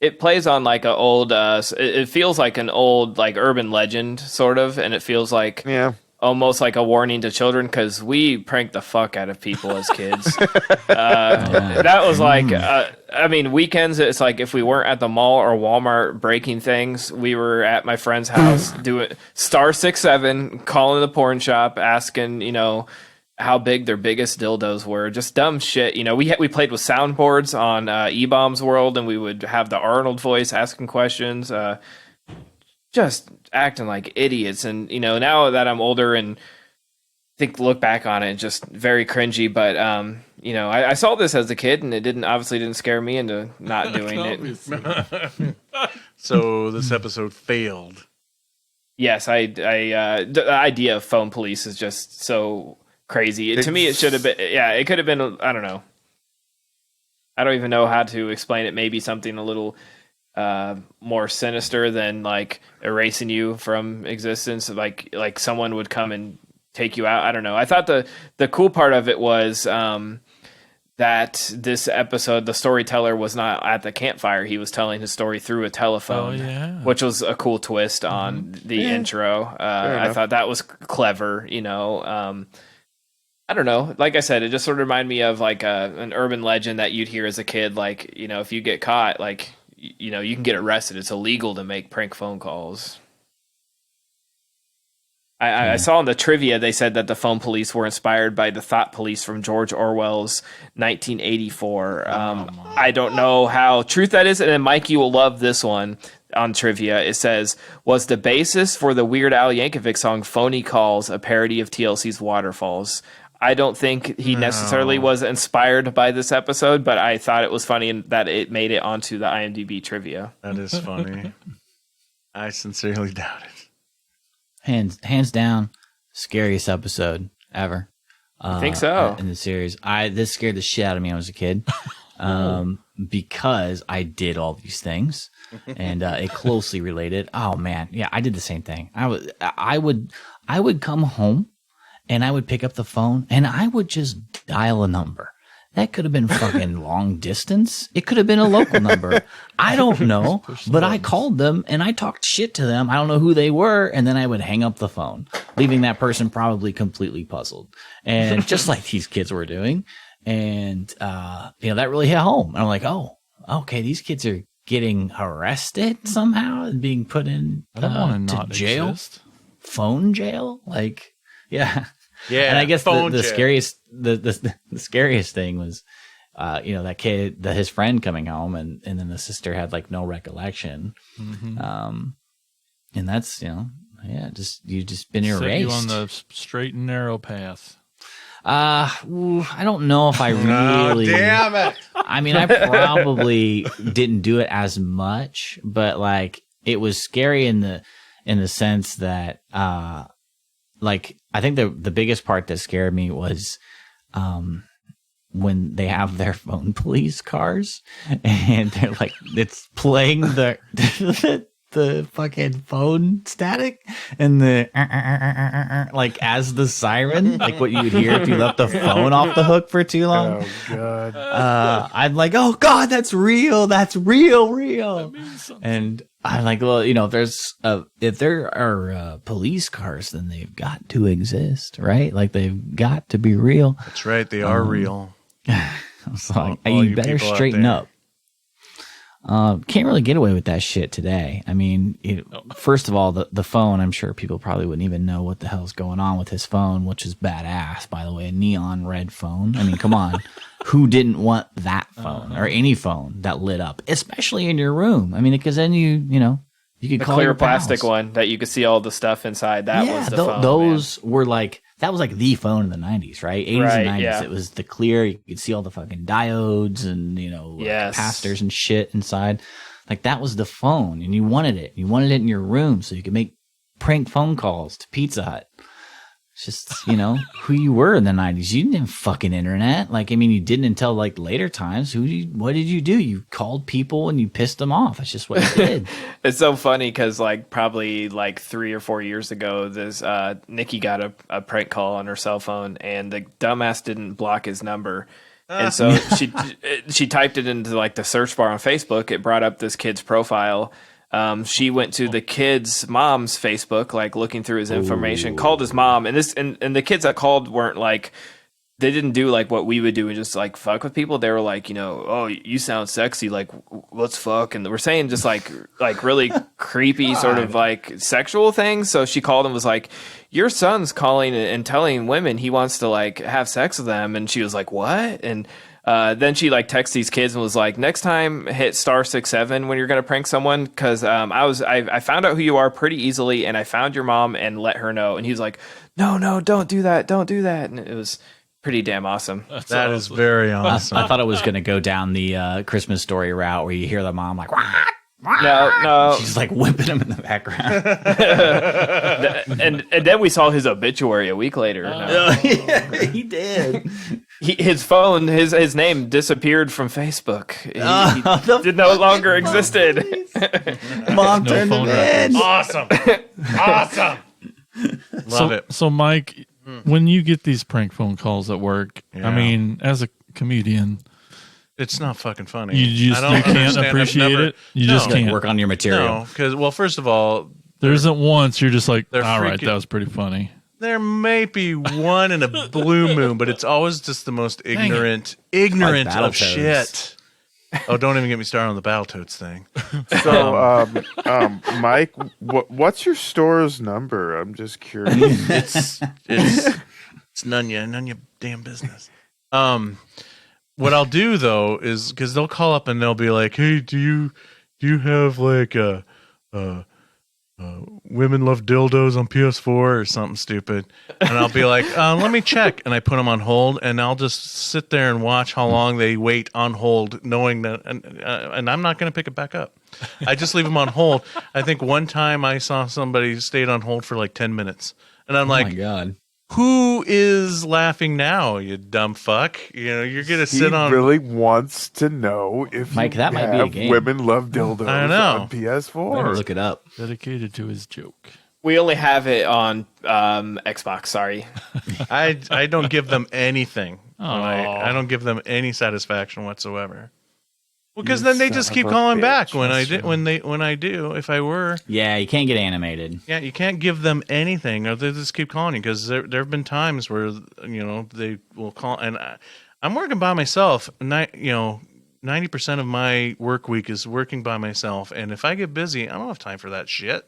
S5: It plays on like it feels like an old like urban legend sort of, and it feels like almost like a warning to children because we pranked the fuck out of people as kids. That was like, I mean, weekends, it's like if we weren't at the mall or Walmart breaking things, we were at my friend's house doing *67, calling the porn shop, asking, you know, how big their biggest dildos were. Just dumb shit. You know, we played with soundboards on E-Bombs World, and we would have the Arnold voice asking questions. Just acting like idiots. And, you know, now that I'm older and look back on it, just very cringy. But, you know, I saw this as a kid and it obviously didn't scare me into not doing it.
S1: So this episode failed.
S5: Yes, the idea of phone police is just so crazy. To me, it should have been, it could have been, I don't know. I don't even know how to explain it. Maybe something a little more sinister than like erasing you from existence, like someone would come and take you out. I don't know. I thought the cool part of it was that this episode, the storyteller was not at the campfire. He was telling his story through a telephone, which was a cool twist on the intro. I thought that was clever, you know. I don't know. Like I said, it just sort of reminded me of like an urban legend that you'd hear as a kid. Like, you know, if you get caught, like, you know, you can get arrested. It's illegal to make prank phone calls. I saw in the trivia, they said that the phone police were inspired by the thought police from George Orwell's 1984. I don't know how truth that is. And then Mike, you will love this one on trivia. It says, was the basis for the Weird Al Yankovic song Phony Calls a parody of TLC's Waterfalls? I don't think he necessarily was inspired by this episode, but I thought it was funny and that it made it onto the IMDb trivia.
S1: That is funny. I sincerely doubt it.
S6: Hands down, scariest episode ever.
S5: I think so.
S6: In the series. This scared the shit out of me when I was a kid. Because I did all these things and it closely related. Oh man. Yeah, I did the same thing. I would come home and I would pick up the phone and I would just dial a number. That could have been fucking long distance. It could have been a local number. I don't know, but I called them and I talked shit to them. I don't know who they were. And then I would hang up the phone, leaving that person probably completely puzzled. And just like these kids were doing. And, you know, that really hit home. And I'm like, oh, okay, these kids are getting arrested somehow and being put in to jail.
S3: Exist.
S6: Phone jail? Like, yeah.
S1: Yeah.
S6: And I guess the scariest the scariest thing was you know, that kid, his friend coming home and then the sister had like no recollection.
S3: Mm-hmm.
S6: And that's, you know, you just been erased.
S3: Set you on the straight and narrow path.
S6: I don't know if I really.
S1: Damn it!
S6: I mean, I probably didn't do it as much, but like it was scary in the sense that, like I think the biggest part that scared me was, when they have their phone police cars and they're like it's playing the the fucking phone static and the like as the siren, like what you'd hear if you left the phone off the hook for too long.
S4: Oh god.
S6: I'm like, oh god, that's real. That's real. And I'm like, well, you know, if there are police cars, then they've got to exist, right? Like they've got to be real.
S1: That's right. They are real.
S6: So like, you better straighten up. Can't really get away with that shit today. I mean, first of all, the phone, I'm sure people probably wouldn't even know what the hell's going on with his phone, which is badass, by the way, a neon red phone. I mean, come on. Who didn't want that phone or any phone that lit up, especially in your room? I mean, because then you could
S5: the
S6: call
S5: clear
S6: your
S5: plastic
S6: pals.
S5: one that you could see all the stuff inside. That was the phone.
S6: Those were like, that was like the phone in the 90s, right? 80s
S5: Right,
S6: and 90s.
S5: yeah.
S6: It was the clear. You could see all the fucking diodes and,
S5: Yes.
S6: capacitors and shit inside. Like that was the phone and you wanted it. You wanted it in your room so you could make prank phone calls to Pizza Hut. It's just, who you were in the 90s. You didn't have fucking internet. Like, I mean, you didn't until like later times. What did you do? You called people and you pissed them off. That's just what you did.
S5: It's so funny because like probably like 3 or 4 years ago, this Nikki got a prank call on her cell phone and the dumbass didn't block his number. And so she typed it into like the search bar on Facebook. It brought up this kid's profile. she went to the kid's mom's Facebook, like looking through his information, called his mom, and the kids that called weren't like, they didn't do like what we would do and just like fuck with people. They were like, oh, you sound sexy, like let's fuck, and we're saying just like really creepy sort of like sexual things. So she called and was like, your son's calling and telling women he wants to like have sex with them, and she was like, what? And then she like texted these kids and was like, next time hit *67 when you're gonna prank someone, because I found out who you are pretty easily, and I found your mom and let her know. And he was like, no, don't do that, and it was pretty damn awesome.
S1: That is very awesome.
S6: I thought it was going to go down the Christmas Story route where you hear the mom like, "What?"
S5: No.
S6: She's like whipping him in the background.
S5: and then we saw his obituary a week later.
S6: Yeah, he did.
S5: His name disappeared from Facebook. He no longer existed.
S6: Mom turned him in.
S1: Awesome. Love it.
S3: So Mike, when you get these prank phone calls at work,
S1: Yeah.
S3: I mean, as a comedian,
S1: It's not fucking funny.
S3: you can't
S1: understand. I've
S3: appreciate
S1: never-
S3: it. You just
S1: No.
S3: can't.
S6: Work on your material.
S1: No, because, well, first of all,
S3: There isn't once you're just like, all
S1: They're
S3: right,
S1: freaking-
S3: that was pretty funny.
S1: there may be one in a blue moon, but it's always just the most ignorant of
S6: Battletoads.
S1: shit. Oh, don't even get me started on the Battletoads thing.
S4: So, Mike, what's your store's number? I'm just curious.
S1: It's none your damn business. What I'll do though is, because they'll call up and they'll be like, "Hey, do you have like women love dildos on PS4 or something stupid?" And I'll be like, "Let me check," and I put them on hold, and I'll just sit there and watch how long they wait on hold, knowing that, and I'm not going to pick it back up. I just leave them on hold. I think one time I saw somebody stayed on hold for like 10 minutes, and I'm
S6: Oh
S1: like,
S6: my God.
S1: who is laughing now, you dumb fuck? You're gonna
S4: He
S1: sit on.
S4: really wants to know if
S6: Mike,
S4: you
S6: that might be a
S4: have
S6: game.
S4: women love dildos
S1: I know.
S4: on PS4.
S6: Better look it up.
S3: Dedicated to his joke.
S5: We only have it on Xbox. Sorry.
S1: I don't give them anything.
S3: Oh.
S1: I don't give them any satisfaction whatsoever. Well, because
S4: You
S1: then they just
S4: son
S1: keep
S4: of a
S1: calling back
S4: bitch.
S1: when I
S4: That's
S1: did when I do. If I were,
S6: Yeah, you can't get animated.
S1: yeah, you can't give them anything, or they just keep calling you. Because there have been times where they will call, and I'm working by myself. 90% of my work week is working by myself, and if I get busy, I don't have time for that shit.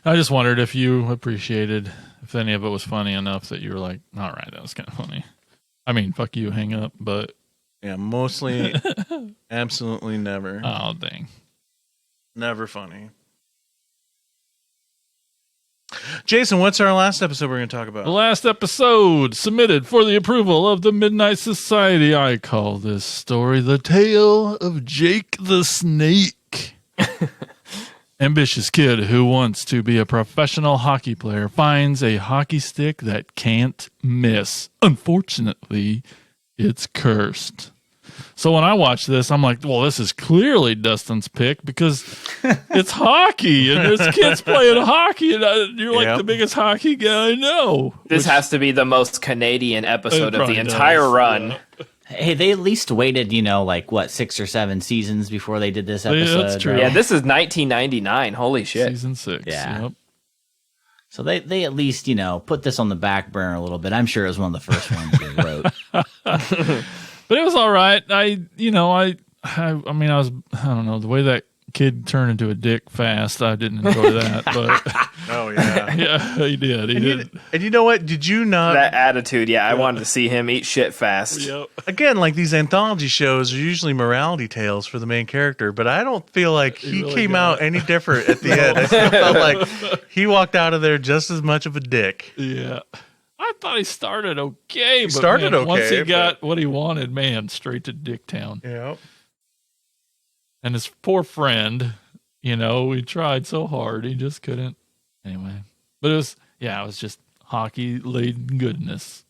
S3: I just wondered if you appreciated, if any of it was funny enough that you were like, all right, that was kind of funny. I mean, fuck you, hang up, but.
S1: Yeah, mostly, absolutely never.
S3: Oh, dang.
S1: Never funny. Jason, what's our last episode we're going to talk about?
S3: The last episode submitted for the approval of the Midnight Society. I call this story The Tale of Jake the Snake. Ambitious kid who wants to be a professional hockey player finds a hockey stick that can't miss. Unfortunately, it's cursed. So when I watch this, I'm like, well, this is clearly Dustin's pick because it's hockey and there's kids playing hockey and you're like the biggest hockey guy I know.
S5: This has to be the most Canadian episode of the entire run.
S3: Yeah.
S6: Hey, they at least waited, 6 or 7 seasons before they did this
S3: Yeah,
S6: episode.
S3: that's true.
S6: right?
S5: Yeah, this is 1999. Holy shit.
S3: Season 6.
S6: Yeah.
S3: Yep.
S6: So they at least, put this on the back burner a little bit. I'm sure it was one of the first ones they wrote.
S3: But it was all right. I mean, I don't know, the way that kid turned into a dick fast, I didn't enjoy that. But
S1: Oh, yeah.
S3: yeah, he did. He did.
S1: And you know what? Did you not?
S5: That attitude, yeah, I wanted to see him eat shit fast.
S3: Yep.
S1: Again, like these anthology shows are usually morality tales for the main character, but I don't feel like he
S3: really
S1: came
S3: got
S1: out any different at the end. I still felt like he walked out of there just as much of a dick.
S3: Yeah. I thought he started okay. But
S1: started
S3: man, once
S1: okay,
S3: he got what he wanted, man, straight to Dicktown.
S1: Yeah.
S3: And his poor friend, he tried so hard. He just couldn't. Anyway. But it was just hockey-laden goodness.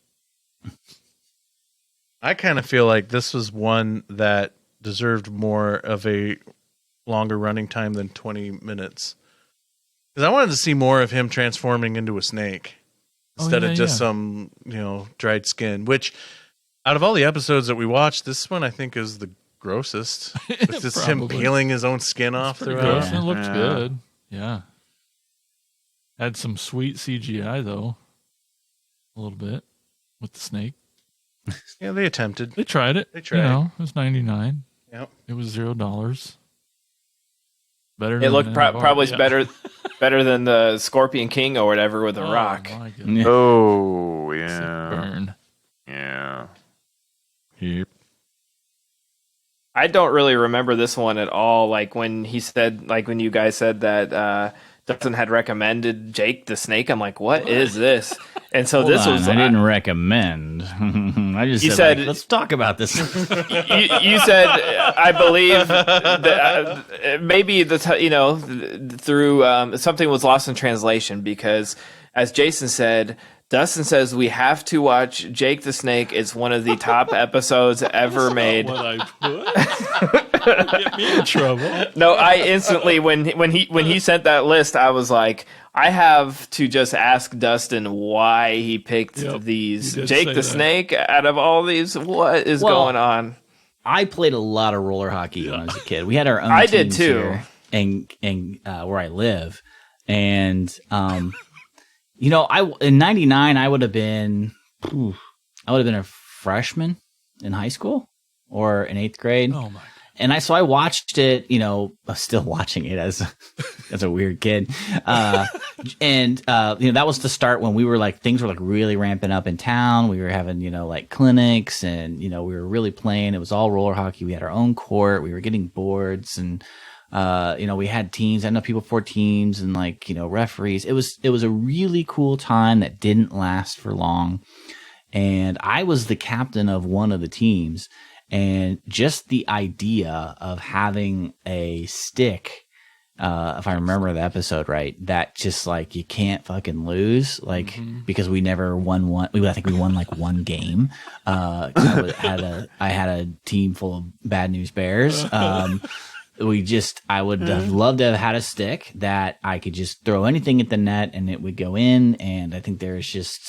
S1: I kind of feel like this was one that deserved more of a longer running time than 20 minutes. Because I wanted to see more of him transforming into a snake instead of just some, dried skin. Which, out of all the episodes that we watched, this one I think is the grossest. It's just him
S3: Probably.
S1: peeling his own skin off
S3: Pretty
S1: throughout.
S3: gross. It looked
S4: Yeah.
S3: good. Yeah. Had some sweet CGI though. A little bit with the snake.
S1: Yeah, they attempted.
S3: They tried it.
S1: They tried.
S3: You know, it was $99.
S1: Yep.
S3: It was $0. Better.
S5: It
S3: than
S5: looked probably
S3: yeah.
S5: better than the Scorpion King or whatever with the
S3: Oh,
S5: rock.
S3: my goodness.
S4: Oh,
S3: Sick
S4: yeah.
S3: burn.
S4: Yeah.
S1: Yep.
S5: I don't really remember this one at all. Like when he said, like when you guys said that Dustin had recommended Jake the Snake. I'm like, what is this? And so
S6: Hold
S5: this
S6: on,
S5: was.
S6: I didn't recommend. I just
S5: You
S6: said,
S5: said-
S6: let's talk about this.
S5: you said, I believe that maybe through something was lost in translation because, as Jason said, Dustin says we have to watch Jake the Snake. It's one of the top episodes ever made.
S3: What I put? Get me in trouble.
S5: No, I instantly when he sent that list, I was like, I have to just ask Dustin why he picked
S3: Yep,
S5: these.
S3: he did
S5: Jake
S3: say
S5: the
S3: that.
S5: Snake out of all these. What is
S6: Well,
S5: going on?
S6: I played a lot of roller hockey when I was a kid. We had our own
S5: I did
S6: teams
S5: too.
S6: here and where I live. And in '99 I would have been a freshman in high school or in 8th grade.
S3: Oh my.
S6: And I watched it, I'm still watching it as a weird kid. That was the start when we were like, things were like really ramping up in town. We were having, like clinics and, we were really playing. It was all roller hockey. We had our own court. We were getting boards and, we had teams. I know people for teams and referees. It was a really cool time that didn't last for long. And I was the captain of one of the teams. And just the idea of having a stick, if I remember the episode right, that just like you can't fucking lose, because we never won one. I think we won like one game. I had a team full of Bad News Bears. I would have loved to have had a stick that I could just throw anything at the net and it would go in. And I think there's just,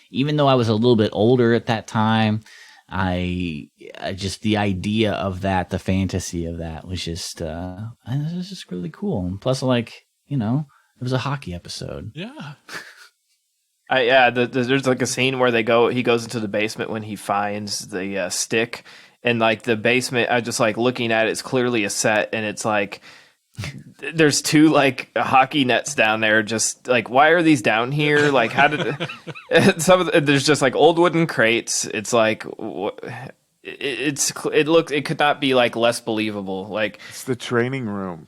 S6: even though I was a little bit older at that time, I just the idea of that, the fantasy of that was just, it was just really cool. And plus, it was a hockey episode.
S3: Yeah.
S5: There's like a scene where he goes into the basement when he finds the stick, and like the basement, I just like looking at it, it's clearly a set, and it's like there's two like hockey nets down there. Just like, why are these down here? Like, how did there's just like old wooden crates. It's like it could not be like less believable. Like
S4: It's the training room.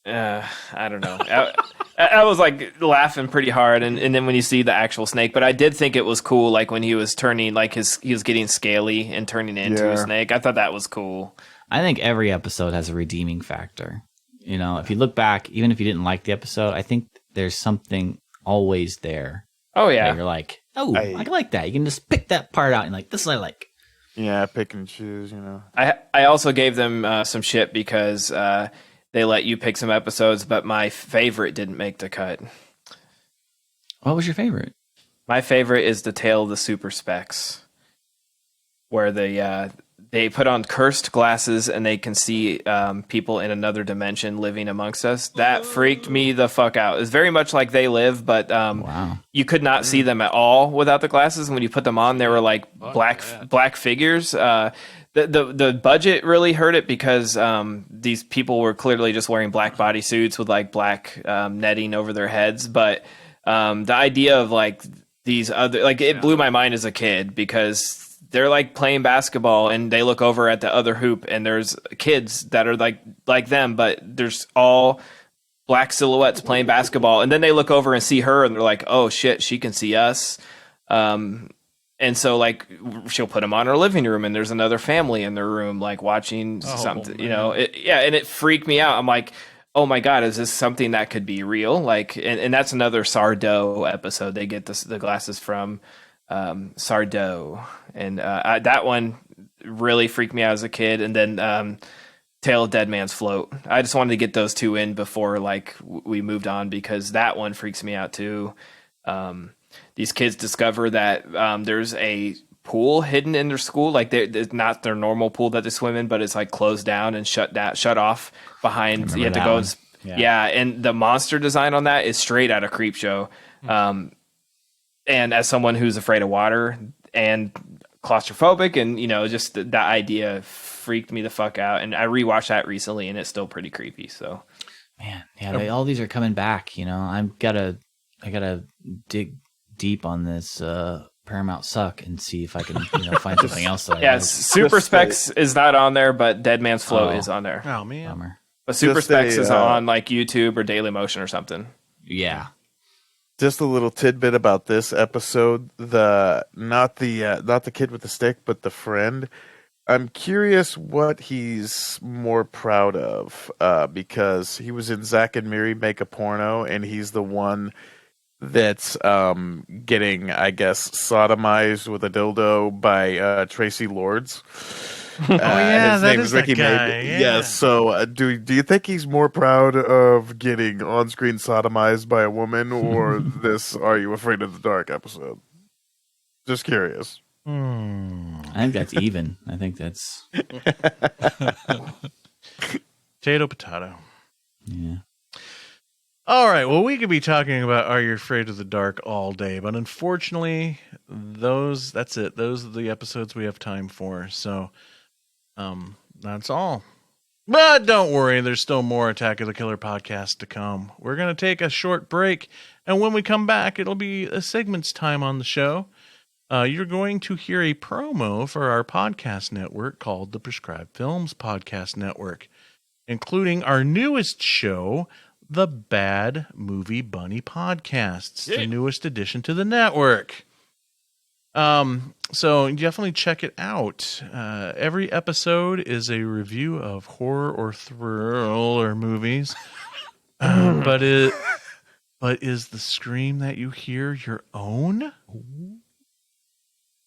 S5: I don't know. I was like laughing pretty hard, and then when you see the actual snake, but I did think it was cool. Like when he was turning, like he was getting scaly and turning into a snake. I thought that was cool.
S6: I think every episode has a redeeming factor. If you look back, even if you didn't like the episode, I think there's something always there.
S5: Oh yeah,
S6: You're like, I like that. You can just pick that part out and like, this I like.
S4: Yeah, pick and choose,
S5: I also gave them some shit because they let you pick some episodes, but my favorite didn't make the cut.
S6: What was your favorite?
S5: My favorite is the Tale of the Super Specs, where they put on cursed glasses and they can see people in another dimension living amongst us. That freaked me the fuck out. It's very much like They Live, but
S6: Wow.
S5: you could not see them at all without the glasses. And when you put them on, they were like black figures. The budget really hurt it because these people were clearly just wearing black bodysuits with like black netting over their heads. But the idea of like these other, like it blew my mind as a kid because they're like playing basketball and they look over at the other hoop and there's kids that are like them, but there's all black silhouettes playing basketball. And then they look over and see her and they're like, oh shit, she can see us. And so like she'll put them on her living room and there's another family in their room, like watching something,
S3: man.
S5: and it freaked me out. I'm like, oh my God, is this something that could be real? Like, and that's another Sardo episode. They get the glasses from Sardo, and that one really freaked me out as a kid. And then Tale of Dead Man's Float. I just wanted to get those two in before like we moved on because that one freaks me out too. These kids discover that there's a pool hidden in their school. Like it's not their normal pool that they swim in, but it's like closed down and shut off behind. You have to go. Yeah, and the monster design on that is straight out of Creepshow. And as someone who's afraid of water and claustrophobic, and just that idea freaked me the fuck out. And I rewatched that recently, and it's still pretty creepy. So,
S6: man, yeah, all these are coming back. I gotta dig deep on this Paramount suck and see if I can find something else. That I like.
S5: Super Specs is not on there, but Dead Man's Float is on there.
S1: Oh man.
S6: Bummer.
S5: But Super Specs is on like YouTube or Dailymotion or something.
S6: Yeah.
S4: Just a little tidbit about this episode: not the kid with the stick, but the friend. I'm curious what he's more proud of, because he was in Zack and Miri Make a Porno, and he's the one that's getting, I guess, sodomized with a dildo by Tracy Lords.
S1: Oh yeah,
S4: his
S1: that
S4: name
S1: is
S4: is Ricky
S1: that guy.
S4: May.
S1: Yeah.
S4: Yes. So, do you think he's more proud of getting on-screen sodomized by a woman, or this "Are You Afraid of the Dark" episode? Just curious.
S6: I think that's even. I think that's
S1: Potato.
S6: yeah.
S1: All right. Well, we could be talking about Are You Afraid of the Dark all day, but unfortunately, that's it. Those are the episodes we have time for. So, that's all. But don't worry, there's still more Attack of the Killer podcast to come. We're going to take a short break, and when we come back, it'll be a segments time on the show. You're going to hear a promo for our podcast network called the Prescribed Films Podcast Network, including our newest show, the Bad Movie Bunny Podcasts, the newest addition to the network. So definitely check it out. Every episode is a review of horror or thriller movies. But is the scream that you hear your own?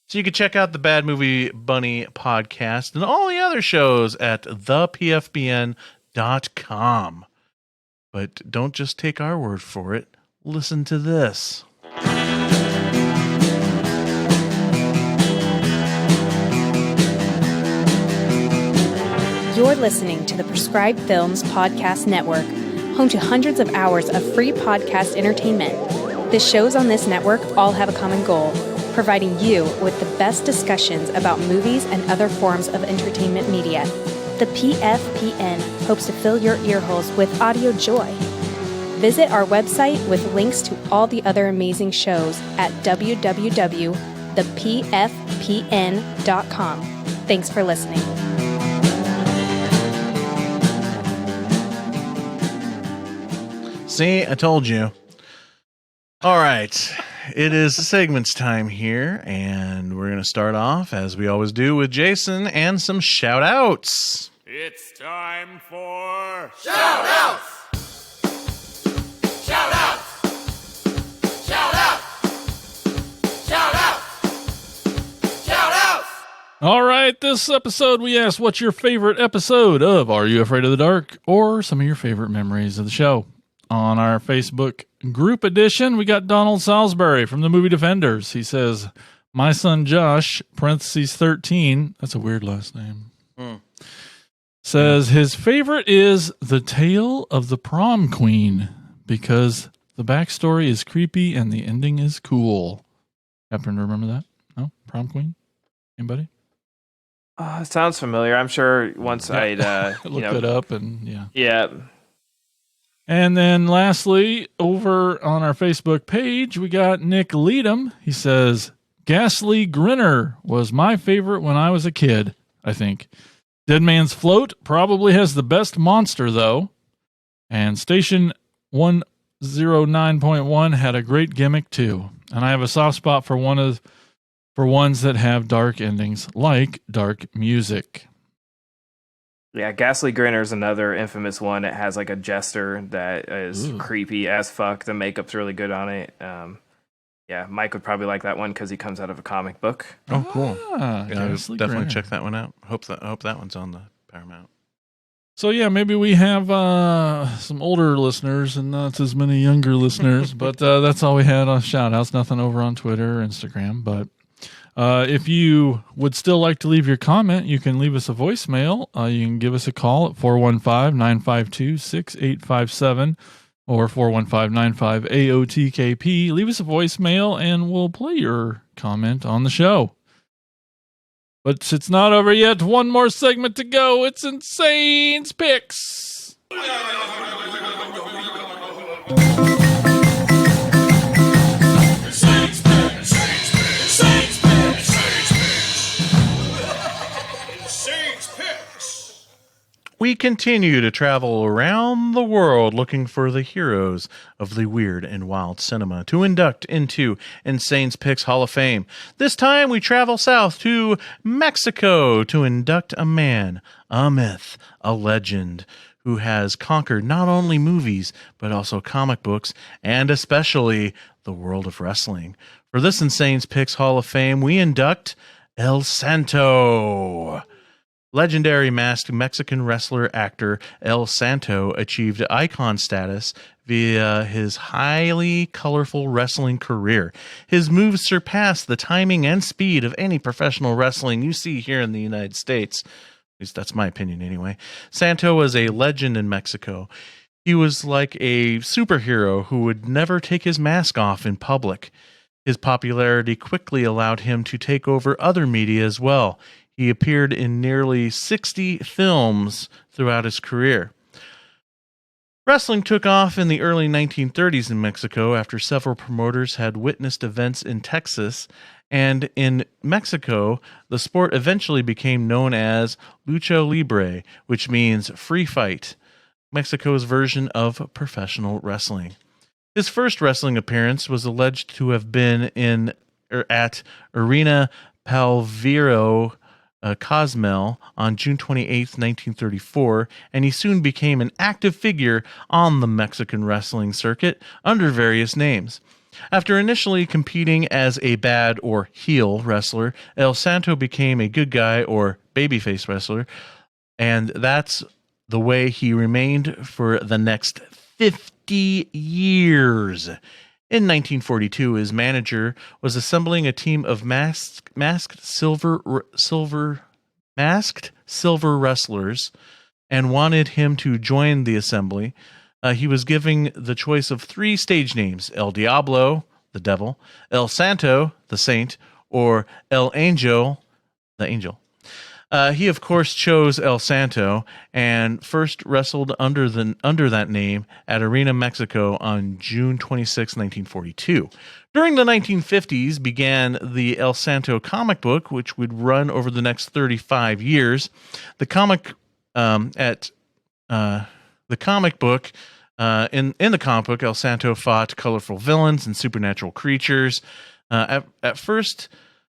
S1: So you can check out the Bad Movie Bunny podcast and all the other shows at thepfbn.com. But don't just take our word for it. Listen to this.
S10: You're listening to the Prescribed Films Podcast Network, home to hundreds of hours of free podcast entertainment. The shows on this network all have a common goal: providing you with the best discussions about movies and other forms of entertainment media. The PFPN hopes to fill your earholes with audio joy. Visit our website with links to all the other amazing shows at www.thepfpn.com. Thanks for listening.
S1: See, I told you. All right. It is segments time here, and we're going to start off, as we always do, with Jason and some shout-outs.
S2: It's time for shout-outs! Shout-outs! Shout-outs! Shout-outs! Shout-outs!
S3: All right, this episode we asked what's your favorite episode of Are You Afraid of the Dark, or some of your favorite memories of the show. On our Facebook group edition, we got Donald Salisbury from the Movie Defenders. He says, my son Josh, parentheses 13, that's a weird last name, says his favorite is The Tale of the Prom Queen because the backstory is creepy and the ending is cool. Happen to remember that? No? Prom Queen? Anybody?
S5: Sounds familiar. I'm sure once I'd
S3: look it up and yeah.
S5: Yeah.
S3: And then lastly, over on our Facebook page, we got Nick Leadham. He says, Ghastly Grinner was my favorite when I was a kid, I think. Dead Man's Float probably has the best monster, though. And Station 109.1 had a great gimmick, too. And I have a soft spot for ones that have dark endings, like dark music.
S5: Yeah, Ghastly Grinner is another infamous one. It has like a jester that is creepy as fuck. The makeup's really good on it. Yeah, Mike would probably like that one because he comes out of a comic book.
S1: Oh, cool.
S3: Yeah,
S1: definitely check that one out. Hope that one's on the Paramount.
S3: So yeah, maybe we have some older listeners and not as many younger listeners, but that's all we had on shout outs. Nothing over on Twitter or Instagram, but If you would still like to leave your comment, you can leave us a voicemail. You can give us a call at 415-952-6857 or 415-95-AOTKP. Leave us a voicemail and we'll play your comment on the show. But it's not over yet. One more segment to go. It's Insane's Picks.
S1: We continue to travel around the world looking for the heroes of the weird and wild cinema to induct into Insane's Picks Hall of Fame. This time we travel south to Mexico to induct a man, a myth, a legend who has conquered not only movies but also comic books and especially the world of wrestling. For this Insane's Picks Hall of Fame, we induct El Santo. Legendary masked Mexican wrestler actor El Santo achieved icon status via his highly colorful wrestling career. His moves surpassed the timing and speed of any professional wrestling you see here in the United States. At least that's my opinion anyway. Santo was a legend in Mexico. He was like a superhero who would never take his mask off in public. His popularity quickly allowed him to take over other media as well. He appeared in nearly 60 films throughout his career. Wrestling took off in the early 1930s in Mexico after several promoters had witnessed events in Texas, and in Mexico, the sport eventually became known as lucha libre, which means free fight, Mexico's version of professional wrestling. His first wrestling appearance was alleged to have been at Arena Palviro Cozumel on June 28, 1934, and he soon became an active figure on the Mexican wrestling circuit under various names. After initially competing as a bad or heel wrestler, El Santo became a good guy or babyface wrestler, and that's the way he remained for the next 50 years. In 1942, his manager was assembling a team of masked silver wrestlers and wanted him to join the assembly. He was given the choice of 3 stage names: El Diablo, the devil; El Santo, the saint; or El Angel, the angel. He, of course, chose El Santo and first wrestled under that name at Arena Mexico on June 26, 1942. During the 1950s began the El Santo comic book, which would run over the next 35 years. In the comic book, El Santo fought colorful villains and supernatural creatures. At first,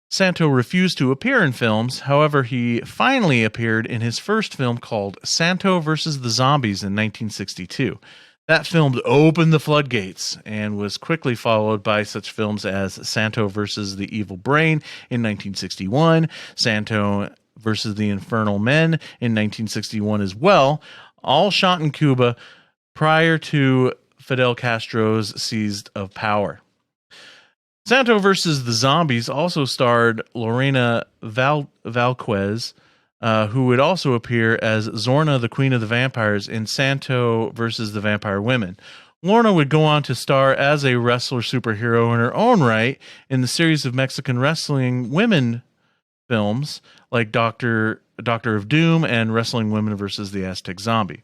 S1: Santo refused to appear in films. However, he finally appeared in his first film called Santo vs. the Zombies in 1962. That film opened the floodgates and was quickly followed by such films as Santo vs. the Evil Brain in 1961, Santo vs. the Infernal Men in 1961 as well, all shot in Cuba prior to Fidel Castro's seize of power. Santo vs. the Zombies also starred Lorena Valquez, who would also appear as Zorna, the Queen of the Vampires, in Santo vs. the Vampire Women. Lorna would go on to star as a wrestler superhero in her own right in the series of Mexican wrestling women films like Doctor of Doom and Wrestling Women vs. the Aztec Zombie.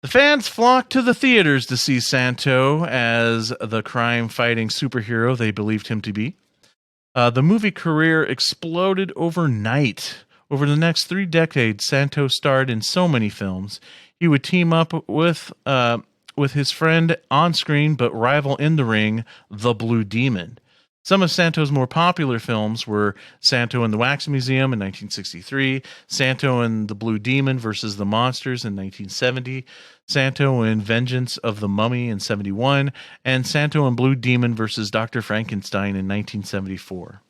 S1: The fans flocked to the theaters to see Santo as the crime-fighting superhero they believed him to be. The movie career exploded overnight. Over the next 3 decades, Santo starred in so many films. He would team up with his friend on screen but rival in the ring, the Blue Demon. Some of Santo's more popular films were Santo and the Wax Museum in 1963, Santo and the Blue Demon versus the Monsters in 1970, Santo and Vengeance of the Mummy in 1971, and Santo and Blue Demon versus Dr. Frankenstein in 1974.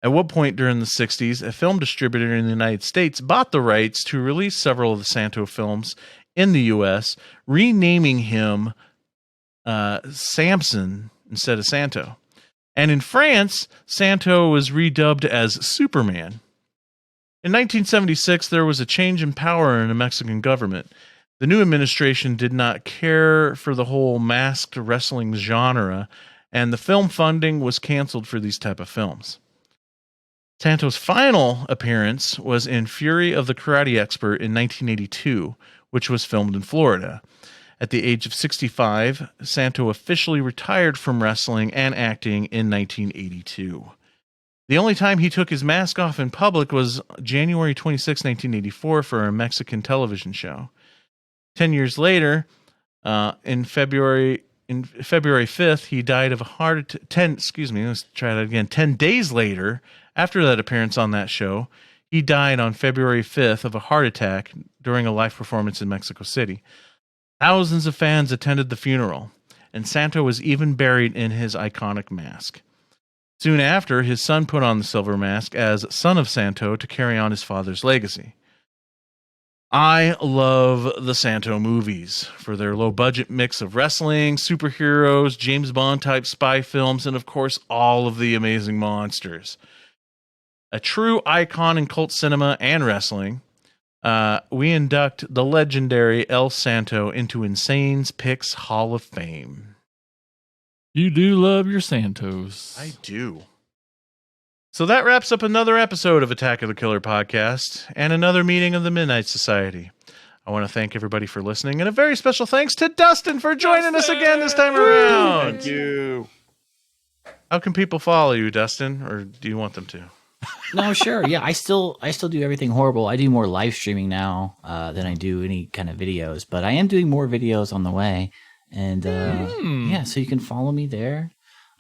S1: At one point during the 60s, a film distributor in the United States bought the rights to release several of the Santo films in the U.S., renaming him Samson instead of Santo. And in France, Santo was redubbed as Superman. In 1976, there was a change in power in the Mexican government. The new administration did not care for the whole masked wrestling genre, and the film funding was canceled for these type of films. Santo's final appearance was in Fury of the Karate Expert in 1982, which was filmed in Florida. At the age of 65, Santo officially retired from wrestling and acting in 1982. The only time he took his mask off in public was January 26, 1984, for a Mexican television show. 10 years later, in February 5th, he died of a heart attack. 10 days later, after that appearance on that show, he died on February 5th of a heart attack during a live performance in Mexico City. Thousands of fans attended the funeral, and Santo was even buried in his iconic mask. Soon after, his son put on the silver mask as son of Santo to carry on his father's legacy. I love the Santo movies for their low-budget mix of wrestling, superheroes, James Bond-type spy films, and of course, all of the amazing monsters. A true icon in cult cinema and wrestling, we induct the legendary El Santo into Insane's Picks Hall of Fame.
S3: You do love your Santos.
S1: I do. So that wraps up another episode of Attack of the Killer podcast and another meeting of the Midnight Society. I want to thank everybody for listening, and a very special thanks to Dustin for joining us again this time around.
S4: Thank you.
S1: How can people follow you, Dustin, or do you want them to?
S6: No, sure. Yeah, I still do everything horrible. I do more live streaming now than I do any kind of videos, but I am doing more videos on the way. And yeah, so you can follow me there.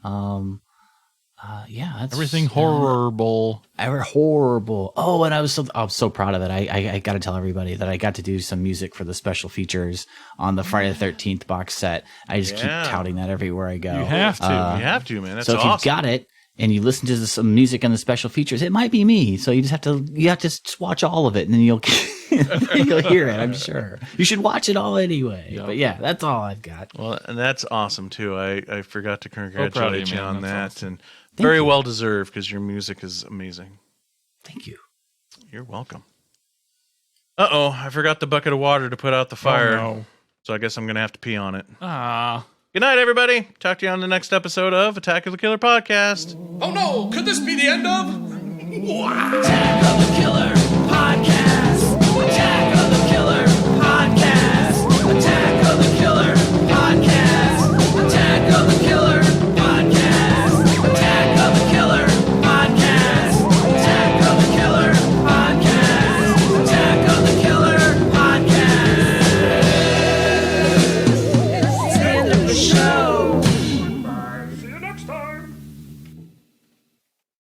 S6: Yeah, that's
S3: everything horrible.
S6: Horrible. Oh, and I'm so proud of it. I got to tell everybody that I got to do some music for the special features on the Friday the 13th box set. I just keep touting that everywhere I go.
S1: You have to. You have to, man. That's
S6: so if
S1: awesome.
S6: you've got it and you listen to some music on the special features, it might be me. So you have to just watch all of it, and then you'll hear it. I'm sure you should watch it all anyway. Yep. But yeah, that's all I've got.
S1: Well, and that's awesome too. I forgot to congratulate you on that,
S6: awesome.
S1: and very well deserved because your music is amazing.
S6: Thank you.
S1: You're welcome. I forgot the bucket of water to put out the fire.
S3: Oh, no.
S1: So I guess I'm gonna have to pee on it.
S3: Ah.
S1: Good night, everybody. Talk to you on the next episode of Attack of the Killer podcast.
S2: Oh no, could this be the end of? Attack of the Killer Podcast.